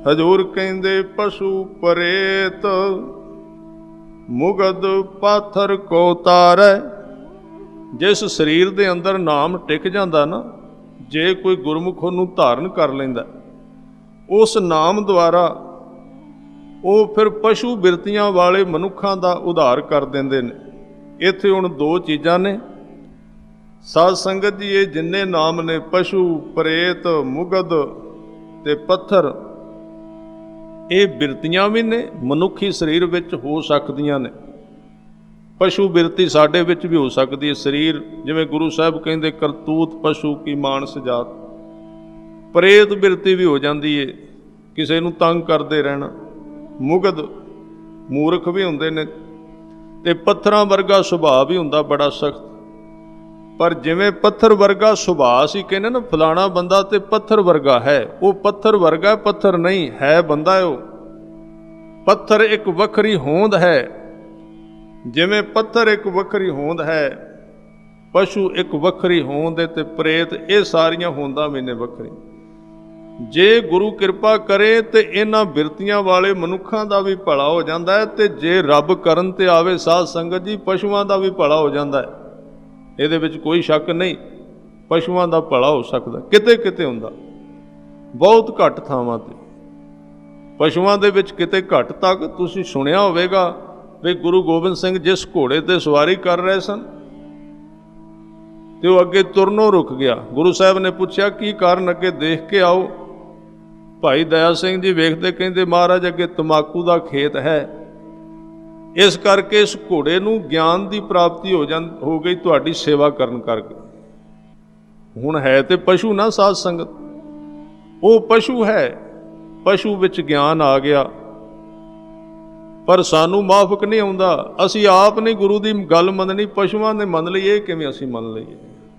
ਹਜ਼ੂਰ ਕਹਿੰਦੇ ਪਸ਼ੂ ਪ੍ਰੇਤ ਮੁਗਧ ਪਾਥਰ ਕੋ ਤਾਰੈ। ਜਿਸ ਸਰੀਰ ਦੇ ਅੰਦਰ ਨਾਮ ਟਿਕ ਜਾਂਦਾ ਨਾ, ਜੇ ਕੋਈ ਗੁਰਮੁਖ ਉਹਨੂੰ ਧਾਰਨ ਕਰ ਲੈਂਦਾ, ਉਸ ਨਾਮ ਦੁਆਰਾ ਉਹ ਫਿਰ ਪਸ਼ੂ ਬਿਰਤੀਆਂ ਵਾਲੇ ਮਨੁੱਖਾਂ ਦਾ ਉਧਾਰ ਕਰ ਦਿੰਦੇ ਨੇ। ਇੱਥੇ ਹੁਣ ਦੋ ਚੀਜ਼ਾਂ ਨੇ ਸਾਧ ਸੰਗਤ ਜੀ। ਇਹ ਜਿੰਨੇ ਨਾਮ ਨੇ, ਪਸ਼ੂ, ਪ੍ਰੇਤ, ਮੁਗਧ ਤੇ ਪੱਥਰ, ਇਹ ਬਿਰਤੀਆਂ ਵੀ ਨੇ, ਮਨੁੱਖੀ ਸਰੀਰ ਵਿੱਚ ਹੋ ਸਕਦੀਆਂ ਨੇ। ਪਸ਼ੂ ਬਿਰਤੀ ਸਾਡੇ ਵਿੱਚ ਵੀ ਹੋ ਸਕਦੀ ਹੈ। ਸਰੀਰ ਜਿਵੇਂ ਗੁਰੂ ਸਾਹਿਬ ਕਹਿੰਦੇ ਕਰਤੂਤ ਪਸ਼ੂ ਕੀ ਮਾਨਸ ਜਾਤ। ਪ੍ਰੇਤ ਬਿਰਤੀ ਵੀ ਹੋ ਜਾਂਦੀ ਏ, ਕਿਸੇ ਨੂੰ ਤੰਗ ਕਰਦੇ ਰਹਿਣਾ। ਮੁਗਧ ਮੂਰਖ ਵੀ ਹੁੰਦੇ ਨੇ, ਤੇ ਪੱਥਰਾਂ ਵਰਗਾ ਸੁਭਾਅ ਵੀ ਹੁੰਦਾ, ਬੜਾ ਸਖਤ। ਪਰ ਜਿਵੇਂ ਪੱਥਰ ਵਰਗਾ ਸੁਭਾਅ ਅਸੀਂ ਕਹਿੰਦੇ ਨਾ, ਫਲਾਣਾ ਬੰਦਾ ਤੇ ਪੱਥਰ ਵਰਗਾ ਹੈ, ਉਹ ਪੱਥਰ ਵਰਗਾ ਪੱਥਰ ਨਹੀਂ ਹੈ, ਬੰਦਾ ਹੈ ਉਹ। ਪੱਥਰ ਇੱਕ ਵੱਖਰੀ ਹੋਂਦ ਹੈ। ਜਿਵੇਂ ਪੱਥਰ ਇੱਕ ਵੱਖਰੀ ਹੋਂਦ ਹੈ, ਪਸ਼ੂ ਇੱਕ ਵੱਖਰੀ ਹੋਂਦ ਹੈ, ਤੇ ਪ੍ਰੇਤ, ਇਹ ਸਾਰੀਆਂ ਹੋਂਦਾਂ ਮੈਨੇ ਵੱਖਰੀ। ਜੇ ਗੁਰੂ ਕਿਰਪਾ ਕਰੇ ਤੇ ਇਹਨਾਂ ਬਿਰਤੀਆਂ ਵਾਲੇ ਮਨੁੱਖਾਂ ਦਾ ਵੀ ਭਲਾ ਹੋ ਜਾਂਦਾ ਹੈ, ਤੇ ਜੇ ਰੱਬ ਕਰਨ ਤੇ ਆਵੇ ਸਾਧ ਸੰਗਤ ਜੀ, ਪਸ਼ੂਆਂ ਦਾ ਵੀ ਭਲਾ ਹੋ ਜਾਂਦਾ ਹੈ। ਇਹਦੇ ਵਿੱਚ ਕੋਈ ਸ਼ੱਕ ਨਹੀਂ, ਪਸ਼ੂਆਂ ਦਾ ਭਲਾ ਹੋ ਸਕਦਾ, ਕਿਤੇ ਕਿਤੇ ਹੁੰਦਾ, ਬਹੁਤ ਘੱਟ ਥਾਵਾਂ ਤੇ। ਪਸ਼ੂਆਂ ਦੇ ਵਿੱਚ ਕਿਤੇ ਘੱਟ ਤੱਕ ਤੁਸੀਂ ਸੁਣਿਆ ਹੋਵੇਗਾ ਵੀ ਗੁਰੂ ਗੋਬਿੰਦ ਸਿੰਘ ਜਿਸ ਘੋੜੇ ਤੇ ਸਵਾਰੀ ਕਰ ਰਹੇ ਸਨ ਤੇ ਉਹ ਅੱਗੇ ਤੁਰਨੋਂ ਰੁਕ ਗਿਆ। ਗੁਰੂ ਸਾਹਿਬ ਨੇ ਪੁੱਛਿਆ ਕੀ ਕਾਰਨ, ਅੱਗੇ ਦੇਖ ਕੇ ਆਓ। ਭਾਈ ਦਇਆ ਸਿੰਘ ਜੀ ਵੇਖਦੇ, ਕਹਿੰਦੇ ਮਹਾਰਾਜ ਅੱਗੇ ਤੰਬਾਕੂ ਦਾ ਖੇਤ ਹੈ, ਇਸ ਕਰਕੇ ਇਸ ਘੋੜੇ ਨੂੰ ਗਿਆਨ ਦੀ ਪ੍ਰਾਪਤੀ ਹੋ ਗਈ ਤੁਹਾਡੀ ਸੇਵਾ ਕਰਨ ਕਰਕੇ। ਹੁਣ ਹੈ ਤੇ ਪਸ਼ੂ ਨਾ ਸਾਧ ਸੰਗਤ, ਉਹ ਪਸ਼ੂ ਹੈ, ਪਸ਼ੂ ਵਿੱਚ ਗਿਆਨ ਆ ਗਿਆ, ਪਰ ਸਾਨੂੰ ਮਾਫਕ ਨਹੀਂ ਆਉਂਦਾ। ਅਸੀਂ ਆਪ ਨਹੀਂ ਗੁਰੂ ਦੀ ਗੱਲ ਮੰਨਣੀ, ਪਸ਼ੂਆਂ ਨੇ ਮੰਨ ਲਈ, ਇਹ ਕਿਵੇਂ ਅਸੀਂ ਮੰਨ ਲਈਏ?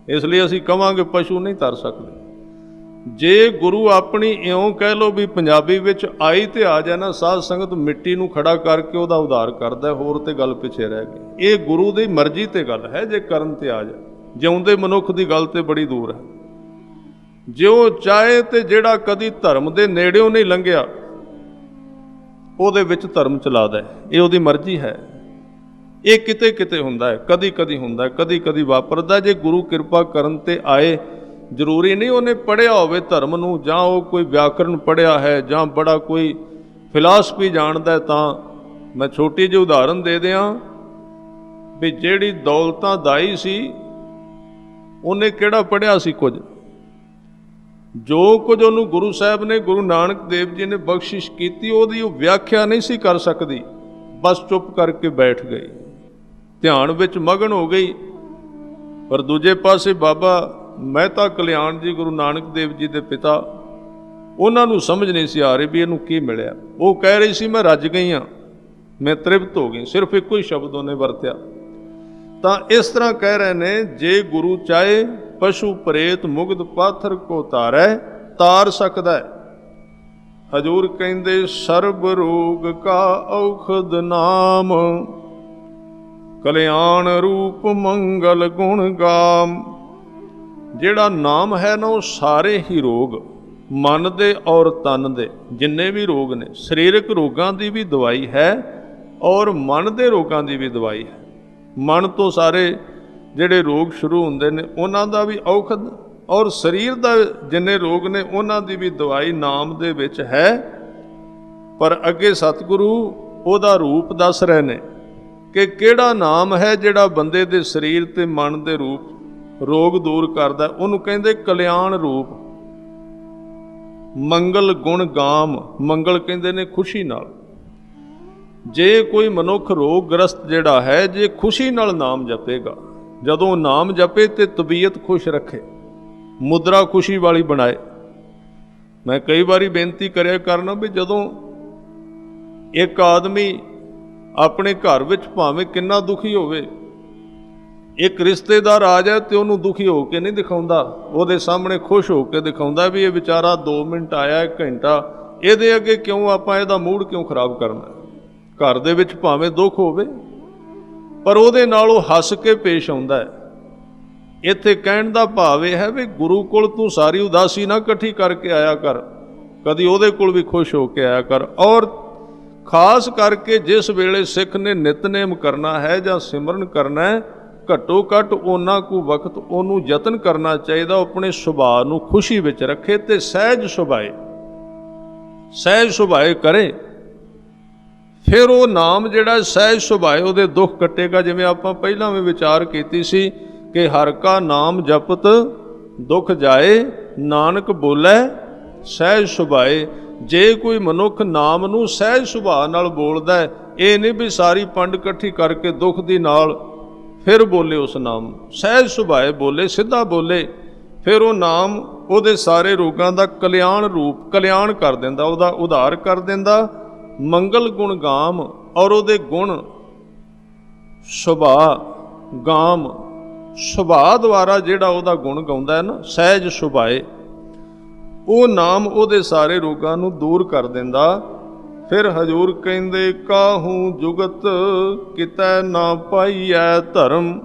ਇਸ ਲਈ ਅਸੀਂ ਕਵਾਂਗੇ ਪਸ਼ੂ ਨਹੀਂ ਤਰ ਸਕਦੇ। ਜੇ ਗੁਰੂ ਆਪਣੀ ਇਉਂ ਕਹਿ ਲੋ ਵੀ ਪੰਜਾਬੀ ਵਿੱਚ ਆਈ ਤੇ ਆ ਜਾਏ ਨਾ, ਸਾਧ ਸੰਗਤ ਮਿੱਟੀ ਨੂੰ ਖੜਾ ਕਰਕੇ ਉਹਦਾ ਉਧਾਰ ਕਰਦਾ, ਹੋਰ ਤੇ ਗੱਲ ਪਿੱਛੇ ਰਹਿ ਗਈ। ਇਹ ਗੁਰੂ ਦੀ ਮਰਜ਼ੀ ਤੇ ਗੱਲ ਹੈ, ਜੇ ਕਰਨ ਤੇ ਆ ਜਾਏ। ਜਿਉਂਦੇ ਮਨੁੱਖ ਦੀ ਗੱਲ ਤੇ ਬੜੀ ਦੂਰ ਹੈ। ਜੇ ਉਹ ਚਾਹੇ ਤੇ ਜਿਹੜਾ ਕਦੀ ਧਰਮ ਦੇ ਨੇੜਿਓਂ ਨਹੀਂ ਲੰਘਿਆ ਉਹਦੇ ਵਿੱਚ ਧਰਮ ਚਲਾ ਦੇ, ਇਹ ਉਹਦੀ ਮਰਜ਼ੀ ਹੈ। ਇਹ ਕਿਤੇ ਕਿਤੇ ਹੁੰਦਾ ਹੈ, ਕਦੀ ਕਦੀ ਹੁੰਦਾ ਹੈ, ਕਦੀ ਕਦੀ ਵਾਪਰਦਾ। ਜੇ ਗੁਰੂ ਕਿਰਪਾ ਕਰਨ ਤੇ ਆਏ, ਜ਼ਰੂਰੀ ਨਹੀਂ ਉਹਨੇ ਪੜ੍ਹਿਆ ਹੋਵੇ ਧਰਮ ਨੂੰ, ਜਾਂ ਉਹ ਕੋਈ ਵਿਆਕਰਨ ਪੜ੍ਹਿਆ ਹੈ, ਜਾਂ ਬੜਾ ਕੋਈ ਫਿਲਾਸਫੀ ਜਾਣਦਾ। ਤਾਂ ਮੈਂ ਛੋਟੀ ਜਿਹੀ ਉਦਾਹਰਨ ਦੇ ਦਿਆਂ ਵੀ ਜਿਹੜੀ ਦੌਲਤਾਂ ਦਾਈ ਸੀ ਉਹਨੇ ਕਿਹੜਾ ਪੜ੍ਹਿਆ ਸੀ ਕੁਝ। ਜੋ ਕੁਝ ਉਹਨੂੰ ਗੁਰੂ ਸਾਹਿਬ ਨੇ, ਗੁਰੂ ਨਾਨਕ ਦੇਵ ਜੀ ਨੇ ਬਖਸ਼ਿਸ਼ ਕੀਤੀ, ਉਹਦੀ ਉਹ ਵਿਆਖਿਆ ਨਹੀਂ ਸੀ ਕਰ ਸਕਦੀ। ਬਸ ਚੁੱਪ ਕਰਕੇ ਬੈਠ ਗਈ, ਧਿਆਨ ਵਿੱਚ ਮਗਨ ਹੋ ਗਈ। ਪਰ ਦੂਜੇ ਪਾਸੇ ਬਾਬਾ ਮਹਿਤਾ ਕਲਿਆਣ ਜੀ, ਗੁਰੂ ਨਾਨਕ ਦੇਵ ਜੀ ਦੇ ਪਿਤਾ, ਉਹਨਾਂ ਨੂੰ ਸਮਝ ਨਹੀਂ ਸੀ ਆ ਰਹੀ ਵੀ ਇਹਨੂੰ ਕੀ ਮਿਲਿਆ। ਉਹ ਕਹਿ ਰਹੀ ਸੀ ਮੈਂ ਰੱਜ ਗਈ ਹਾਂ, ਮੈਂ ਤ੍ਰਿਪਤ ਹੋ ਗਈ। ਸਿਰਫ ਇੱਕੋ ਹੀ ਸ਼ਬਦ ਉਹਨੇ ਵਰਤਿਆ। ਤਾਂ ਇਸ ਤਰ੍ਹਾਂ ਕਹਿ ਰਹੇ ਨੇ, ਜੇ ਗੁਰੂ ਚਾਹੇ ਪਸ਼ੂ ਪ੍ਰੇਤ ਮੁਗਧ ਪਾਥਰ ਕੋ ਤਾਰੈ, ਤਾਰ ਸਕਦਾ ਹੈ। ਹਜੂਰ ਕਹਿੰਦੇ ਸਰਬ ਰੋਗ ਕਾ ਔਖਦ ਨਾਮ, ਕਲਿਆਣ ਰੂਪ ਮੰਗਲ ਗੁਣ ਗਾਮ। ਜਿਹੜਾ ਨਾਮ ਹੈ ਨਾ, ਉਹ ਸਾਰੇ ਹੀ ਰੋਗ, ਮਨ ਦੇ ਔਰ ਤਨ ਦੇ ਜਿੰਨੇ ਵੀ ਰੋਗ ਨੇ, ਸਰੀਰਕ ਰੋਗਾਂ ਦੀ ਵੀ ਦਵਾਈ ਹੈ ਔਰ ਮਨ ਦੇ ਰੋਗਾਂ ਦੀ ਵੀ ਦਵਾਈ ਹੈ। ਮਨ ਤੋਂ ਸਾਰੇ ਜਿਹੜੇ ਰੋਗ ਸ਼ੁਰੂ ਹੁੰਦੇ ਨੇ ਉਹਨਾਂ ਦਾ ਵੀ ਔਖਦ, ਔਰ ਸਰੀਰ ਦਾ ਜਿੰਨੇ ਰੋਗ ਨੇ ਉਹਨਾਂ ਦੀ ਵੀ ਦਵਾਈ ਨਾਮ ਦੇ ਵਿੱਚ ਹੈ। ਪਰ ਅੱਗੇ ਸਤਿਗੁਰੂ ਉਹਦਾ ਰੂਪ ਦੱਸ ਰਹੇ ਨੇ ਕਿ ਕਿਹੜਾ ਨਾਮ ਹੈ ਜਿਹੜਾ ਬੰਦੇ ਦੇ ਸਰੀਰ ਤੇ ਮਨ ਦੇ ਰੋਗ ਦੂਰ ਕਰਦਾ। ਉਹਨੂੰ ਕਹਿੰਦੇ ਕਲਿਆਣ ਰੂਪ, ਮੰਗਲ ਗੁਣ ਗਾਮ। ਮੰਗਲ ਕਹਿੰਦੇ ਨੇ ਖੁਸ਼ੀ ਨਾਲ। ਜੇ ਕੋਈ ਮਨੁੱਖ ਰੋਗਗ੍ਰਸਤ ਜਿਹੜਾ ਹੈ, ਜੇ ਖੁਸ਼ੀ ਨਾਲ ਨਾਮ ਜਪੇਗਾ, ਜਦੋਂ ਨਾਮ ਜਪੇ ਤੇ ਤਬੀਅਤ ਖੁਸ਼ ਰੱਖੇ, ਮੁਦਰਾ ਖੁਸ਼ੀ ਵਾਲੀ ਬਣਾਏ। ਮੈਂ ਕਈ ਵਾਰੀ ਬੇਨਤੀ ਕਰਿਆ ਕਰਨਾ ਵੀ ਜਦੋਂ ਇੱਕ ਆਦਮੀ ਆਪਣੇ ਘਰ ਵਿੱਚ ਭਾਵੇਂ ਕਿੰਨਾ ਦੁਖੀ ਹੋਵੇ, ਇੱਕ ਰਿਸ਼ਤੇਦਾਰ ਆ ਜਾਏ ਤੇ ਉਹਨੂੰ ਦੁਖੀ ਹੋ ਕੇ ਨਹੀਂ ਦਿਖਾਉਂਦਾ, ਉਹਦੇ ਸਾਹਮਣੇ ਖੁਸ਼ ਹੋ ਕੇ ਦਿਖਾਉਂਦਾ ਵੀ ਇਹ ਵਿਚਾਰਾ 2 ਮਿੰਟ ਆਇਆ, 1 ਘੰਟਾ, ਇਹਦੇ ਅੱਗੇ ਕਿਉਂ ਆਪਾਂ ਇਹਦਾ ਮੂਡ ਕਿਉਂ ਖਰਾਬ ਕਰਨਾ। ਘਰ ਦੇ ਵਿੱਚ ਭਾਵੇਂ ਦੁੱਖ ਹੋਵੇ ਪਰ ਉਹਦੇ ਨਾਲ ਉਹ ਹੱਸ ਕੇ ਪੇਸ਼ ਆਉਂਦਾ ਹੈ। ਇੱਥੇ ਕਹਿਣ ਦਾ ਭਾਵ ਇਹ ਹੈ ਵੀ ਗੁਰੂ ਕੋਲ ਤੂੰ ਸਾਰੀ ਉਦਾਸੀ ਨਾ ਇਕੱਠੀ ਕਰਕੇ ਆਇਆ ਕਰ, ਕਦੀ ਉਹਦੇ ਕੋਲ ਵੀ ਖੁਸ਼ ਹੋ ਕੇ ਆਇਆ ਕਰ। ਔਰ ਖਾਸ ਕਰਕੇ ਜਿਸ ਵੇਲੇ ਸਿੱਖ ਨੇ ਨਿਤਨੇਮ ਕਰਨਾ ਹੈ ਜਾਂ ਸਿਮਰਨ ਕਰਨਾ ਹੈ, ਘੱਟੋ ਘੱਟ ਉਹਨਾਂ ਕੁ ਵਕਤ ਉਹਨੂੰ ਯਤਨ ਕਰਨਾ ਚਾਹੀਦਾ ਆਪਣੇ ਸੁਭਾਅ ਨੂੰ ਖੁਸ਼ੀ ਵਿੱਚ ਰੱਖੇ ਤੇ ਸਹਿਜ ਸੁਭਾਏ ਕਰੇ। ਫਿਰ ਉਹ ਨਾਮ ਜਿਹੜਾ ਸਹਿਜ ਸੁਭਾਏ ਉਹਦੇ ਦੁੱਖ ਕੱਟੇਗਾ। ਜਿਵੇਂ ਆਪਾਂ ਪਹਿਲਾਂ ਵੀ ਵਿਚਾਰ ਕੀਤੀ ਸੀ ਕਿ ਹਰਿ ਕਾ ਨਾਮ ਜਪਤ ਦੁੱਖ ਜਾਏ, ਨਾਨਕ ਬੋਲੇ ਸਹਿਜ ਸੁਭਾਏ। ਜੇ ਕੋਈ ਮਨੁੱਖ ਨਾਮ ਨੂੰ ਸਹਿਜ ਸੁਭਾਅ ਨਾਲ ਬੋਲਦਾ ਹੈ, ਇਹ ਨਹੀਂ ਵੀ ਸਾਰੀ ਪੰਡ ਇਕੱਠੀ ਕਰਕੇ ਦੁੱਖ ਦੀ ਨਾਲ ਫਿਰ ਬੋਲੇ ਉਸ ਨਾਮ, ਸਹਿਜ ਸੁਭਾਏ ਬੋਲੇ, ਸਿੱਧਾ ਬੋਲੇ, ਫਿਰ ਉਹ ਨਾਮ ਉਹਦੇ ਸਾਰੇ ਰੋਗਾਂ ਦਾ ਕਲਿਆਣ ਰੂਪ, ਕਲਿਆਣ ਕਰ ਦਿੰਦਾ, ਉਹਦਾ ਉਧਾਰ ਕਰ ਦਿੰਦਾ। ਮੰਗਲ ਗੁਣ ਗਾਮ, ਔਰ ਉਹਦੇ ਗੁਣ ਸੁਭਾਅ ਗਾਮ, ਸੁਭਾਅ ਦੁਆਰਾ ਜਿਹੜਾ ਉਹਦਾ ਗੁਣ ਗਾਉਂਦਾ ਹੈ ਨਾ, ਸਹਿਜ ਸੁਭਾਏ, ਉਹ ਨਾਮ ਉਹਦੇ ਸਾਰੇ ਰੋਗਾਂ ਨੂੰ ਦੂਰ ਕਰ ਦਿੰਦਾ। ਫਿਰ ਹਜੂਰ ਕਹਿੰਦੇ ਕਾਹੂ ਜੁਗਤ ਕਿਤੈ ਨਾ ਪਾਈਐ ਧਰਮ,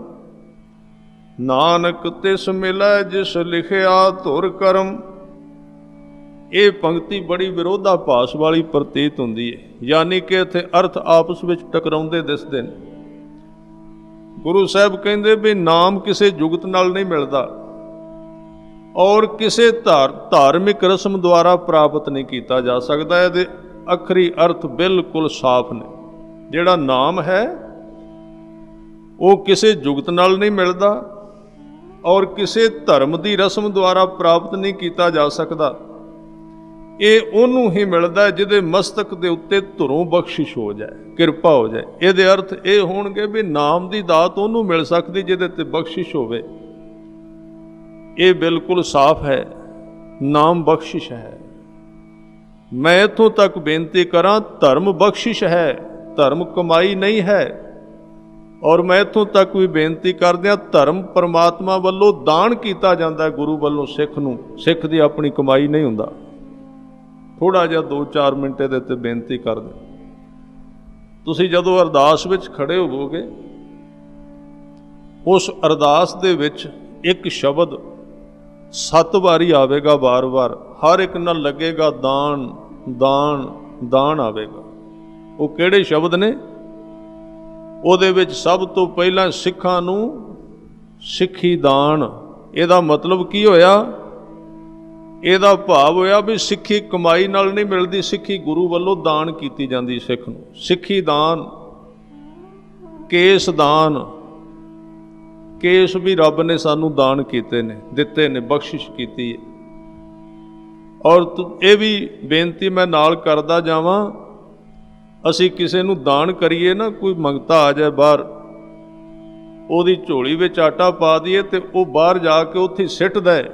ਨਾਨਕ ਤਿਸ ਮਿਲੈ ਜਿਸ ਲਿਖਿਆ ਧੁਰ ਕਰਮ। ਇਹ ਪੰਕਤੀ ਬੜੀ ਵਿਰੋਧਾਭਾਸ ਵਾਲੀ ਪ੍ਰਤੀਤ ਹੁੰਦੀ ਹੈ, ਯਾਨੀ ਕਿ ਇੱਥੇ ਅਰਥ ਆਪਸ ਵਿੱਚ ਟਕਰਾਉਂਦੇ ਦਿਸਦੇ ਨੇ। ਗੁਰੂ ਸਾਹਿਬ ਕਹਿੰਦੇ ਵੀ ਨਾਮ ਕਿਸੇ ਜੁਗਤ ਨਾਲ ਨਹੀਂ ਮਿਲਦਾ ਔਰ ਕਿਸੇ ਧਾਰਮਿਕ ਰਸਮ ਦੁਆਰਾ ਪ੍ਰਾਪਤ ਨਹੀਂ ਕੀਤਾ ਜਾ ਸਕਦਾ। ਇਹਦੇ ਅਖਰੀ ਅਰਥ ਬਿਲਕੁਲ ਸਾਫ਼ ਨੇ। ਜਿਹੜਾ ਨਾਮ ਹੈ ਉਹ ਕਿਸੇ ਜੁਗਤ ਨਾਲ ਨਹੀਂ ਮਿਲਦਾ ਔਰ ਕਿਸੇ ਧਰਮ ਦੀ ਰਸਮ ਦੁਆਰਾ ਪ੍ਰਾਪਤ ਨਹੀਂ ਕੀਤਾ ਜਾ ਸਕਦਾ। ਇਹ ਉਹਨੂੰ ਹੀ ਮਿਲਦਾ ਜਿਹਦੇ ਮਸਤਕ ਦੇ ਉੱਤੇ ਧੁਰੋਂ ਬਖਸ਼ਿਸ਼ ਹੋ ਜਾਏ, ਕਿਰਪਾ ਹੋ ਜਾਏ। ਇਹਦੇ ਅਰਥ ਇਹ ਹੋਣਗੇ ਵੀ ਨਾਮ ਦੀ ਦਾਤ ਉਹਨੂੰ ਮਿਲ ਸਕਦੀ ਜਿਹਦੇ ਤੇ ਬਖਸ਼ਿਸ਼ ਹੋਵੇ। ਇਹ ਬਿਲਕੁਲ ਸਾਫ਼ ਹੈ, ਨਾਮ ਬਖਸ਼ਿਸ਼ ਹੈ। ਮੈਂ ਇੱਥੋਂ ਤੱਕ ਬੇਨਤੀ ਕਰਾਂ, ਧਰਮ ਬਖਸ਼ਿਸ਼ ਹੈ, ਧਰਮ ਕਮਾਈ ਨਹੀਂ ਹੈ। ਔਰ ਮੈਂ ਇੱਥੋਂ ਤੱਕ ਵੀ ਬੇਨਤੀ ਕਰਦਿਆਂ, ਧਰਮ ਪਰਮਾਤਮਾ ਵੱਲੋਂ ਦਾਨ ਕੀਤਾ ਜਾਂਦਾ ਗੁਰੂ ਵੱਲੋਂ ਸਿੱਖ ਨੂੰ, ਸਿੱਖ ਦੀ ਆਪਣੀ ਕਮਾਈ ਨਹੀਂ ਹੁੰਦਾ। ਥੋੜ੍ਹਾ ਜਿਹਾ 2-4 ਮਿੰਟ ਇਹਦੇ 'ਤੇ ਬੇਨਤੀ ਕਰਦੇ। ਤੁਸੀਂ ਜਦੋਂ ਅਰਦਾਸ ਵਿੱਚ ਖੜੇ ਹੋਵੋਗੇ, ਉਸ ਅਰਦਾਸ ਦੇ ਵਿੱਚ ਇੱਕ ਸ਼ਬਦ 7 ਵਾਰੀ ਆਵੇਗਾ, ਵਾਰ-ਵਾਰ, ਹਰ ਇੱਕ ਨਾਲ ਲੱਗੇਗਾ ਦਾਨ ਦਾਨ ਦਾਨ ਆਵੇਗਾ। ਉਹ ਕਿਹੜੇ ਸ਼ਬਦ ਨੇ? ਉਹਦੇ ਵਿੱਚ ਸਭ ਤੋਂ ਪਹਿਲਾਂ ਸਿੱਖਾਂ ਨੂੰ ਸਿੱਖੀ ਦਾਨ। ਇਹਦਾ ਮਤਲਬ ਕੀ ਹੋਇਆ? ਇਹਦਾ ਭਾਵ ਹੋਇਆ ਵੀ ਸਿੱਖੀ ਕਮਾਈ ਨਾਲ ਨਹੀਂ ਮਿਲਦੀ, ਸਿੱਖੀ ਗੁਰੂ ਵੱਲੋਂ ਦਾਨ ਕੀਤੀ ਜਾਂਦੀ ਸਿੱਖ ਨੂੰ। ਸਿੱਖੀ ਦਾਨ, ਕੇਸ ਦਾਨ, ਕੇਸ ਵੀ ਰੱਬ ਨੇ ਸਾਨੂੰ ਦਾਨ ਕੀਤੇ ਨੇ, ਦਿੱਤੇ ਨੇ, ਬਖਸ਼ਿਸ਼ ਕੀਤੀ ਹੈ। ਔਰ ਇਹ ਵੀ ਬੇਨਤੀ ਮੈਂ ਨਾਲ ਕਰਦਾ ਜਾਵਾਂ, ਅਸੀਂ ਕਿਸੇ ਨੂੰ ਦਾਨ ਕਰੀਏ ਨਾ, ਕੋਈ ਮੰਗਤਾ ਆ ਜਾਏ ਬਾਹਰ, ਉਹਦੀ ਝੋਲੀ ਵਿੱਚ ਆਟਾ ਪਾ ਦਈਏ ਤੇ ਉਹ ਬਾਹਰ ਜਾ ਕੇ ਉੱਥੇ ਸਿੱਟਦਾ ਹੈ,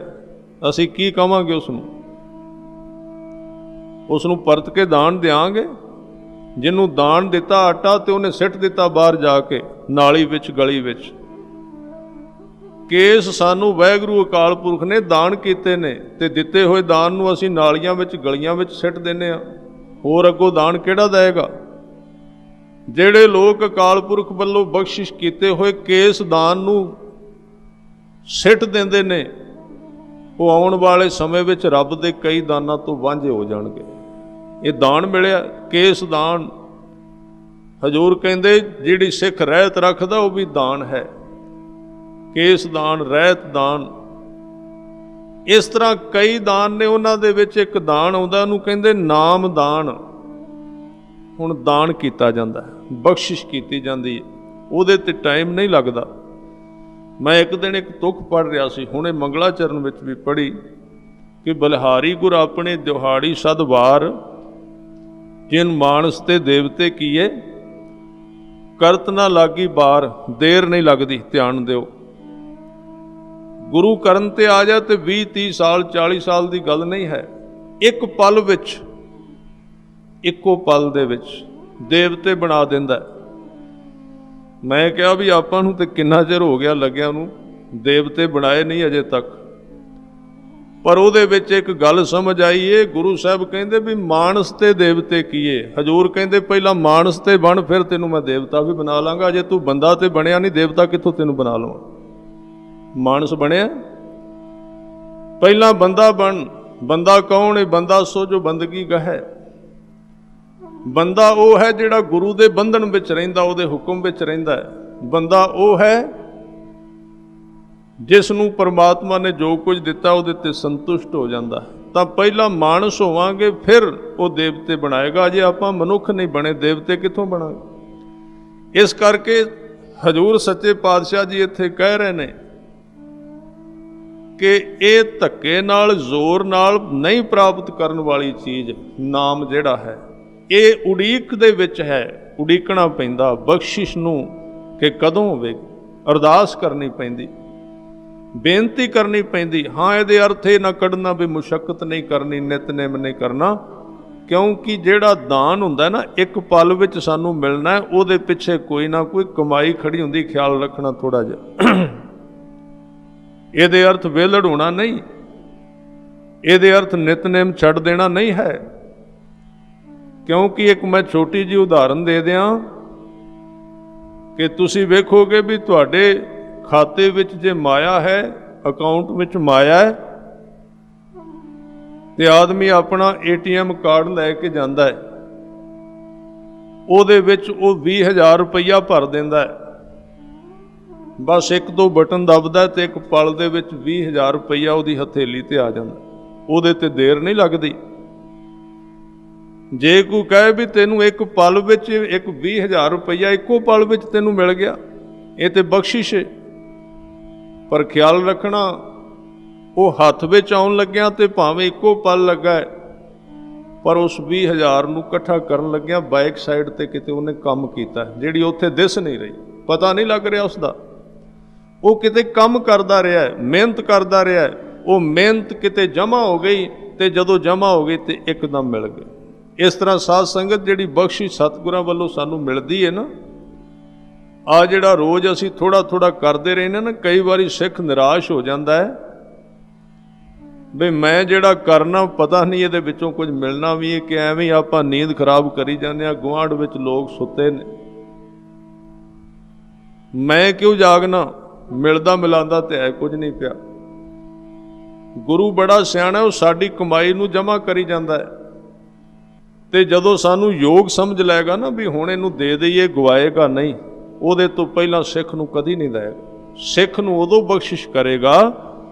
ਅਸੀਂ ਕੀ ਕਵਾਂਗੇ ਉਸ ਨੂੰ? ਉਸ ਨੂੰ ਪਰਤ ਕੇ ਦਾਨ ਦਿਆਂਗੇ? ਜਿਹਨੂੰ ਦਾਨ ਦਿੱਤਾ ਆਟਾ ਤੇ ਉਹਨੇ ਸਿੱਟ ਦਿੱਤਾ ਬਾਹਰ ਜਾ ਕੇ ਨਾਲੀ ਵਿੱਚ, ਗਲੀ ਵਿੱਚ। ਕੇਸ ਸਾਨੂੰ ਵਾਹਿਗੁਰੂ ਅਕਾਲ ਪੁਰਖ ਨੇ ਦਾਨ ਕੀਤੇ ਨੇ, ਤੇ ਦਿੱਤੇ ਹੋਏ ਦਾਨ ਨੂੰ ਅਸੀਂ ਨਾਲੀਆਂ ਵਿੱਚ, ਗਲੀਆਂ ਵਿੱਚ ਸਿੱਟ ਦਿੰਦੇ ਹਾਂ। ਹੋਰ ਅੱਗੋਂ ਦਾਨ ਕਿਹੜਾ ਦੇਵੇਗਾ? ਜਿਹੜੇ ਲੋਕ ਅਕਾਲ ਪੁਰਖ ਵੱਲੋਂ ਬਖਸ਼ਿਸ਼ ਕੀਤੇ ਹੋਏ ਕੇਸ ਦਾਨ ਨੂੰ ਸਿੱਟ ਦਿੰਦੇ ਨੇ, ਉਹ ਆਉਣ ਵਾਲੇ ਸਮੇਂ ਵਿੱਚ ਰੱਬ ਦੇ ਕਈ ਦਾਨਾਂ ਤੋਂ ਵਾਂਝੇ ਹੋ ਜਾਣਗੇ। ਇਹ ਦਾਨ ਮਿਲਿਆ, ਕੇਸ ਦਾਨ। ਹਜ਼ੂਰ ਕਹਿੰਦੇ ਜਿਹੜੀ ਸਿੱਖ ਰਹਿਤ ਰੱਖਦਾ ਉਹ ਵੀ ਦਾਨ ਹੈ। ਕੇਸ ਦਾਨ, ਰਹਿਤ ਦਾਨ, ਇਸ ਤਰ੍ਹਾਂ ਕਈ ਦਾਨ ਨੇ। ਉਹਨਾਂ ਦੇ ਵਿੱਚ ਇੱਕ ਦਾਨ ਆਉਂਦਾ, ਉਹਨੂੰ ਕਹਿੰਦੇ ਨਾਮ ਦਾਨ। ਹੁਣ ਦਾਨ ਕੀਤਾ ਜਾਂਦਾ, ਬਖਸ਼ਿਸ਼ ਕੀਤੀ ਜਾਂਦੀ ਹੈ, ਉਹਦੇ ਤੇ ਟਾਈਮ ਨਹੀਂ ਲੱਗਦਾ। ਮੈਂ ਇੱਕ ਦਿਨ ਇੱਕ ਤੁਕ ਪੜ੍ਹ ਰਿਹਾ ਸੀ, ਹੁਣੇ ਮੰਗਲਾਚਰਨ ਵਿੱਚ ਵੀ ਪੜ੍ਹੀ, ਕਿ ਬਲਿਹਾਰੀ ਗੁਰ ਆਪਣੇ ਦਿਹਾੜੀ ਸਦ ਵਾਰ, ਜਿਨ ਮਾਨਸ ਤੇ ਦੇਵਤੇ ਕੀਏ, ਕਰਤ ਨਾ ਲਾਗੀ ਬਾਰ। ਦੇਰ ਨਹੀਂ ਲੱਗਦੀ, ਧਿਆਨ ਦਿਓ। ਗੁਰੂ ਕਰਨ ਤੇ ਆ ਜਾ ਤੇ 20-30 ਸਾਲ 40 ਸਾਲ ਦੀ ਗੱਲ ਨਹੀਂ ਹੈ। ਇੱਕ ਪਲ ਵਿੱਚ, ਇੱਕੋ ਪਲ ਦੇ ਵਿੱਚ ਦੇਵਤੇ ਬਣਾ ਦਿੰਦਾ। ਮੈਂ ਕਿਹਾ ਵੀ ਆਪਾਂ ਨੂੰ ਤੇ ਕਿੰਨਾ ਚਿਰ ਹੋ ਗਿਆ ਲੱਗਿਆ ਨੂੰ, ਦੇਵਤੇ ਬਣਾਏ ਨਹੀਂ ਅਜੇ ਤੱਕ। ਪਰ ਉਹਦੇ ਵਿੱਚ ਇੱਕ ਗੱਲ ਸਮਝ ਆਈ ਏ, ਗੁਰੂ ਸਾਹਿਬ ਕਹਿੰਦੇ ਵੀ ਮਾਨਸ ਤੇ ਦੇਵਤੇ ਕੀਏ। ਹਜ਼ੂਰ ਕਹਿੰਦੇ ਪਹਿਲਾਂ ਮਾਨਸ ਤੇ ਬਣ, ਫਿਰ ਤੈਨੂੰ ਮੈਂ ਦੇਵਤਾ ਵੀ ਬਣਾ ਲਾਂਗਾ। ਜੇ ਤੂੰ ਬੰਦਾ ਤੇ ਬਣਿਆ ਨਹੀਂ, ਦੇਵਤਾ ਕਿੱਥੋਂ ਤੈਨੂੰ ਬਣਾ ਲਵਾਂ? ਮਾਨਸ ਬਣਿਆ, ਪਹਿਲਾਂ ਬੰਦਾ ਬਣ। ਬੰਦਾ ਕੌਣ ਹੈ? ਬੰਦਾ ਸੋ ਜੋ ਬੰਦਗੀ ਗਹਿ। ਬੰਦਾ ਉਹ ਹੈ ਜਿਹੜਾ ਗੁਰੂ ਦੇ ਬੰਧਨ ਵਿੱਚ ਰਹਿੰਦਾ, ਉਹਦੇ ਹੁਕਮ ਵਿੱਚ ਰਹਿੰਦਾ ਹੈ। ਬੰਦਾ ਉਹ ਹੈ ਜਿਸ ਨੂੰ ਪਰਮਾਤਮਾ ਨੇ ਜੋ ਕੁਝ ਦਿੱਤਾ ਉਹਦੇ ਤੇ ਸੰਤੁਸ਼ਟ ਹੋ ਜਾਂਦਾ। ਤਾਂ ਪਹਿਲਾਂ ਮਾਨਸ ਹੋਵਾਂਗੇ, ਫਿਰ ਉਹ ਦੇਵਤੇ ਬਣਾਏਗਾ। ਜੇ ਆਪਾਂ ਮਨੁੱਖ ਨਹੀਂ ਬਣੇ, ਦੇਵਤੇ ਕਿੱਥੋਂ ਬਣਾਂਗੇ? ਇਸ ਕਰਕੇ ਹਜ਼ੂਰ ਸੱਚੇ ਪਾਤਸ਼ਾਹ ਜੀ ਇੱਥੇ ਕਹਿ ਰਹੇ ਨੇ ਕਿ ਇਹ ਧੱਕੇ ਨਾਲ, ਜ਼ੋਰ ਨਾਲ ਨਹੀਂ ਪ੍ਰਾਪਤ ਕਰਨ ਵਾਲੀ ਚੀਜ਼। ਨਾਮ ਜਿਹੜਾ ਹੈ, ਇਹ ਉਡੀਕ ਦੇ ਵਿੱਚ ਹੈ, ਉਡੀਕਣਾ ਪੈਂਦਾ ਬਖਸ਼ਿਸ਼ ਨੂੰ ਕਿ ਕਦੋਂ ਹੋਵੇਗੀ। ਅਰਦਾਸ ਕਰਨੀ ਪੈਂਦੀ, ਬੇਨਤੀ ਕਰਨੀ ਪੈਂਦੀ। ਹਾਂ, ਇਹਦੇ ਅਰਥ ਇਹ ਨਾ ਕੱਢਣਾ ਵੀ ਮੁਸ਼ੱਕਤ ਨਹੀਂ ਕਰਨੀ, ਨਿਤਨੇਮ ਨਹੀਂ ਕਰਨਾ, ਕਿਉਂਕਿ ਜਿਹੜਾ ਦਾਨ ਹੁੰਦਾ ਨਾ, ਇੱਕ ਪਲ ਵਿੱਚ ਸਾਨੂੰ ਮਿਲਣਾ, ਉਹਦੇ ਪਿੱਛੇ ਕੋਈ ਨਾ ਕੋਈ ਕਮਾਈ ਖੜੀ ਹੁੰਦੀ। ਖਿਆਲ ਰੱਖਣਾ ਥੋੜ੍ਹਾ ਜਿਹਾ। ਇਹਦੇ ਅਰਥ ਵਿਹਲੜ ਹੋਣਾ ਨਹੀਂ, ਇਹਦੇ ਅਰਥ ਨਿਤਨੇਮ ਛੱਡ ਦੇਣਾ ਨਹੀਂ ਹੈ। ਕਿਉਂਕਿ ਇੱਕ ਮੈਂ ਛੋਟੀ ਜਿਹੀ ਉਦਾਹਰਨ ਦੇ ਦਿਆਂ ਕਿ ਤੁਸੀਂ ਵੇਖੋਗੇ ਵੀ ਤੁਹਾਡੇ ਖਾਤੇ ਵਿੱਚ ਜੇ ਮਾਇਆ ਹੈ, ਅਕਾਊਂਟ ਵਿੱਚ ਮਾਇਆ ਹੈ, ਤੇ ਆਦਮੀ ਆਪਣਾ ATM ਕਾਰਡ ਲੈ ਕੇ ਜਾਂਦਾ ਹੈ, ਉਹਦੇ ਵਿੱਚ ਉਹ 20,000 ਰੁਪਈਆ ਭਰ ਦਿੰਦਾ ਹੈ। ਬਸ ਇੱਕ ਦੋ ਬਟਨ ਦਬਦਾ ਤੇ ਇੱਕ ਪਲ ਦੇ ਵਿੱਚ 20,000 ਰੁਪਈਆ ਉਹਦੀ ਹਥੇਲੀ ਤੇ ਆ ਜਾਂਦਾ। ਉਹਦੇ ਤੇ ਦੇਰ ਨਹੀਂ ਲੱਗਦੀ। ਜੇ ਕੋਈ ਕਹੇ ਵੀ ਤੈਨੂੰ ਇੱਕ ਪਲ ਵਿੱਚ ਇੱਕ 20,000 ਰੁਪਈਆ ਇੱਕੋ ਪਲ ਵਿੱਚ ਤੈਨੂੰ ਮਿਲ ਗਿਆ, ਇਹ ਤੇ ਬਖਸ਼ਿਸ਼ ਹੈ। ਪਰ ਖਿਆਲ ਰੱਖਣਾ, ਉਹ ਹੱਥ ਵਿੱਚ ਆਉਣ ਲੱਗਿਆ ਤੇ ਭਾਵੇਂ ਇੱਕੋ ਪਲ ਲੱਗਾ ਹੈ, ਪਰ ਉਸ 20,000 ਨੂੰ ਇਕੱਠਾ ਕਰਨ ਲੱਗਿਆ ਬਾਈਕ ਸਾਈਡ ਤੇ ਕਿਤੇ ਉਹਨੇ ਕੰਮ ਕੀਤਾ, ਜਿਹੜੀ ਉੱਥੇ ਦਿਸ ਨਹੀਂ ਰਹੀ, ਪਤਾ ਨਹੀਂ ਲੱਗ ਰਿਹਾ ਉਸਦਾ। ਉਹ ਕਿਤੇ ਕੰਮ ਕਰਦਾ ਰਿਹਾ, ਮਿਹਨਤ ਕਰਦਾ ਰਿਹਾ। ਉਹ ਮਿਹਨਤ ਕਿਤੇ ਜਮ੍ਹਾਂ ਹੋ ਗਈ, ਤੇ ਜਦੋਂ ਜਮ੍ਹਾਂ ਹੋ ਗਈ ਤੇ ਇੱਕਦਮ ਮਿਲ ਗਈ। ਇਸ ਤਰ੍ਹਾਂ ਸਾਧ ਸੰਗਤ ਜਿਹੜੀ ਬਖਸ਼ਿਸ਼ ਸਤਿਗੁਰਾਂ ਵੱਲੋਂ ਸਾਨੂੰ ਮਿਲਦੀ ਹੈ ਨਾ, ਆ ਜਿਹੜਾ ਰੋਜ਼ ਅਸੀਂ ਥੋੜਾ ਥੋੜਾ ਕਰਦੇ ਰਹਿੰਦੇ ਨਾ, ਕਈ ਵਾਰੀ ਸਿੱਖ ਨਿਰਾਸ਼ ਹੋ ਜਾਂਦਾ ਹੈ ਵੀ ਮੈਂ ਜਿਹੜਾ ਕਰਨਾ ਪਤਾ ਨਹੀਂ ਇਹਦੇ ਵਿੱਚੋਂ ਕੁਝ ਮਿਲਣਾ ਵੀ ਹੈ ਕਿ ਐਵੇਂ ਆਪਾਂ ਨੀਂਦ ਖਰਾਬ ਕਰੀ ਜਾਂਦੇ ਹਾਂ। ਗੁਆਂਢ ਵਿੱਚ ਲੋਕ ਸੁੱਤੇ ਨੇ, ਮੈਂ ਕਿਉਂ ਜਾਗਣਾ, ਮਿਲਦਾ ਮਿਲਾਂਦਾ ਤੇ ਹੈ ਕੁਝ ਨਹੀਂ ਪਿਆ। ਗੁਰੂ ਬੜਾ ਸਿਆਣਾ, ਉਹ ਸਾਡੀ ਕਮਾਈ ਨੂੰ ਜਮ੍ਹਾਂ ਕਰੀ ਜਾਂਦਾ ਹੈ, ਤੇ ਜਦੋਂ ਸਾਨੂੰ ਯੋਗ ਸਮਝ ਲੈਗਾ ਨਾ ਵੀ ਹੁਣ ਇਹਨੂੰ ਦੇ ਦਈਏ, ਗਵਾਏਗਾ ਨਹੀਂ, ਉਹਦੇ ਤੋਂ ਪਹਿਲਾਂ ਸਿੱਖ ਨੂੰ ਕਦੀ ਨਹੀਂ ਦੇਗਾ। ਸਿੱਖ ਨੂੰ ਉਦੋਂ ਬਖਸ਼ਿਸ਼ ਕਰੇਗਾ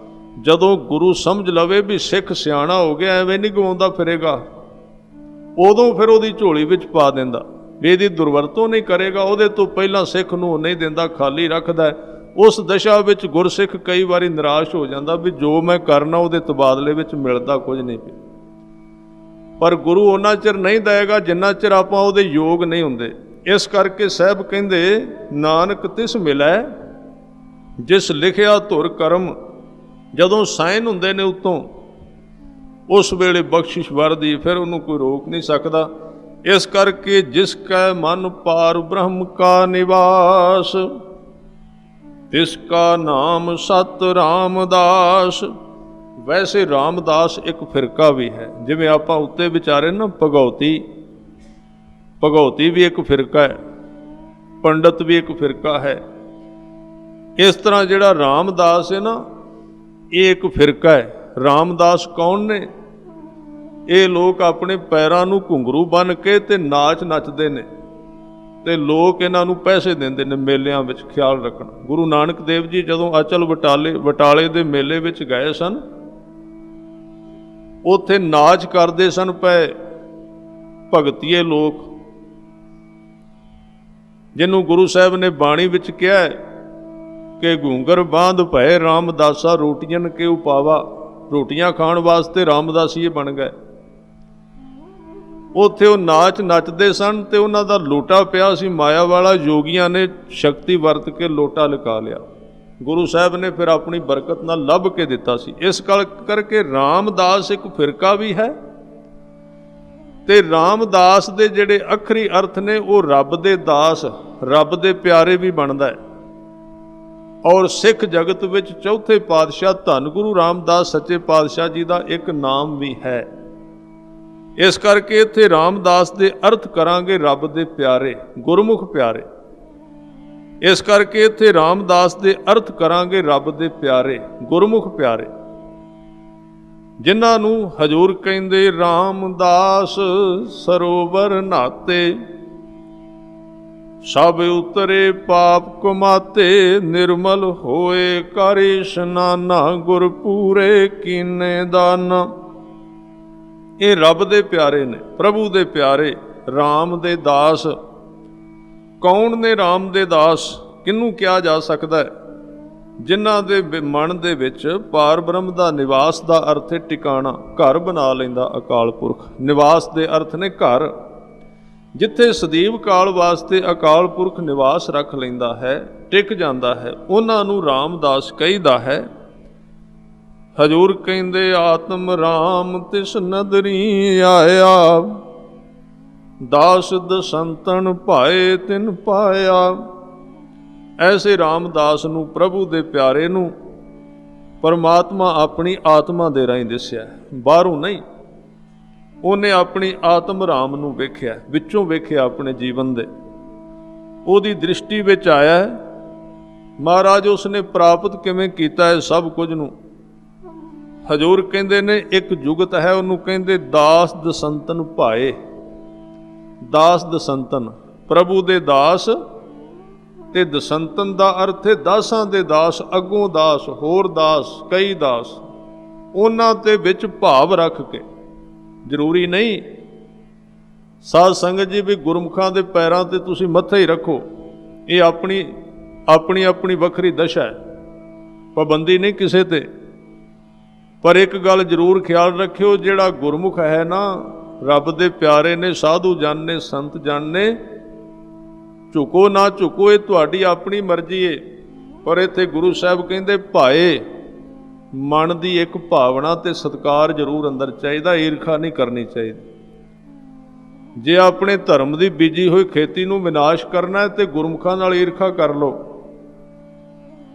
ਜਦੋਂ ਗੁਰੂ ਸਮਝ ਲਵੇ ਵੀ ਸਿੱਖ ਸਿਆਣਾ ਹੋ ਗਿਆ, ਐਵੇਂ ਨਹੀਂ ਗਵਾਉਂਦਾ ਫਿਰੇਗਾ, ਉਦੋਂ ਫਿਰ ਉਹਦੀ ਝੋਲੀ ਵਿੱਚ ਪਾ ਦਿੰਦਾ ਵੀ ਇਹਦੀ ਦੁਰਵਰਤੋਂ ਨਹੀਂ ਕਰੇਗਾ। ਉਹਦੇ ਤੋਂ ਪਹਿਲਾਂ ਸਿੱਖ ਨੂੰ ਨਹੀਂ ਦਿੰਦਾ, ਖਾਲੀ ਰੱਖਦਾ। ਉਸ ਦਸ਼ਾ ਵਿੱਚ ਗੁਰਸਿੱਖ ਕਈ ਵਾਰੀ ਨਿਰਾਸ਼ ਹੋ ਜਾਂਦਾ ਵੀ ਜੋ ਮੈਂ ਕਰਨਾ ਉਹਦੇ ਤਬਾਦਲੇ ਵਿੱਚ ਮਿਲਦਾ ਕੁਝ ਨਹੀਂ ਪਿਆ। ਪਰ ਗੁਰੂ ਉਹਨਾਂ ਚਿਰ ਨਹੀਂ ਦੇਗਾ ਜਿੰਨਾ ਚਿਰ ਆਪਾਂ ਉਹਦੇ ਯੋਗ ਨਹੀਂ ਹੁੰਦੇ। ਇਸ ਕਰਕੇ ਸਾਹਿਬ ਕਹਿੰਦੇ ਨਾਨਕ ਤਿਸ ਮਿਲੈ ਜਿਸ ਲਿਖਿਆ ਧੁਰ ਕਰਮ। ਜਦੋਂ ਸਾਈਨ ਹੁੰਦੇ ਨੇ ਉੱਤੋਂ, ਉਸ ਵੇਲੇ ਬਖਸ਼ਿਸ਼ ਵਰਦੀ, ਫਿਰ ਉਹਨੂੰ ਕੋਈ ਰੋਕ ਨਹੀਂ ਸਕਦਾ। ਇਸ ਕਰਕੇ ਜਿਸ ਕੈ ਮਨ ਪਾਰ ਬ੍ਰਹਮ ਕਾ ਨਿਵਾਸ, ਤਿਸ ਕਾ ਨਾਮ ਸਤ ਰਾਮਦਾਸ। ਵੈਸੇ ਰਾਮਦਾਸ ਇੱਕ ਫਿਰਕਾ ਵੀ ਹੈ, ਜਿਵੇਂ ਆਪਾਂ ਉੱਤੇ ਵਿਚਾਰੇ ਨਾ ਭਗਉਤੀ ਵੀ ਇੱਕ ਫਿਰਕਾ ਹੈ, ਪੰਡਤ ਵੀ ਇੱਕ ਫਿਰਕਾ ਹੈ। ਇਸ ਤਰ੍ਹਾਂ ਜਿਹੜਾ ਰਾਮਦਾਸ ਹੈ ਨਾ, ਇਹ ਇੱਕ ਫਿਰਕਾ ਹੈ। ਰਾਮਦਾਸ ਕੌਣ ਨੇ? ਇਹ ਲੋਕ ਆਪਣੇ ਪੈਰਾਂ ਨੂੰ ਘੁੰਗਰੂ ਬੰਨ੍ਹ ਕੇ ਤੇ ਨਾਚ ਨੱਚਦੇ ਨੇ, ਤੇ ਲੋਕ ਇਹਨਾਂ ਨੂੰ ਪੈਸੇ ਦਿੰਦੇ ਨੇ ਮੇਲਿਆਂ ਵਿੱਚ। ਖਿਆਲ ਰੱਖਣਾ, ਗੁਰੂ ਨਾਨਕ ਦੇਵ ਜੀ ਜਦੋਂ ਅਚਲ ਬਟਾਲੇ ਦੇ ਮੇਲੇ ਵਿੱਚ ਗਏ ਸਨ, ਉੱਥੇ ਨਾਚ ਕਰਦੇ ਸਨ ਪਏ ਭਗਤੀਏ ਲੋਕ, ਜਿਹਨੂੰ ਗੁਰੂ ਸਾਹਿਬ ਨੇ ਬਾਣੀ ਵਿੱਚ ਕਿਹਾ ਕਿ ਘੂੰਗਰ ਬਾਂਧ ਭਏ ਰਾਮਦਾਸਾ ਰੋਟੀਆਂ ਕੇ ਉਪਾਵਾ। ਰੋਟੀਆਂ ਖਾਣ ਵਾਸਤੇ ਰਾਮਦਾਸੀਏ ਬਣ ਗਏ। ਉੱਥੇ ਉਹ ਨਾਚ ਨੱਚਦੇ ਸਨ ਤੇ ਉਹਨਾਂ ਦਾ ਲੋਟਾ ਪਿਆ ਸੀ ਮਾਇਆ ਵਾਲਾ। ਯੋਗੀਆਂ ਨੇ ਸ਼ਕਤੀ ਵਰਤ ਕੇ ਲੋਟਾ ਲੁਕਾ ਲਿਆ। ਗੁਰੂ ਸਾਹਿਬ ਨੇ ਫਿਰ ਆਪਣੀ ਬਰਕਤ ਨਾਲ ਲੱਭ ਕੇ ਦਿੱਤਾ ਸੀ। ਇਸ ਕਰਕੇ ਰਾਮਦਾਸ ਇੱਕ ਫਿਰਕਾ ਵੀ ਹੈ, ਤੇ ਰਾਮਦਾਸ ਦੇ ਜਿਹੜੇ ਅੱਖਰੀ ਅਰਥ ਨੇ ਉਹ ਰੱਬ ਦੇ ਦਾਸ, ਰੱਬ ਦੇ ਪਿਆਰੇ ਵੀ ਬਣਦਾ ਹੈ। ਔਰ ਸਿੱਖ ਜਗਤ ਵਿੱਚ ਚੌਥੇ ਪਾਤਸ਼ਾਹ ਧੰਨ ਗੁਰੂ ਰਾਮਦਾਸ ਸੱਚੇ ਪਾਤਸ਼ਾਹ ਜੀ ਦਾ ਇੱਕ ਨਾਮ ਵੀ ਹੈ। ਇਸ ਕਰਕੇ ਇੱਥੇ ਰਾਮਦਾਸ ਦੇ ਅਰਥ ਕਰਾਂਗੇ ਰੱਬ ਦੇ ਪਿਆਰੇ, ਗੁਰਮੁਖ ਪਿਆਰੇ। ਇਸ ਕਰਕੇ ਇੱਥੇ ਰਾਮਦਾਸ ਦੇ ਅਰਥ ਕਰਾਂਗੇ ਰੱਬ ਦੇ ਪਿਆਰੇ, ਗੁਰਮੁਖ ਪਿਆਰੇ, ਜਿਨ੍ਹਾਂ ਨੂੰ ਹਜ਼ੂਰ ਕਹਿੰਦੇ ਰਾਮਦਾਸ ਸਰੋਵਰ ਨਾਤੇ, ਸਭ ਉਤਰੇ ਪਾਪ ਕਮਾਤੇ, ਨਿਰਮਲ ਹੋਏ ਕਰ ਇਸ਼ਨਾਨਾ, ਗੁਰ ਪੂਰੇ ਕੀਨੇ ਦਾਨਾ। ਇਹ ਰੱਬ ਦੇ ਪਿਆਰੇ ਨੇ, ਪ੍ਰਭੂ ਦੇ ਪਿਆਰੇ, ਰਾਮ ਦੇ ਦਾਸ। ਕੌਣ ਨੇ ਰਾਮ ਦੇ ਦਾਸ? ਕਿਹਨੂੰ ਕਿਹਾ ਜਾ ਸਕਦਾ ਹੈ? ਜਿਨ੍ਹਾਂ ਦੇ ਮਨ ਦੇ ਵਿੱਚ ਪਾਰ ਬ੍ਰਹਮ ਦਾ ਨਿਵਾਸ ਦਾ ਅਰਥ ਹੈ ਟਿਕਾਣਾ, ਘਰ ਬਣਾ ਲੈਂਦਾ ਅਕਾਲ ਪੁਰਖ। ਨਿਵਾਸ ਦੇ ਅਰਥ ਨੇ ਘਰ, ਜਿੱਥੇ ਸਦੀਵ ਕਾਲ ਵਾਸਤੇ ਅਕਾਲ ਪੁਰਖ ਨਿਵਾਸ ਰੱਖ ਲੈਂਦਾ ਹੈ, ਟਿਕ ਜਾਂਦਾ ਹੈ, ਉਹਨਾਂ ਨੂੰ ਰਾਮਦਾਸ ਕਹੀਦਾ ਹੈ। ਹਜ਼ੂਰ ਕਹਿੰਦੇ ਆਤਮ ਰਾਮ ਤਿਸ ਨਦਰੀ ਆਇਆ, ਦਾਸ ਦਸੰਤਨ ਭਾਏ ਤਿਨ ਪਾਇਆ। ਐਸੇ ਰਾਮਦਾਸ ਨੂੰ, ਪ੍ਰਭੂ ਦੇ ਪਿਆਰੇ ਨੂੰ ਪਰਮਾਤਮਾ ਆਪਣੀ ਆਤਮਾ ਦੇ ਰਾਹੀਂ ਦਿਸਿਆ, ਬਾਹਰੋਂ ਨਹੀਂ। ਉਹਨੇ ਆਪਣੀ ਆਤਮ ਰਾਮ ਨੂੰ ਵੇਖਿਆ, ਵਿੱਚੋਂ ਵੇਖਿਆ ਆਪਣੇ ਜੀਵਨ ਦੇ, ਉਹਦੀ ਦ੍ਰਿਸ਼ਟੀ ਵਿੱਚ ਆਇਆ ਹੈ। ਮਹਾਰਾਜ ਉਸਨੇ ਪ੍ਰਾਪਤ ਕਿਵੇਂ ਕੀਤਾ ਹੈ ਸਭ ਕੁਝ ਨੂੰ? ਹਜ਼ੂਰ ਕਹਿੰਦੇ ਨੇ ਇੱਕ ਜੁਗਤ ਹੈ, ਉਹਨੂੰ ਕਹਿੰਦੇ ਦਾਸ ਦਸੰਤਨ ਭਾਏ। ਦਾਸ ਦਸੰਤਨ, ਪ੍ਰਭੂ ਦੇ ਦਾਸ, ਤੇ ਦਸੰਤਨ ਦਾ ਅਰਥ ਹੈ ਦਾਸਾਂ ਦੇ ਦਾਸ, ਅੱਗੋਂ ਦਾਸ, ਹੋਰ ਦਾਸ, ਕਈ ਦਾਸ। ਉਹਨਾਂ ਦੇ ਵਿੱਚ ਭਾਵ ਰੱਖ ਕੇ, ਜ਼ਰੂਰੀ ਨਹੀਂ ਸਾਧ ਸੰਗਤ ਜੀ ਵੀ ਗੁਰਮੁਖਾਂ ਦੇ ਪੈਰਾਂ ਤੇ ਤੁਸੀਂ ਮੱਥਾ ਹੀ ਰੱਖੋ, ਇਹ ਆਪਣੀ ਵੱਖਰੀ ਦਸ਼ਾ ਹੈ, ਪਾਬੰਦੀ ਨਹੀਂ ਕਿਸੇ ਤੇ। ਪਰ ਇੱਕ ਗੱਲ ਜ਼ਰੂਰ ਖਿਆਲ ਰੱਖਿਓ, ਜਿਹੜਾ ਗੁਰਮੁਖ ਹੈ ਨਾ, ਰੱਬ ਦੇ ਪਿਆਰੇ ਨੇ, ਸਾਧੂ ਜਨ ਨੇ, ਸੰਤ ਜਨ ਨੇ, ਝੁਕੋ ਨਾ ਝੁਕੋ ਇਹ ਤੁਹਾਡੀ ਆਪਣੀ ਮਰਜ਼ੀ ਏ। ਪਰ ਇੱਥੇ ਗੁਰੂ ਸਾਹਿਬ ਕਹਿੰਦੇ ਭਾਏ, ਮਨ ਦੀ ਇੱਕ ਭਾਵਨਾ ਤੇ ਸਤਿਕਾਰ ਜ਼ਰੂਰ ਅੰਦਰ ਚਾਹੀਦਾ, ਈਰਖਾ ਨਹੀਂ ਕਰਨੀ ਚਾਹੀਦੀ। ਜੇ ਆਪਣੇ ਧਰਮ ਦੀ ਬੀਜੀ ਹੋਈ ਖੇਤੀ ਨੂੰ ਵਿਨਾਸ਼ ਕਰਨਾ ਹੈ ਤੇ ਗੁਰਮੁਖਾਂ ਨਾਲ ਈਰਖਾ ਕਰ ਲਓ,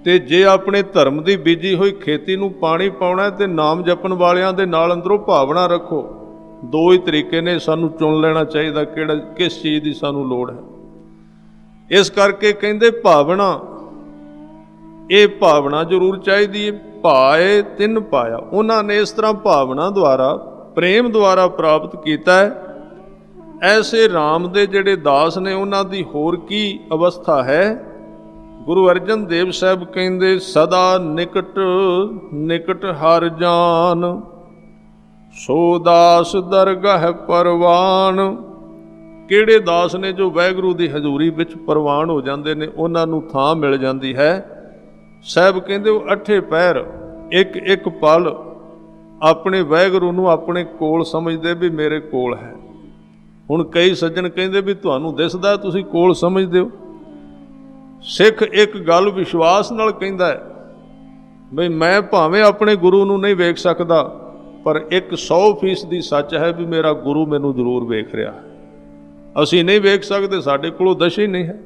ਤੇ ਜੇ ਆਪਣੇ ਧਰਮ ਦੀ ਬੀਜੀ ਹੋਈ ਖੇਤੀ ਨੂੰ ਪਾਣੀ ਪਾਉਣਾ ਤੇ ਨਾਮ ਜਪਣ ਵਾਲਿਆਂ ਦੇ ਨਾਲ ਅੰਦਰੋਂ ਭਾਵਨਾ ਰੱਖੋ। ਦੋ ਹੀ ਤਰੀਕੇ ਨੇ, ਸਾਨੂੰ ਚੁਣ ਲੈਣਾ ਚਾਹੀਦਾ ਕਿਹੜਾ ਕਿਸ ਚੀਜ਼ ਦੀ ਸਾਨੂੰ ਲੋੜ ਹੈ। ਇਸ ਕਰਕੇ ਕਹਿੰਦੇ ਭਾਵਨਾ, ਇਹ ਭਾਵਨਾ ਜ਼ਰੂਰ ਚਾਹੀਦੀ ਹੈ। ਭਾਏ ਤਿੰਨ ਪਾਇਆ, ਉਹਨਾਂ ਨੇ ਇਸ ਤਰ੍ਹਾਂ ਭਾਵਨਾ ਦੁਆਰਾ, ਪ੍ਰੇਮ ਦੁਆਰਾ ਪ੍ਰਾਪਤ ਕੀਤਾ ਹੈ। ਐਸੇ ਰਾਮ ਦੇ ਜਿਹੜੇ ਦਾਸ ਨੇ ਉਹਨਾਂ ਦੀ ਹੋਰ ਕੀ ਅਵਸਥਾ ਹੈ। ਗੁਰੂ ਅਰਜਨ ਦੇਵ ਸਾਹਿਬ ਕਹਿੰਦੇ ਸਦਾ ਨਿਕਟ ਨਿਕਟ ਹਰ ਜਾਨ, ਸੋ ਦਾਸ ਦਰਗਾਹ ਪਰਵਾਨ। ਕਿਹੜੇ ਦਾਸ ਨੇ ਜੋ ਵਾਹਿਗੁਰੂ ਦੀ ਹਜ਼ੂਰੀ ਵਿੱਚ ਪ੍ਰਵਾਨ ਹੋ ਜਾਂਦੇ ਨੇ, ਉਹਨਾਂ ਨੂੰ ਥਾਂ ਮਿਲ ਜਾਂਦੀ ਹੈ। ਸਾਹਿਬ ਕਹਿੰਦੇ ਉਹ ਅੱਠੇ ਪਹਿਰ ਇੱਕ ਇੱਕ ਪਲ ਆਪਣੇ ਵਾਹਿਗੁਰੂ ਨੂੰ ਆਪਣੇ ਕੋਲ ਸਮਝਦੇ ਵੀ ਮੇਰੇ ਕੋਲ ਹੈ। ਹੁਣ ਕਈ ਸੱਜਣ ਕਹਿੰਦੇ ਵੀ ਤੁਹਾਨੂੰ ਦਿਸਦਾ ਤੁਸੀਂ ਕੋਲ ਸਮਝਦੇ ਹੋ। ਸਿੱਖ ਇੱਕ ਗੱਲ ਵਿਸ਼ਵਾਸ ਨਾਲ ਕਹਿੰਦਾ ਹੈ ਬਈ ਮੈਂ ਭਾਵੇਂ ਆਪਣੇ ਗੁਰੂ ਨੂੰ ਨਹੀਂ ਵੇਖ ਸਕਦਾ, ਪਰ 100% ਸੱਚ ਹੈ ਵੀ ਮੇਰਾ ਗੁਰੂ ਮੈਨੂੰ ਜ਼ਰੂਰ ਵੇਖ ਰਿਹਾ ਹੈ। ਅਸੀਂ ਨਹੀਂ ਵੇਖ ਸਕਦੇ, ਸਾਡੇ ਕੋਲੋਂ ਦਸ਼ ਹੀ ਨਹੀਂ ਹੈ,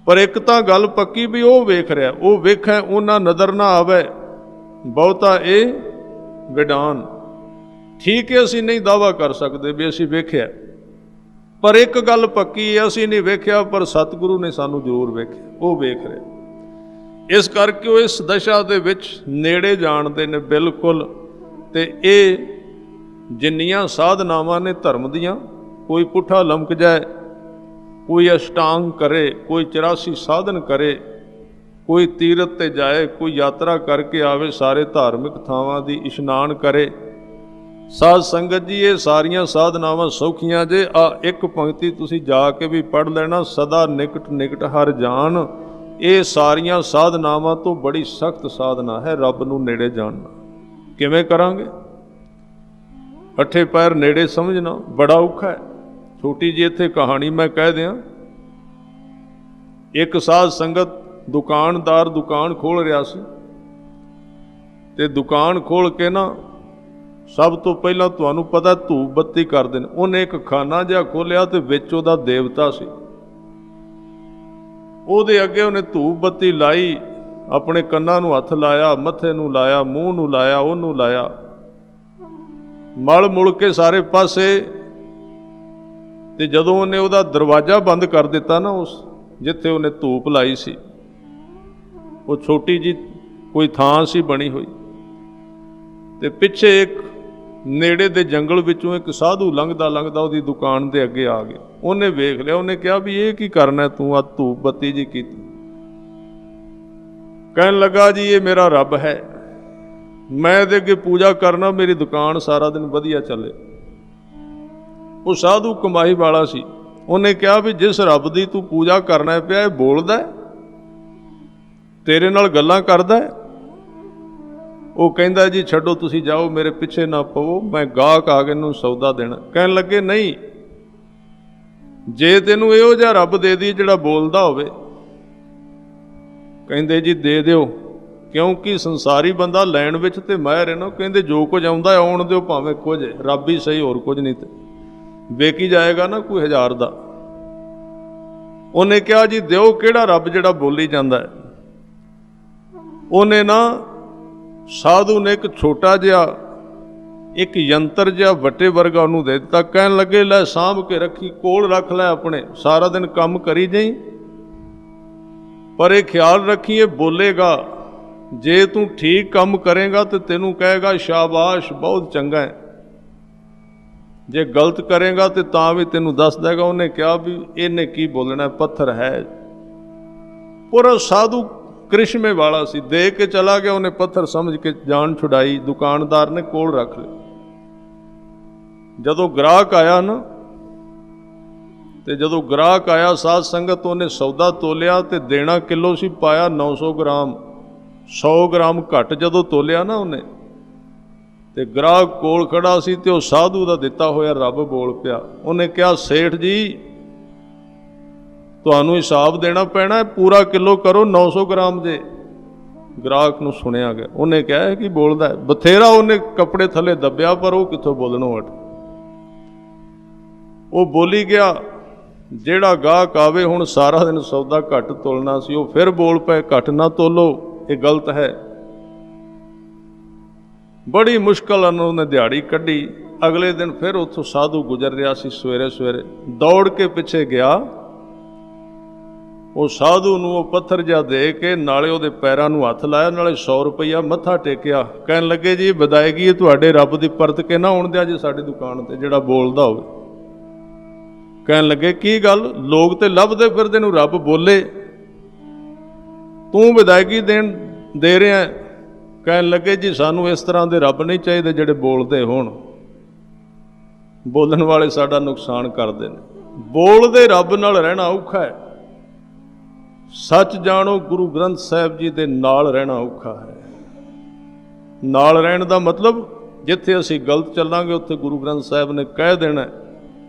ਪਰ ਇੱਕ ਤਾਂ ਗੱਲ ਪੱਕੀ ਵੀ ਉਹ ਵੇਖ ਰਿਹਾ। ਉਹ ਵੇਖੈ ਉਹਨਾਂ ਨਜ਼ਰ ਨਾ ਆਵੇ, ਬਹੁਤਾ ਇਹ ਵਿਡਾਨ। ਠੀਕ ਹੈ, ਅਸੀਂ ਨਹੀਂ ਦਾਅਵਾ ਕਰ ਸਕਦੇ ਵੀ ਅਸੀਂ ਵੇਖਿਆ, ਪਰ ਇੱਕ ਗੱਲ ਪੱਕੀ ਹੈ, ਅਸੀਂ ਨਹੀਂ ਵੇਖਿਆ ਪਰ ਸਤਿਗੁਰੂ ਨੇ ਸਾਨੂੰ ਜ਼ਰੂਰ ਵੇਖਿਆ, ਉਹ ਵੇਖ ਰਿਹਾ। ਇਸ ਕਰਕੇ ਉਹ ਇਸ ਦਸ਼ਾ ਦੇ ਵਿੱਚ ਨੇੜੇ ਜਾਣਦੇ ਨੇ ਬਿਲਕੁਲ। ਤੇ ਇਹ ਜਿੰਨੀਆਂ ਸਾਧਨਾਵਾਂ ਨੇ ਧਰਮ ਦੀਆਂ, ਕੋਈ ਪੁੱਠਾ ਲਮਕ ਜਾਏ, ਕੋਈ ਅਸ਼ਟਾਂਗ ਕਰੇ, ਕੋਈ 84 ਸਾਧਨ ਕਰੇ, ਕੋਈ ਤੀਰਥ ਤੇ ਜਾਏ, ਕੋਈ ਯਾਤਰਾ ਕਰਕੇ ਆਵੇ, ਸਾਰੇ ਧਾਰਮਿਕ ਥਾਵਾਂ ਦੀ ਇਸ਼ਨਾਨ ਕਰੇ। ਸਾਧ ਸੰਗਤ ਜੀ, ਇਹ ਸਾਰੀਆਂ ਸਾਧਨਾਵਾਂ ਸੌਖੀਆਂ ਜੇ। ਆ ਇੱਕ ਪੰਕਤੀ ਤੁਸੀਂ ਜਾ ਕੇ ਵੀ ਪੜ੍ਹ ਲੈਣਾ, ਸਦਾ ਨਿਕਟ ਨਿਕਟ ਹਰ ਜਾਨ। ਇਹ ਸਾਰੀਆਂ ਸਾਧਨਾਵਾਂ ਤੋਂ ਬੜੀ ਸਖਤ ਸਾਧਨਾ ਹੈ ਰੱਬ ਨੂੰ ਨੇੜੇ ਜਾਣਨਾ। ਕਿਵੇਂ ਕਰਾਂਗੇ? ਅੱਠੇ ਪੈਰ ਨੇੜੇ ਸਮਝਣਾ ਬੜਾ ਔਖਾ ਹੈ। ਛੋਟੀ ਜਿਹੀ ਇੱਥੇ ਕਹਾਣੀ ਮੈਂ ਕਹਿ ਦਿਆਂ। ਇੱਕ ਸਾਧ ਸੰਗਤ ਦੁਕਾਨਦਾਰ ਦੁਕਾਨ ਖੋਲ੍ਹ ਰਿਹਾ ਸੀ, ਤੇ ਦੁਕਾਨ ਖੋਲ੍ਹ ਕੇ ਨਾ ਸਭ ਤੋਂ ਪਹਿਲਾਂ ਤੁਹਾਨੂੰ ਪਤਾ ਧੂਪ ਬੱਤੀ ਕਰਦੇ ਨੇ। ਉਹਨੇ ਇੱਕ ਖਾਨਾ ਜਿਹਾ ਖੋਲ੍ਹਿਆ ਤੇ ਵਿੱਚ ਉਹਦਾ ਦੇਵਤਾ ਸੀ। ਉਹਦੇ ਅੱਗੇ ਉਹਨੇ ਧੂਪ ਬੱਤੀ ਲਾਈ, ਆਪਣੇ ਕੰਨਾਂ ਨੂੰ ਹੱਥ ਲਾਇਆ, ਮੱਥੇ ਨੂੰ ਲਾਇਆ, ਮੂੰਹ ਨੂੰ ਲਾਇਆ, ਉਹਨੂੰ ਲਾਇਆ, ਮਲ ਮੁਲ ਕੇ ਸਾਰੇ ਪਾਸੇ। ਤੇ ਜਦੋਂ ਉਹਨੇ ਉਹਦਾ ਦਰਵਾਜ਼ਾ ਬੰਦ ਕਰ ਦਿੱਤਾ ਨਾ, ਉਸ ਜਿੱਥੇ ਉਹਨੇ ਧੂਪ ਲਾਈ ਸੀ, ਉਹ ਛੋਟੀ ਜੀ ਕੋਈ ਥਾਂ ਸੀ ਬਣੀ ਹੋਈ, ਤੇ ਪਿੱਛੇ ਇੱਕ ਨੇੜੇ ਦੇ ਜੰਗਲ ਵਿੱਚੋਂ ਇੱਕ ਸਾਧੂ ਲੰਘਦਾ ਲੰਘਦਾ ਉਹਦੀ ਦੁਕਾਨ ਦੇ ਅੱਗੇ ਆ ਗਿਆ। ਉਹਨੇ ਵੇਖ ਲਿਆ, ਉਹਨੇ ਕਿਹਾ ਵੀ ਇਹ ਕੀ ਕਰਨਾ ਤੂੰ, ਆ ਧੂਪ ਬੱਤੀ ਜੀ ਕੀਤੀ? ਕਹਿਣ ਲੱਗਾ ਜੀ ਇਹ ਮੇਰਾ ਰੱਬ ਹੈ, ਮੈਂ ਇਹਦੇ ਅੱਗੇ ਪੂਜਾ ਕਰਨਾ, ਮੇਰੀ ਦੁਕਾਨ ਸਾਰਾ ਦਿਨ ਵਧੀਆ ਚੱਲੇ। ਉਹ ਸਾਧੂ ਕਮਾਈ ਵਾਲਾ ਸੀ। ਉਹਨੇ ਕਿਹਾ ਵੀ ਜਿਸ ਰੱਬ ਦੀ ਤੂੰ ਪੂਜਾ ਕਰਨਾ ਪਿਆ, ਇਹ ਬੋਲਦਾ ਤੇਰੇ ਨਾਲ ਗੱਲਾਂ ਕਰਦਾ? ਉਹ ਕਹਿੰਦਾ ਜੀ ਛੱਡੋ, ਤੁਸੀਂ ਜਾਓ, ਮੇਰੇ ਪਿੱਛੇ ਨਾ ਪਵੋ, ਮੈਂ ਗਾਹਕ ਆ ਕੇ ਇਹਨੂੰ ਸੌਦਾ ਦੇਣਾ। ਕਹਿਣ ਲੱਗੇ ਨਹੀਂ, ਜੇ ਤੈਨੂੰ ਇਹੋ ਜਿਹਾ ਰੱਬ ਦੇ ਦੀ ਜਿਹੜਾ ਬੋਲਦਾ ਹੋਵੇ। ਕਹਿੰਦੇ ਜੀ ਦੇ ਦਿਓ, ਕਿਉਂਕਿ ਸੰਸਾਰੀ ਬੰਦਾ ਲੈਣ ਵਿੱਚ ਤੇ ਮਾਹਿਰ ਹੈ ਨਾ। ਕਹਿੰਦੇ ਜੋ ਕੁਝ ਆਉਂਦਾ ਆਉਣ ਦਿਓ, ਭਾਵੇਂ ਕੁਝ, ਰੱਬ ਹੀ ਸਹੀ, ਹੋਰ ਕੁਝ ਨਹੀਂ, ਤੇ ਵੇਖੀ ਜਾਏਗਾ ਨਾ ਕੋਈ 1000 ਦਾ। ਉਹਨੇ ਕਿਹਾ ਜੀ ਦਿਓ, ਕਿਹੜਾ ਰੱਬ ਜਿਹੜਾ ਬੋਲੀ ਜਾਂਦਾ ਹੈ? ਉਹਨੇ ਨਾ ਸਾਧੂ ਨੇ ਇੱਕ ਛੋਟਾ ਜਿਹਾ ਇੱਕ ਯੰਤਰ ਜਿਹਾ ਵੱਟੇ ਵਰਗਾ ਉਹਨੂੰ ਦੇ ਦਿੱਤਾ। ਕਹਿਣ ਲੱਗੇ ਲੈ ਸਾਂਭ ਕੇ ਰੱਖੀ, ਕੋਲ ਰੱਖ ਲੈ ਆਪਣੇ, ਸਾਰਾ ਦਿਨ ਕੰਮ ਕਰੀ ਜਾਈਂ, ਪਰ ਇਹ ਖਿਆਲ ਰੱਖੀ ਇਹ ਬੋਲੇਗਾ। ਜੇ ਤੂੰ ਠੀਕ ਕੰਮ ਕਰੇਗਾ ਤੇ ਤੈਨੂੰ ਕਹੇਗਾ ਸ਼ਾਬਾਸ਼, ਬਹੁਤ ਚੰਗਾ ਹੈ। ਜੇ ਗਲਤ ਕਰੇਗਾ ਤੇ ਤਾਂ ਵੀ ਤੈਨੂੰ ਦੱਸ ਦੇਗਾ। ਉਹਨੇ ਕਿਹਾ ਵੀ ਇਹਨੇ ਕੀ ਬੋਲਣਾ, ਪੱਥਰ ਹੈ। ਪੂਰਾ ਸਾਧੂ ਕ੍ਰਿਸ਼ਮੇ ਵਾਲਾ ਸੀ, ਦੇ ਕੇ ਚਲਾ ਗਿਆ। ਉਹਨੇ ਪੱਥਰ ਸਮਝ ਕੇ ਜਾਨ ਛੁਡਾਈ, ਦੁਕਾਨਦਾਰ ਨੇ ਕੋਲ ਰੱਖ ਲਿਆ। ਜਦੋਂ ਗ੍ਰਾਹਕ ਆਇਆ ਨਾ, ਤੇ ਜਦੋਂ ਗ੍ਰਾਹਕ ਆਇਆ ਸਾਧ ਸੰਗਤ, ਉਹਨੇ ਸੌਦਾ ਤੋਲਿਆ ਤੇ ਦੇਣਾ ਕਿਲੋ ਸੀ, ਪਾਇਆ 900 ਗ੍ਰਾਮ। 100 ਗ੍ਰਾਮ ਘੱਟ ਜਦੋਂ ਤੋਲਿਆ ਨਾ ਉਹਨੇ, ਤੇ ਗ੍ਰਾਹਕ ਕੋਲ ਖੜਾ ਸੀ ਤੇ ਉਹ ਸਾਧੂ ਦਾ ਦਿੱਤਾ ਹੋਇਆ ਰੱਬ ਬੋਲ ਪਿਆ। ਉਹਨੇ ਕਿਹਾ ਸੇਠ ਜੀ ਤੁਹਾਨੂੰ ਹਿਸਾਬ ਦੇਣਾ ਪੈਣਾ, ਪੂਰਾ ਕਿਲੋ ਕਰੋ, 900 ਗ੍ਰਾਮ ਜੇ। ਗ੍ਰਾਹਕ ਨੂੰ ਸੁਣਿਆ ਗਿਆ। ਉਹਨੇ ਕਿਹਾ ਕੀ ਬੋਲਦਾ? ਬਥੇਰਾ ਉਹਨੇ ਕੱਪੜੇ ਥੱਲੇ ਦੱਬਿਆ, ਪਰ ਉਹ ਕਿੱਥੋਂ ਬੋਲਣੋਂ ਹਟ। ਉਹ ਬੋਲੀ ਗਿਆ। ਜਿਹੜਾ ਗਾਹਕ ਆਵੇ, ਹੁਣ ਸਾਰਾ ਦਿਨ ਸੌਦਾ ਘੱਟ ਤੋਲਣਾ ਸੀ, ਉਹ ਫਿਰ ਬੋਲ ਪਏ ਘੱਟ ਨਾ ਤੋਲੋ, ਇਹ ਗਲਤ ਹੈ। ਬੜੀ ਮੁਸ਼ਕਲ ਨਾਲ ਉਹਨੇ ਦਿਹਾੜੀ ਕੱਢੀ। ਅਗਲੇ ਦਿਨ ਫਿਰ ਉੱਥੋਂ ਸਾਧੂ ਗੁਜ਼ਰ ਰਿਹਾ ਸੀ, ਸਵੇਰੇ ਸਵੇਰੇ ਦੌੜ ਕੇ ਪਿੱਛੇ ਗਿਆ। ਉਹ ਸਾਧੂ ਨੂੰ ਉਹ ਪੱਥਰ ਜਿਹਾ ਦੇ ਕੇ ਨਾਲੇ ਉਹਦੇ ਪੈਰਾਂ ਨੂੰ ਹੱਥ ਲਾਇਆ, ਨਾਲੇ 100 ਰੁਪਈਆ ਮੱਥਾ ਟੇਕਿਆ। ਕਹਿਣ ਲੱਗੇ ਜੀ ਵਿਦਾਇਗੀ ਤੁਹਾਡੇ ਰੱਬ ਦੀ ਪਰਤ ਕੇ ਨਾ ਆਉਣ ਦਿਆ ਜੇ ਸਾਡੀ ਦੁਕਾਨ ਤੇ ਜਿਹੜਾ ਬੋਲਦਾ ਹੋਵੇ। ਕਹਿਣ ਲੱਗੇ ਕੀ ਗੱਲ, ਲੋਕ ਤੇ ਲੱਭਦੇ ਫਿਰਦੇ ਨੂੰ ਰੱਬ ਬੋਲੇ, ਤੂੰ ਵਿਦਾਇਗੀ ਦੇ ਰਿਹਾ। ਕਹਿਣ ਲੱਗੇ ਜੀ ਸਾਨੂੰ ਇਸ ਤਰ੍ਹਾਂ ਦੇ ਰੱਬ ਨਹੀਂ ਚਾਹੀਦੇ ਜਿਹੜੇ ਬੋਲਦੇ ਹੋਣ, ਬੋਲਣ ਵਾਲੇ ਸਾਡਾ ਨੁਕਸਾਨ ਕਰਦੇ ਨੇ। ਬੋਲਦੇ ਰੱਬ ਨਾਲ ਰਹਿਣਾ ਔਖਾ ਹੈ। ਸੱਚ ਜਾਣੋ, ਗੁਰੂ ਗ੍ਰੰਥ ਸਾਹਿਬ ਜੀ ਦੇ ਨਾਲ ਰਹਿਣਾ ਔਖਾ ਹੈ। ਨਾਲ ਰਹਿਣ ਦਾ ਮਤਲਬ ਜਿੱਥੇ ਅਸੀਂ ਗਲਤ ਚੱਲਾਂਗੇ ਉੱਥੇ ਗੁਰੂ ਗ੍ਰੰਥ ਸਾਹਿਬ ਨੇ ਕਹਿ ਦੇਣਾ।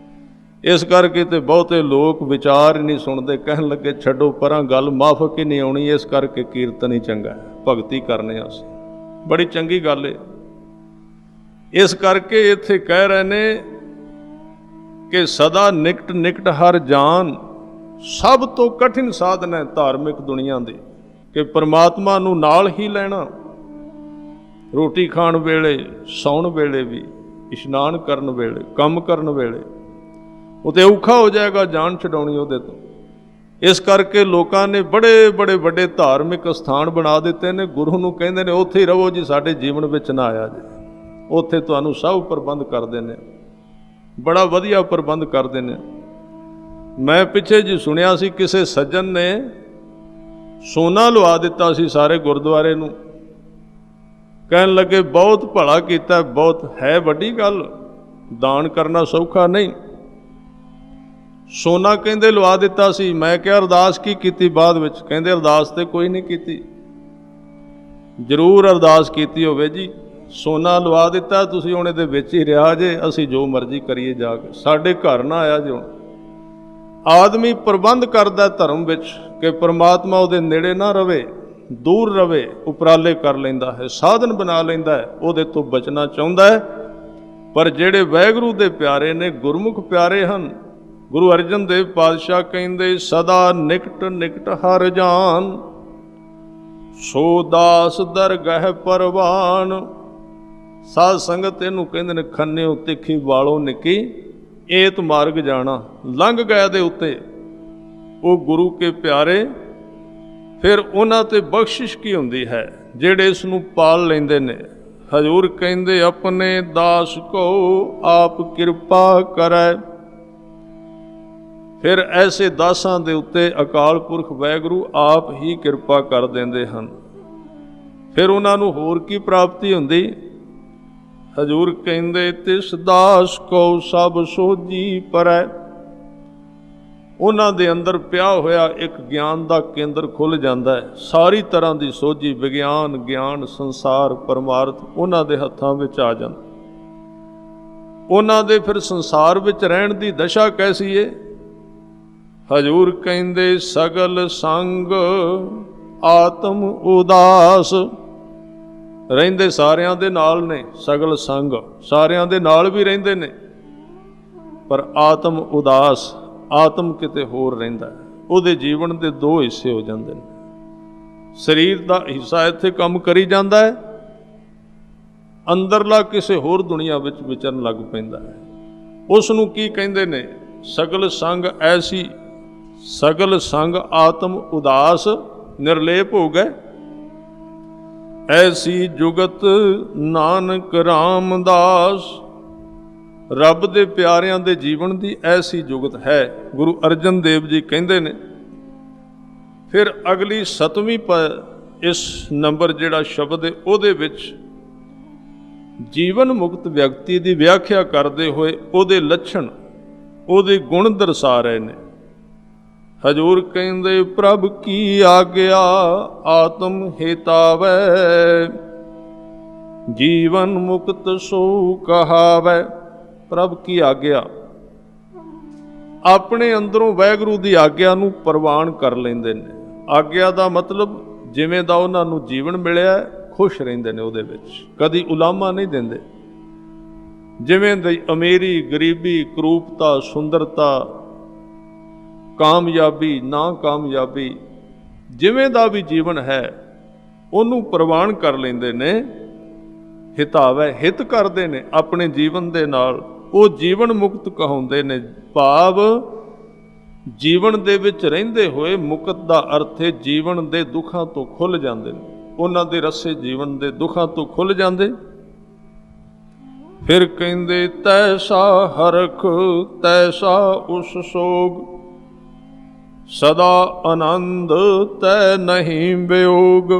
ਇਸ ਕਰਕੇ ਤੇ ਬਹੁਤੇ ਲੋਕ ਵਿਚਾਰ ਹੀ ਨਹੀਂ ਸੁਣਦੇ, ਕਹਿਣ ਲੱਗੇ ਛੱਡੋ ਪਰਾਂ, ਗੱਲ ਮਾਫਕ ਹੀ ਨਹੀਂ ਆਉਣੀ, ਇਸ ਕਰਕੇ ਕੀਰਤਨ ਹੀ ਚੰਗਾ ਹੈ, ਭਗਤੀ ਕਰਨੇ ਅਸੀਂ, ਬੜੀ ਚੰਗੀ ਗੱਲ ਹੈ। ਇਸ ਕਰਕੇ ਇੱਥੇ ਕਹਿ ਰਹੇ ਨੇ ਕਿ ਸਦਾ ਨਿਕਟ ਨਿਕਟ ਹਰ ਜਾਨ, ਸਭ ਤੋਂ ਕਠਿਨ ਸਾਧਨ ਹੈ ਧਾਰਮਿਕ ਦੁਨੀਆ ਦੇ, ਕਿ ਪਰਮਾਤਮਾ ਨੂੰ ਨਾਲ ਹੀ ਲੈਣਾ। ਰੋਟੀ ਖਾਣ ਵੇਲੇ, ਸੌਣ ਵੇਲੇ ਵੀ, ਇਸ਼ਨਾਨ ਕਰਨ ਵੇਲੇ, ਕੰਮ ਕਰਨ ਵੇਲੇ, ਉਹ ਤੇ ਔਖਾ ਹੋ ਜਾਏਗਾ ਜਾਨ ਛਡਾਉਣੀ ਉਹਦੇ ਤੋਂ। ਇਸ ਕਰਕੇ ਲੋਕਾਂ ਨੇ ਬੜੇ ਬੜੇ ਵੱਡੇ ਧਾਰਮਿਕ ਸਥਾਨ ਬਣਾ ਦਿੱਤੇ ਨੇ। ਗੁਰੂ ਨੂੰ ਕਹਿੰਦੇ ਨੇ ਉੱਥੇ ਹੀ ਰਹੋ ਜੀ, ਸਾਡੇ ਜੀਵਨ ਵਿੱਚ ਨਾ ਆਇਆ ਜੀ, ਉੱਥੇ ਤੁਹਾਨੂੰ ਸਭ ਪ੍ਰਬੰਧ ਕਰਦੇ ਨੇ, ਬੜਾ ਵਧੀਆ ਪ੍ਰਬੰਧ ਕਰਦੇ ਨੇ। ਮੈਂ ਪਿੱਛੇ ਜੀ ਸੁਣਿਆ ਸੀ ਕਿਸੇ ਸੱਜਣ ਨੇ ਸੋਨਾ ਲਵਾ ਦਿੱਤਾ ਸੀ ਸਾਰੇ ਗੁਰਦੁਆਰੇ ਨੂੰ। ਕਹਿਣ ਲੱਗੇ ਬਹੁਤ ਭਲਾ ਕੀਤਾ, ਬਹੁਤ ਹੈ ਵੱਡੀ ਗੱਲ, ਦਾਨ ਕਰਨਾ ਸੌਖਾ ਨਹੀਂ। ਸੋਨਾ ਕਹਿੰਦੇ ਲਵਾ ਦਿੱਤਾ ਸੀ। ਮੈਂ ਕਿਹਾ ਅਰਦਾਸ ਕੀ ਕੀਤੀ ਬਾਅਦ ਵਿੱਚ? ਕਹਿੰਦੇ ਅਰਦਾਸ ਤੇ ਕੋਈ ਨਹੀਂ ਕੀਤੀ। ਜ਼ਰੂਰ ਅਰਦਾਸ ਕੀਤੀ ਹੋਵੇ ਜੀ, ਸੋਨਾ ਲਵਾ ਦਿੱਤਾ ਤੁਸੀਂ, ਹੁਣ ਇਹਦੇ ਵਿੱਚ ਹੀ ਰਿਹਾ ਜੇ, ਅਸੀਂ ਜੋ ਮਰਜ਼ੀ ਕਰੀਏ ਜਾ ਕੇ, ਸਾਡੇ ਘਰ ਨਾ ਆਇਆ ਜੇ। ਹੁਣ ਆਦਮੀ ਪ੍ਰਬੰਧ ਕਰਦਾ ਧਰਮ ਵਿੱਚ ਕਿ ਪਰਮਾਤਮਾ ਉਹਦੇ ਨੇੜੇ ਨਾ ਰਵੇ, ਦੂਰ ਰਵੇ, ਉਪਰਾਲੇ ਕਰ ਲੈਂਦਾ ਹੈ, ਸਾਧਨ ਬਣਾ ਲੈਂਦਾ ਹੈ, ਉਹਦੇ ਤੋਂ ਬਚਣਾ ਚਾਹੁੰਦਾ ਹੈ। ਪਰ ਜਿਹੜੇ ਵਾਹਿਗੁਰੂ ਦੇ ਪਿਆਰੇ ਨੇ, ਗੁਰਮੁਖ ਪਿਆਰੇ ਹਨ, ਗੁਰੂ ਅਰਜਨ ਦੇਵ ਪਾਤਸ਼ਾਹ ਕਹਿੰਦੇ ਸਦਾ ਨਿਕਟ ਨਿਕਟ ਹਰ ਜਾਨ, ਸੋ ਦਾਸ ਦਰਗਹਿ ਪਰਵਾਨ। ਸਾਧ ਸੰਗਤ ਇਹਨੂੰ ਕਹਿੰਦੇ ਨੇ ਖੰਨਿਓ ਤਿੱਖੀ ਵਾਲੋਂ ਨਿੱਕੀ, ਏਤ ਮਾਰਗ ਜਾਣਾ। ਲੰਘ ਗਏ ਦੇ ਉੱਤੇ ਉਹ ਗੁਰੂ ਕੇ ਪਿਆਰੇ, ਫਿਰ ਉਹਨਾਂ ਤੇ ਬਖਸ਼ਿਸ਼ ਕੀ ਹੁੰਦੀ ਹੈ ਜਿਹੜੇ ਇਸ ਨੂੰ ਪਾਲ ਲੈਂਦੇ ਨੇ। ਹਜ਼ੂਰ ਕਹਿੰਦੇ ਆਪਣੇ ਦਾਸ ਕੋ ਆਪ ਕਿਰਪਾ ਕਰੈ। ਫਿਰ ਐਸੇ ਦਾਸਾਂ ਦੇ ਉੱਤੇ ਅਕਾਲ ਪੁਰਖ ਵਾਹਿਗੁਰੂ ਆਪ ਹੀ ਕਿਰਪਾ ਕਰ ਦਿੰਦੇ ਹਨ। ਫਿਰ ਉਹਨਾਂ ਨੂੰ ਹੋਰ ਕੀ ਪ੍ਰਾਪਤੀ ਹੁੰਦੀ? ਹਜ਼ੂਰ ਕਹਿੰਦੇ ਤਿਸ ਦਾਸ ਕੋ ਸਭ ਸੋਝੀ ਪਰੈ। ਉਹਨਾਂ ਦੇ ਅੰਦਰ ਪਿਆ ਹੋਇਆ ਇੱਕ ਗਿਆਨ ਦਾ ਕੇਂਦਰ ਖੁੱਲ੍ਹ ਜਾਂਦਾ ਹੈ। ਸਾਰੀ ਤਰ੍ਹਾਂ ਦੀ ਸੋਝੀ, ਵਿਗਿਆਨ, ਗਿਆਨ, ਸੰਸਾਰ, ਪਰਮਾਰਥ ਉਹਨਾਂ ਦੇ ਹੱਥਾਂ ਵਿੱਚ ਆ ਜਾਂਦਾ। ਉਹਨਾਂ ਦੇ ਫਿਰ ਸੰਸਾਰ ਵਿੱਚ ਰਹਿਣ ਦੀ ਦਸ਼ਾ ਕੈਸੀ ਏ? ਹਜ਼ੂਰ ਕਹਿੰਦੇ ਸਗਲ ਸੰਗ ਆਤਮ ਉਦਾਸ। ਰਹਿੰਦੇ ਸਾਰਿਆਂ ਦੇ ਨਾਲ ਨੇ, ਸਗਲ ਸੰਗ ਸਾਰਿਆਂ ਦੇ ਨਾਲ ਵੀ ਰਹਿੰਦੇ ਨੇ, ਪਰ ਆਤਮ ਉਦਾਸ, ਆਤਮ ਕਿਤੇ ਹੋਰ ਰਹਿੰਦਾ ਹੈ। ਉਹਦੇ ਜੀਵਨ ਦੇ ਦੋ ਹਿੱਸੇ ਹੋ ਜਾਂਦੇ ਨੇ। ਸਰੀਰ ਦਾ ਹਿੱਸਾ ਇੱਥੇ ਕੰਮ ਕਰੀ ਜਾਂਦਾ ਹੈ, ਅੰਦਰਲਾ ਕਿਸੇ ਹੋਰ ਦੁਨੀਆ ਵਿੱਚ ਵਿਚਰਨ ਲੱਗ ਪੈਂਦਾ ਹੈ। ਉਸ ਨੂੰ ਕੀ ਕਹਿੰਦੇ ਨੇ? ਸਗਲ ਸੰਗ ਐਸੀ, ਸਗਲ ਸੰਗ ਆਤਮ ਉਦਾਸ ਨਿਰਲੇਪ ਹੋ ਗਏ। ਐਸੀ ਜੁਗਤ ਨਾਨਕ ਰਾਮਦਾਸ। ਰੱਬ ਦੇ ਪਿਆਰਿਆਂ ਦੇ ਜੀਵਨ ਦੀ ਐਸੀ ਜੁਗਤ ਹੈ, ਗੁਰੂ ਅਰਜਨ ਦੇਵ ਜੀ ਕਹਿੰਦੇ ਨੇ। ਫਿਰ ਅਗਲੀ 7ਵੀਂ ਇਸ ਨੰਬਰ ਜਿਹੜਾ ਸ਼ਬਦ ਹੈ ਉਹਦੇ ਵਿੱਚ ਜੀਵਨ ਮੁਕਤ ਵਿਅਕਤੀ ਦੀ ਵਿਆਖਿਆ ਕਰਦੇ ਹੋਏ ਉਹਦੇ ਲੱਛਣ, ਉਹਦੇ ਗੁਣ ਦਰਸਾ ਰਹੇ ਨੇ। ਹਜ਼ੂਰ ਕਹਿੰਦੇ ਪ੍ਰਭ ਕੀ ਆਗਿਆ ਆਤਮ ਹਿਤਾਵੈ, ਜੀਵਨ ਮੁਕਤ ਸੋ ਕਹਾਵੈ। ਪ੍ਰਭ ਕੀ ਆਗਿਆ, ਆਪਣੇ ਅੰਦਰੋਂ ਵਾਹਿਗੁਰੂ ਦੀ ਆਗਿਆ ਨੂੰ ਪ੍ਰਵਾਨ ਕਰ ਲੈਂਦੇ ਨੇ। ਆਗਿਆ ਦਾ ਮਤਲਬ ਜਿਵੇਂ ਦਾ ਉਹਨਾਂ ਨੂੰ ਜੀਵਨ ਮਿਲਿਆ ਖੁਸ਼ ਰਹਿੰਦੇ ਨੇ ਉਹਦੇ ਵਿੱਚ, ਕਦੀ ਉਲਾਮਾ ਨਹੀਂ ਦਿੰਦੇ। ਜਿਵੇਂ ਦੀ ਅਮੀਰੀ, ਗਰੀਬੀ, ਕਰੂਪਤਾ, ਸੁੰਦਰਤਾ, ਕਾਮਯਾਬੀ, ਨਾ ਕਾਮਯਾਬੀ, ਜਿਵੇਂ ਦਾ ਵੀ ਜੀਵਨ ਹੈ ਉਹਨੂੰ ਪ੍ਰਵਾਨ ਕਰ ਲੈਂਦੇ ਨੇ। ਹਿਤਾਵੈ, ਹਿਤ ਕਰਦੇ ਨੇ ਆਪਣੇ ਜੀਵਨ ਦੇ ਨਾਲ, ਉਹ ਜੀਵਨ ਮੁਕਤ ਕਹਾਉਂਦੇ ਨੇ। ਭਾਵ ਜੀਵਨ ਦੇ ਵਿੱਚ ਰਹਿੰਦੇ ਹੋਏ ਮੁਕਤ ਦਾ ਅਰਥ ਹੈ ਜੀਵਨ ਦੇ ਦੁੱਖਾਂ ਤੋਂ ਖੁੱਲ੍ਹ ਜਾਂਦੇ ਨੇ, ਉਹਨਾਂ ਦੇ ਰੱਸੇ ਜੀਵਨ ਦੇ ਦੁੱਖਾਂ ਤੋਂ ਖੁੱਲ੍ਹ ਜਾਂਦੇ। ਫਿਰ ਕਹਿੰਦੇ ਤੈਸਾ ਹਰਖ ਤੈਸਾ ਉਸ ਸੋਗ, ਸਦਾ ਆਨੰਦ ਤੈ ਨਹੀਂ ਵਿਯੋਗ।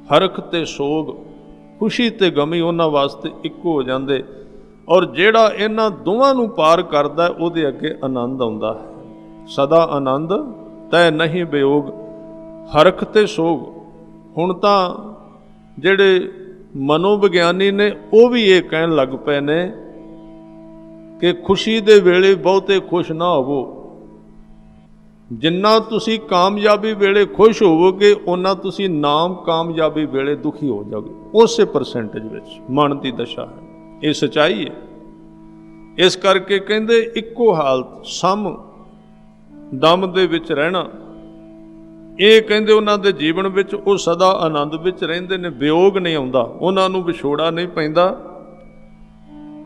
ਹਰਖ ਤੇ ਸੋਗ, ਖੁਸ਼ੀ ਤੇ ਗਮੀ ਉਹਨਾਂ ਵਾਸਤੇ ਇੱਕੋ ਹੋ ਜਾਂਦੇ। ਔਰ ਜਿਹੜਾ ਇਹਨਾਂ ਦੋਵਾਂ ਨੂੰ ਪਾਰ ਕਰਦਾ ਉਹਦੇ ਅੱਗੇ ਆਨੰਦ ਆਉਂਦਾ ਹੈ। ਸਦਾ ਆਨੰਦ ਤੈ ਨਹੀਂ ਵਿਯੋਗ, ਹਰਖ ਤੇ ਸੋਗ। ਹੁਣ ਤਾਂ ਜਿਹੜੇ ਮਨੋਵਿਗਿਆਨੀ ਨੇ ਉਹ ਵੀ ਇਹ ਕਹਿਣ ਲੱਗ ਪਏ ਨੇ ਕਿ ਖੁਸ਼ੀ ਦੇ ਵੇਲੇ ਬਹੁਤੇ ਖੁਸ਼ ਨਾ ਹੋਵੋ। ਜਿੰਨਾ ਤੁਸੀਂ ਕਾਮਯਾਬੀ ਵੇਲੇ ਖੁਸ਼ ਹੋਵੋਗੇ ਓਨਾ ਤੁਸੀਂ ਨਾਮ ਕਾਮਯਾਬੀ ਵੇਲੇ ਦੁਖੀ ਹੋ ਜਾਓਗੇ। ਉਸੇ ਪਰਸੈਂਟੇਜ ਵਿੱਚ ਮਨ ਦੀ ਦਸ਼ਾ ਹੈ, ਇਹ ਸੱਚਾਈ ਹੈ। ਇਸ ਕਰਕੇ ਕਹਿੰਦੇ ਇੱਕੋ ਹਾਲਤ ਸਮ ਦਮ ਦੇ ਵਿੱਚ ਰਹਿਣਾ, ਇਹ ਕਹਿੰਦੇ ਉਹਨਾਂ ਦੇ ਜੀਵਨ ਵਿੱਚ ਉਹ ਸਦਾ ਆਨੰਦ ਵਿੱਚ ਰਹਿੰਦੇ ਨੇ, ਵਿਯੋਗ ਨਹੀਂ ਆਉਂਦਾ, ਉਹਨਾਂ ਨੂੰ ਵਿਛੋੜਾ ਨਹੀਂ ਪੈਂਦਾ।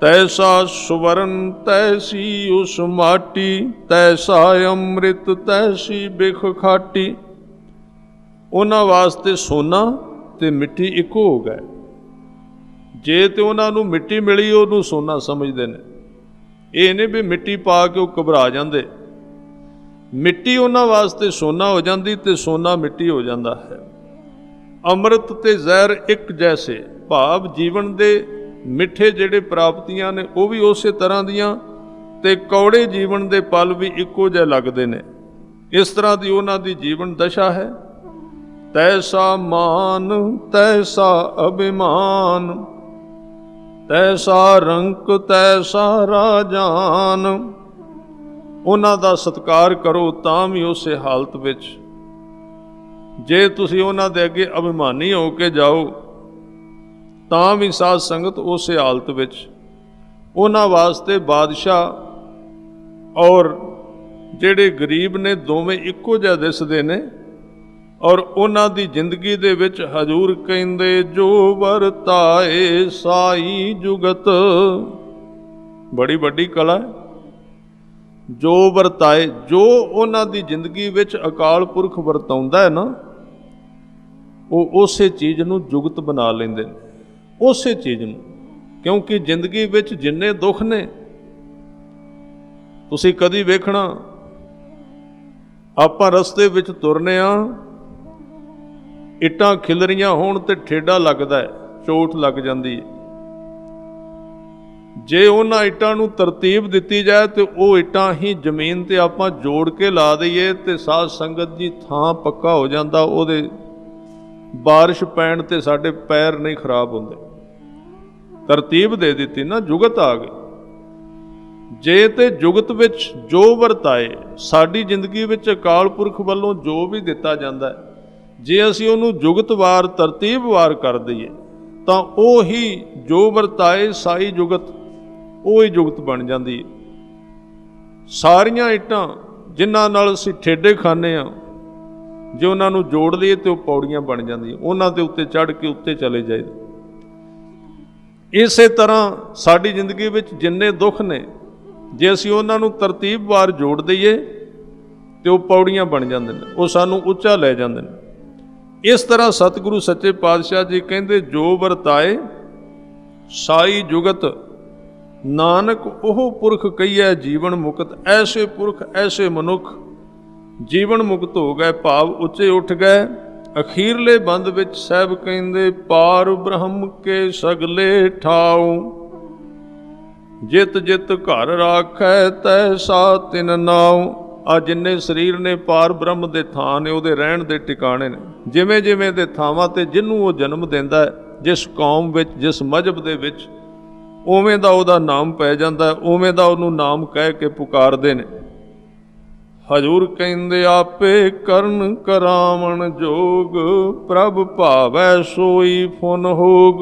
ਤੈਸਾ ਸੁਵਰਨ ਤੈਸੀ ਉਸ ਮਾਟੀ, ਤੈਸਾ ਅੰਮ੍ਰਿਤ ਤੈਸੀ ਬਿਖ ਖਾਟੀ। ਉਹਨਾਂ ਵਾਸਤੇ ਸੋਨਾ ਤੇ ਮਿੱਟੀ ਇੱਕੋ ਹੋ ਗਏ। ਜੇ ਤੇ ਉਹਨਾਂ ਨੂੰ ਮਿੱਟੀ ਮਿਲੀ ਉਹਨੂੰ ਸੋਨਾ ਸਮਝਦੇ ਨੇ, ਇਹ ਨਹੀਂ ਵੀ ਮਿੱਟੀ ਪਾ ਕੇ ਉਹ ਘਬਰਾ ਜਾਂਦੇ। ਮਿੱਟੀ ਉਹਨਾਂ ਵਾਸਤੇ ਸੋਨਾ ਹੋ ਜਾਂਦੀ ਤੇ ਸੋਨਾ ਮਿੱਟੀ ਹੋ ਜਾਂਦਾ ਹੈ। ਅੰਮ੍ਰਿਤ ਤੇ ਜ਼ਹਿਰ ਇੱਕ ਜੈਸੇ, ਭਾਵ ਜੀਵਨ ਦੇ ਮਿੱਠੇ ਜਿਹੜੇ ਪ੍ਰਾਪਤੀਆਂ ਨੇ ਉਹ ਵੀ ਉਸੇ ਤਰ੍ਹਾਂ ਦੀਆਂ ਤੇ ਕੌੜੇ ਜੀਵਨ ਦੇ ਪਲ ਵੀ ਇੱਕੋ ਜਿਹੇ ਲੱਗਦੇ ਨੇ। ਇਸ ਤਰ੍ਹਾਂ ਦੀ ਉਹਨਾਂ ਦੀ ਜੀਵਨ ਦਸ਼ਾ ਹੈ। ਤੈਸਾ ਮਾਨ ਤੈਸਾ ਅਭਿਮਾਨ, ਤੈਸਾ ਰੰਕ ਤੈਸਾ ਰਾਜਾਨ। ਉਹਨਾਂ ਦਾ ਸਤਿਕਾਰ ਕਰੋ ਤਾਂ ਵੀ ਉਸੇ ਹਾਲਤ ਵਿੱਚ, ਜੇ ਤੁਸੀਂ ਉਹਨਾਂ ਦੇ ਅੱਗੇ ਅਭਿਮਾਨੀ ਹੋ ਕੇ ਜਾਓ ਤਾਂ ਵੀ ਸਾਧ ਸੰਗਤ ਉਸੇ ਹਾਲਤ ਵਿੱਚ। ਉਹਨਾਂ ਵਾਸਤੇ ਬਾਦਸ਼ਾਹ ਔਰ ਜਿਹੜੇ ਗਰੀਬ ਨੇ ਦੋਵੇਂ ਇੱਕੋ ਜਿਹਾ ਦਿਸਦੇ ਨੇ। ਔਰ ਉਹਨਾਂ ਦੀ ਜ਼ਿੰਦਗੀ ਦੇ ਵਿੱਚ ਹਜ਼ੂਰ ਕਹਿੰਦੇ ਜੋ ਵਰਤਾਏ ਸਾਈ ਜੁਗਤ, ਬੜੀ ਵੱਡੀ ਕਲਾ ਹੈ। ਜੋ ਵਰਤਾਏ, ਜੋ ਉਹਨਾਂ ਦੀ ਜ਼ਿੰਦਗੀ ਵਿੱਚ ਅਕਾਲ ਪੁਰਖ ਵਰਤਾਉਂਦਾ ਹੈ ਨਾ, ਉਹ ਉਸੇ ਚੀਜ਼ ਨੂੰ ਜੁਗਤ ਬਣਾ ਲੈਂਦੇ ਨੇ, ਉਸੇ ਚੀਜ਼ ਨੂੰ। ਕਿਉਂਕਿ ਜ਼ਿੰਦਗੀ ਵਿੱਚ ਜਿੰਨੇ ਦੁੱਖ ਨੇ, ਤੁਸੀਂ ਕਦੀ ਵੇਖਣਾ ਆਪਾਂ ਰਸਤੇ ਵਿੱਚ ਤੁਰਨੇ ਆ, ਇੱਟਾਂ ਖਿਲਰੀਆਂ ਹੋਣ ਤੇ ਠੇਡਾ ਲੱਗਦਾ ਹੈ, ਚੋਟ ਲੱਗ ਜਾਂਦੀ ਹੈ। ਜੇ ਉਹਨਾਂ ਇੱਟਾਂ ਨੂੰ ਤਰਤੀਬ ਦਿੱਤੀ ਜਾਏ ਤੇ ਉਹ ਇੱਟਾਂ ਹੀ ਜ਼ਮੀਨ ਤੇ ਆਪਾਂ ਜੋੜ ਕੇ ਲਾ ਦਈਏ ਤੇ ਸਾਧ ਸੰਗਤ ਜੀ ਥਾਂ ਪੱਕਾ ਹੋ ਜਾਂਦਾ, ਉਹਦੇ ਬਾਰਿਸ਼ ਪੈਣ ਤੇ ਸਾਡੇ ਪੈਰ ਨਹੀਂ ਖਰਾਬ ਹੁੰਦੇ। ਤਰਤੀਬ ਦੇ ਦਿੱਤੀ ਨਾ, ਜੁਗਤ ਆ ਗਈ। ਜੇ ਤੇ ਜੁਗਤ ਵਿੱਚ ਜੋ ਵਰਤਾਏ, ਸਾਡੀ ਜ਼ਿੰਦਗੀ ਵਿੱਚ ਅਕਾਲ ਪੁਰਖ ਵੱਲੋਂ ਜੋ ਵੀ ਦਿੱਤਾ ਜਾਂਦਾ ਹੈ, ਜੇ ਅਸੀਂ ਉਹਨੂੰ ਜੁਗਤਵਾਰ ਤਰਤੀਬਵਾਰ ਕਰ ਦਈਏ ਤਾਂ ਉਹ ਹੀ ਜੋ ਵਰਤਾਏ ਸਾਈ ਜੁਗਤ, ਉਹ ਹੀ ਜੁਗਤ ਬਣ ਜਾਂਦੀ ਹੈ। ਸਾਰੀਆਂ ਇੱਟਾਂ ਜਿਨ੍ਹਾਂ ਨਾਲ ਅਸੀਂ ਠੇਡੇ ਖਾਂਦੇ ਹਾਂ, ਜੇ ਉਹਨਾਂ ਨੂੰ ਜੋੜ ਲਈਏ ਤੇ ਉਹ ਪੌੜੀਆਂ ਬਣ ਜਾਂਦੀਆਂ, ਉਹਨਾਂ ਦੇ ਉੱਤੇ ਚੜ੍ਹ ਕੇ ਉੱਤੇ ਚਲੇ ਜਾਈਦਾ। ਇਸੇ ਤਰ੍ਹਾਂ ਸਾਡੀ ਜ਼ਿੰਦਗੀ ਵਿੱਚ ਜਿੰਨੇ ਦੁੱਖ ਨੇ, ਜੇ ਅਸੀਂ ਉਹਨਾਂ ਨੂੰ ਤਰਤੀਬਵਾਰ ਜੋੜ ਦਈਏ ਤੇ ਉਹ ਪੌੜੀਆਂ ਬਣ ਜਾਂਦੇ ਨੇ, ਉਹ ਸਾਨੂੰ ਉੱਚਾ ਲੈ ਜਾਂਦੇ ਨੇ। ਇਸ ਤਰ੍ਹਾਂ ਸਤਿਗੁਰੂ ਸੱਚੇ ਪਾਤਸ਼ਾਹ ਜੀ ਕਹਿੰਦੇ ਜੋ ਵਰਤਾਏ ਸਾਈ ਜੁਗਤ, ਨਾਨਕ ਉਹ ਪੁਰਖ ਕਹੀਐ ਜੀਵਨ ਮੁਕਤ। ਐਸੇ ਪੁਰਖ, ਐਸੇ ਮਨੁੱਖ ਜੀਵਨ ਮੁਕਤ ਹੋ ਗਏ, ਭਾਵ ਉੱਚੇ ਉੱਠ ਗਏ। ਅਖੀਰਲੇ ਬੰਦ ਵਿੱਚ ਸਾਹਿਬ ਕਹਿੰਦੇ ਪਾਰ ਬ੍ਰਹਮ ਕੇ ਸਗਲੇ ਠਾਉ, ਜਿਤ ਜਿਤ ਘਰ ਰਾਖੈ ਤੈਸਾ ਤਿਨ ਨਾਉ। ਆ ਜਿੰਨੇ ਸਰੀਰ ਨੇ ਪਾਰ ਬ੍ਰਹਮ ਦੇ ਥਾਂ ਨੇ, ਉਹਦੇ ਰਹਿਣ ਦੇ ਟਿਕਾਣੇ ਨੇ। ਜਿਵੇਂ ਜਿਵੇਂ ਦੇ ਥਾਵਾਂ ਤੇ ਜਿਹਨੂੰ ਉਹ ਜਨਮ ਦਿੰਦਾ ਹੈ, ਜਿਸ ਕੌਮ ਵਿੱਚ, ਜਿਸ ਮਜ਼ਹਬ ਦੇ ਵਿੱਚ, ਉਵੇਂ ਦਾ ਉਹਦਾ ਨਾਮ ਪੈ ਜਾਂਦਾ, ਉਵੇਂ ਦਾ ਉਹਨੂੰ ਨਾਮ ਕਹਿ ਕੇ ਪੁਕਾਰਦੇ ਨੇ। ਹਜ਼ੂਰ ਕਹਿੰਦੇ ਆਪੇ ਕਰਨ ਕਰਾਵਣ ਜੋਗ, ਪ੍ਰਭ ਭਾਵੈ ਸੋਈ ਫੁਨ ਹੋਗ।